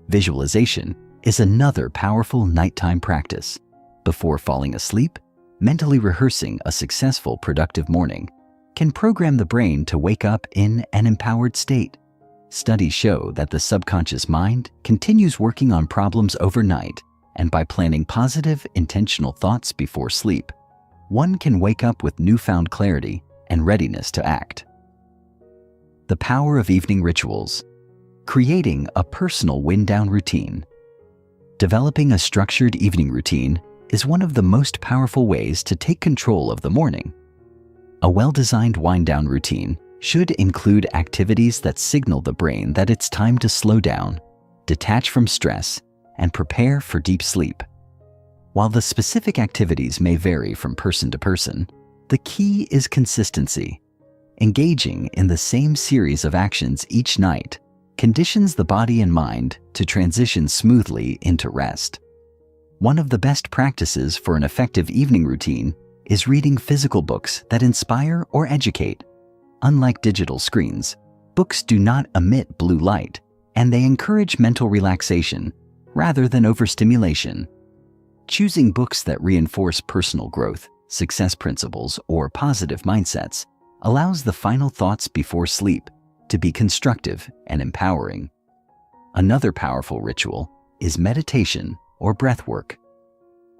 Visualization is another powerful nighttime practice. Before falling asleep, mentally rehearsing a successful, productive morning can program the brain to wake up in an empowered state. Studies show that the subconscious mind continues working on problems overnight, and by planning positive, intentional thoughts before sleep, one can wake up with newfound clarity and readiness to act. The power of evening rituals. Creating a personal wind-down routine. Developing a structured evening routine is one of the most powerful ways to take control of the morning. A well-designed wind-down routine should include activities that signal the brain that it's time to slow down, detach from stress, and prepare for deep sleep. While the specific activities may vary from person to person, the key is consistency. Engaging in the same series of actions each night conditions the body and mind to transition smoothly into rest. One of the best practices for an effective evening routine is reading physical books that inspire or educate. Unlike digital screens, books do not emit blue light, and they encourage mental relaxation rather than overstimulation. Choosing books that reinforce personal growth, success principles, or positive mindsets allows the final thoughts before sleep to be constructive and empowering. Another powerful ritual is meditation or breath work.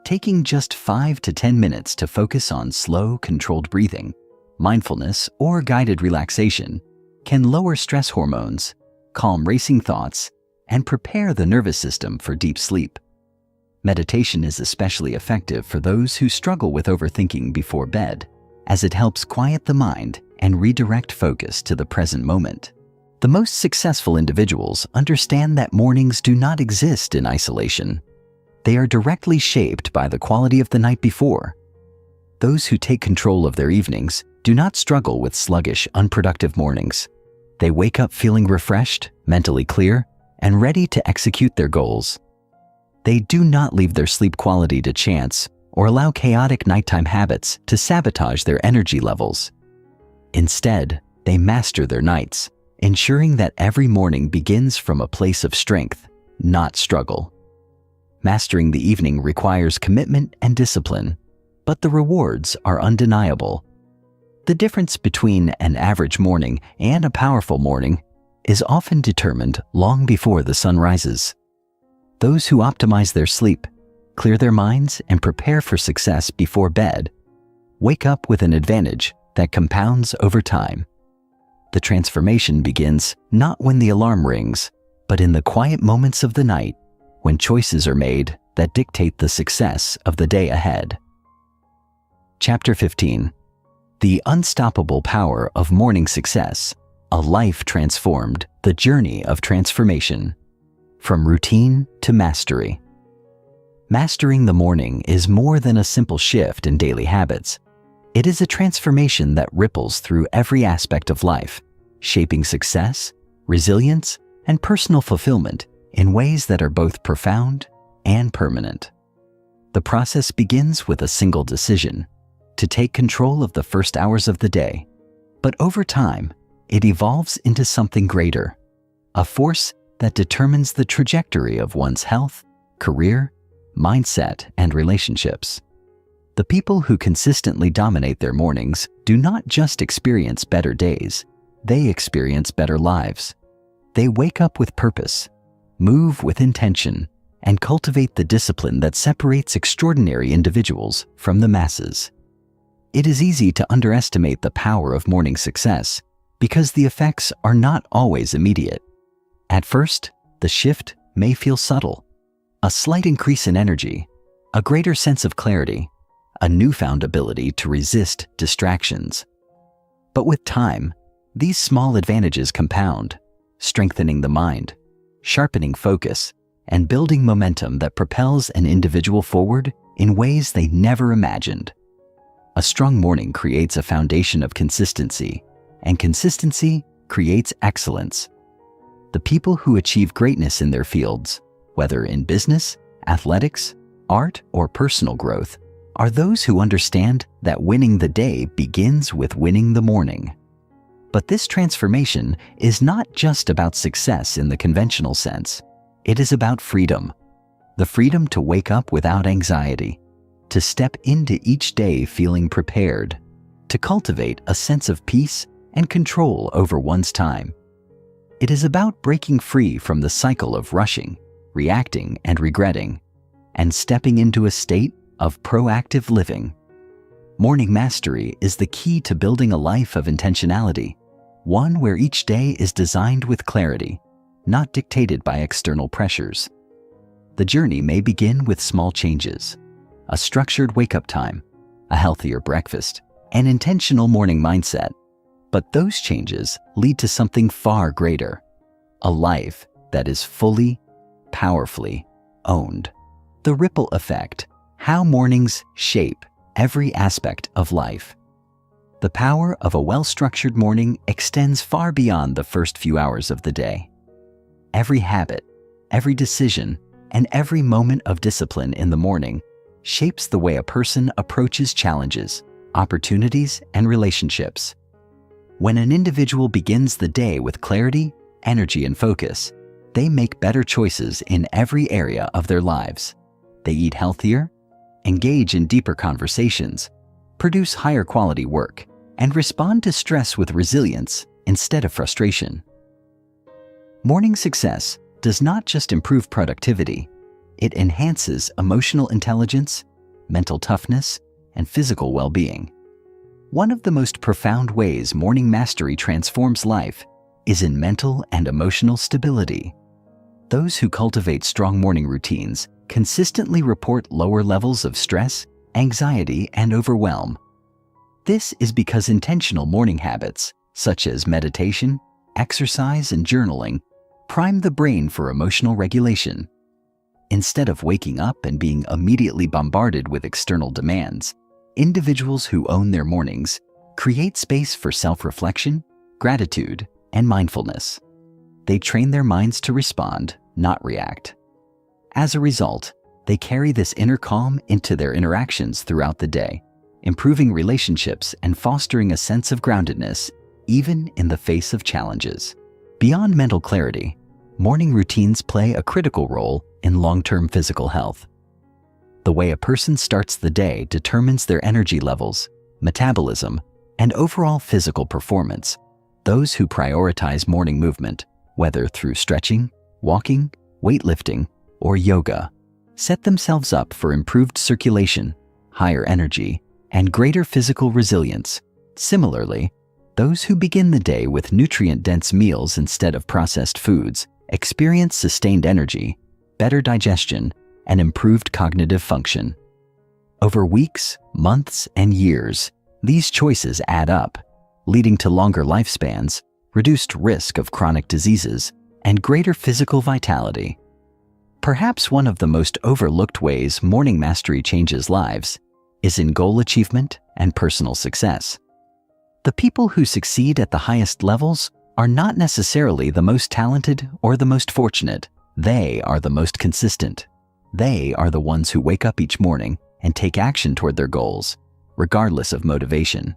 Taking just 5 to 10 minutes to focus on slow, controlled breathing, mindfulness, or guided relaxation can lower stress hormones, calm racing thoughts, and prepare the nervous system for deep sleep. Meditation is especially effective for those who struggle with overthinking before bed, as it helps quiet the mind and redirect focus to the present moment. The most successful individuals understand that mornings do not exist in isolation. They are directly shaped by the quality of the night before. Those who take control of their evenings do not struggle with sluggish, unproductive mornings. They wake up feeling refreshed, mentally clear, and ready to execute their goals. They do not leave their sleep quality to chance or allow chaotic nighttime habits to sabotage their energy levels. Instead, they master their nights, ensuring that every morning begins from a place of strength, not struggle. Mastering the evening requires commitment and discipline, but the rewards are undeniable. The difference between an average morning and a powerful morning is often determined long before the sun rises. Those who optimize their sleep, clear their minds, and prepare for success before bed wake up with an advantage that compounds over time. The transformation begins not when the alarm rings, but in the quiet moments of the night when choices are made that dictate the success of the day ahead. Chapter 15. The Unstoppable Power of Morning Success. A Life Transformed, the Journey of Transformation. From Routine to Mastery. Mastering the morning is more than a simple shift in daily habits. It is a transformation that ripples through every aspect of life, shaping success, resilience, and personal fulfillment in ways that are both profound and permanent. The process begins with a single decision: to take control of the first hours of the day. But over time, it evolves into something greater, a force that determines the trajectory of one's health, career, mindset, and relationships. The people who consistently dominate their mornings do not just experience better days, they experience better lives. They wake up with purpose, move with intention, and cultivate the discipline that separates extraordinary individuals from the masses. It is easy to underestimate the power of morning success because the effects are not always immediate. At first, the shift may feel subtle: a slight increase in energy, a greater sense of clarity, a newfound ability to resist distractions. But with time, these small advantages compound, strengthening the mind, sharpening focus, and building momentum that propels an individual forward in ways they never imagined. A strong morning creates a foundation of consistency, and consistency creates excellence. The people who achieve greatness in their fields, whether in business, athletics, art, or personal growth, are those who understand that winning the day begins with winning the morning. But this transformation is not just about success in the conventional sense. It is about freedom. The freedom to wake up without anxiety, to step into each day feeling prepared, to cultivate a sense of peace and control over one's time. It is about breaking free from the cycle of rushing, reacting, and regretting, and stepping into a state of proactive living. Morning mastery is the key to building a life of intentionality, one where each day is designed with clarity, not dictated by external pressures. The journey may begin with small changes: a structured wake-up time, a healthier breakfast, an intentional morning mindset. But those changes lead to something far greater: a life that is fully, powerfully owned. The ripple effect: how mornings shape every aspect of life. The power of a well-structured morning extends far beyond the first few hours of the day. Every habit, every decision, and every moment of discipline in the morning shapes the way a person approaches challenges, opportunities, and relationships. When an individual begins the day with clarity, energy, and focus, they make better choices in every area of their lives. They eat healthier, engage in deeper conversations, produce higher quality work, and respond to stress with resilience instead of frustration. Morning success does not just improve productivity, it enhances emotional intelligence, mental toughness, and physical well-being. One of the most profound ways morning mastery transforms life is in mental and emotional stability. Those who cultivate strong morning routines consistently report lower levels of stress, anxiety, and overwhelm. This is because intentional morning habits, such as meditation, exercise, and journaling, prime the brain for emotional regulation. Instead of waking up and being immediately bombarded with external demands, individuals who own their mornings create space for self-reflection, gratitude, and mindfulness. They train their minds to respond, not react. As a result, they carry this inner calm into their interactions throughout the day, improving relationships and fostering a sense of groundedness, even in the face of challenges. Beyond mental clarity, morning routines play a critical role in long-term physical health. The way a person starts the day determines their energy levels, metabolism, and overall physical performance. Those who prioritize morning movement, whether through stretching, walking, weightlifting, or yoga, set themselves up for improved circulation, higher energy, and greater physical resilience. Similarly, those who begin the day with nutrient-dense meals instead of processed foods experience sustained energy, better digestion, and improved cognitive function. Over weeks, months, and years, these choices add up, leading to longer lifespans, reduced risk of chronic diseases, and greater physical vitality. Perhaps one of the most overlooked ways morning mastery changes lives is in goal achievement and personal success. The people who succeed at the highest levels are not necessarily the most talented or the most fortunate. They are the most consistent. They are the ones who wake up each morning and take action toward their goals, regardless of motivation.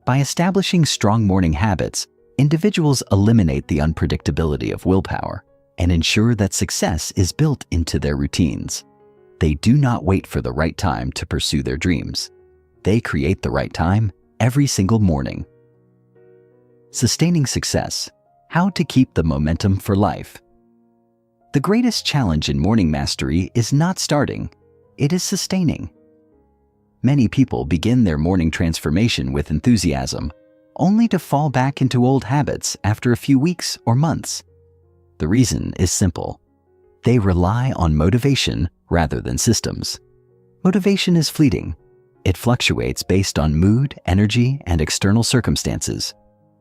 By establishing strong morning habits, individuals eliminate the unpredictability of willpower and ensure that success is built into their routines. They do not wait for the right time to pursue their dreams. They create the right time every single morning. Sustaining success: how to keep the momentum for life. The greatest challenge in morning mastery is not starting, it is sustaining. Many people begin their morning transformation with enthusiasm, only to fall back into old habits after a few weeks or months. The reason is simple. They rely on motivation rather than systems. Motivation is fleeting. It fluctuates based on mood, energy, and external circumstances.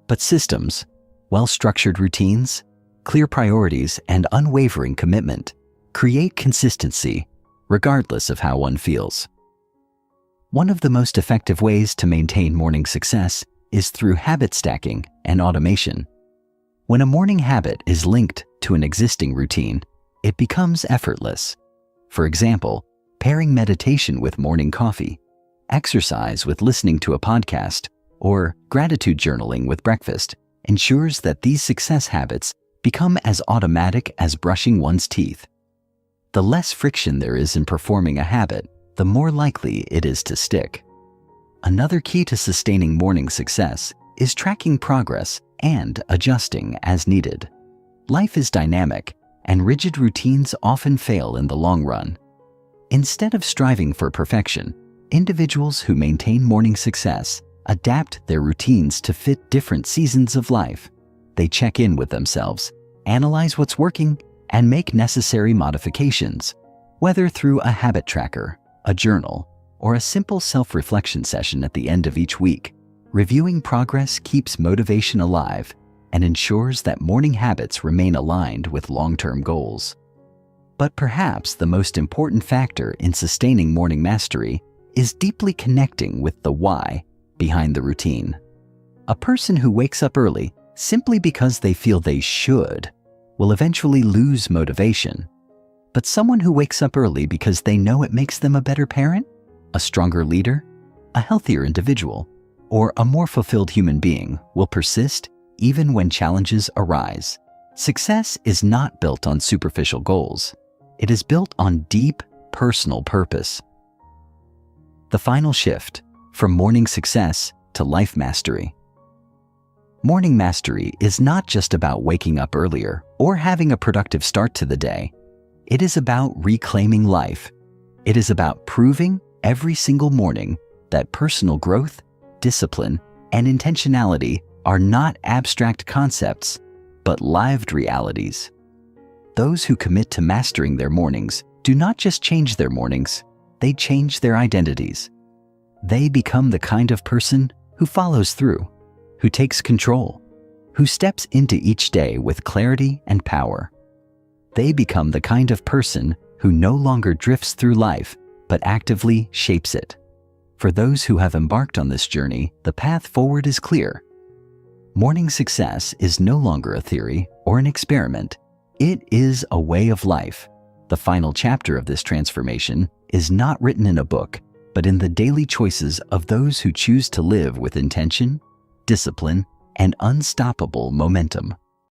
But systems, well-structured routines, clear priorities, and unwavering commitment create consistency, regardless of how one feels. One of the most effective ways to maintain morning success is through habit stacking and automation. When a morning habit is linked to an existing routine, it becomes effortless. For example, pairing meditation with morning coffee, exercise with listening to a podcast, or gratitude journaling with breakfast ensures that these success habits become as automatic as brushing one's teeth. The less friction there is in performing a habit, the more likely it is to stick. Another key to sustaining morning success is tracking progress and adjusting as needed. Life is dynamic, and rigid routines often fail in the long run. Instead of striving for perfection, individuals who maintain morning success adapt their routines to fit different seasons of life. They check in with themselves, analyze what's working, and make necessary modifications, whether through a habit tracker, a journal, or a simple self-reflection session at the end of each week. Reviewing progress keeps motivation alive and ensures that morning habits remain aligned with long-term goals. But perhaps the most important factor in sustaining morning mastery is deeply connecting with the why behind the routine. A person who wakes up early simply because they feel they should will eventually lose motivation. But someone who wakes up early because they know it makes them a better parent, a stronger leader, a healthier individual, or a more fulfilled human being will persist even when challenges arise. Success is not built on superficial goals. It is built on deep, personal purpose. The final shift, from morning success to life mastery. Morning mastery is not just about waking up earlier or having a productive start to the day. It is about reclaiming life. It is about proving every single morning that personal growth, discipline, and intentionality are not abstract concepts, but lived realities. Those who commit to mastering their mornings do not just change their mornings, they change their identities. They become the kind of person who follows through, who takes control, who steps into each day with clarity and power. They become the kind of person who no longer drifts through life, but actively shapes it. For those who have embarked on this journey, the path forward is clear. Morning success is no longer a theory or an experiment. It is a way of life. The final chapter of this transformation is not written in a book, but in the daily choices of those who choose to live with intention, discipline, and unstoppable momentum.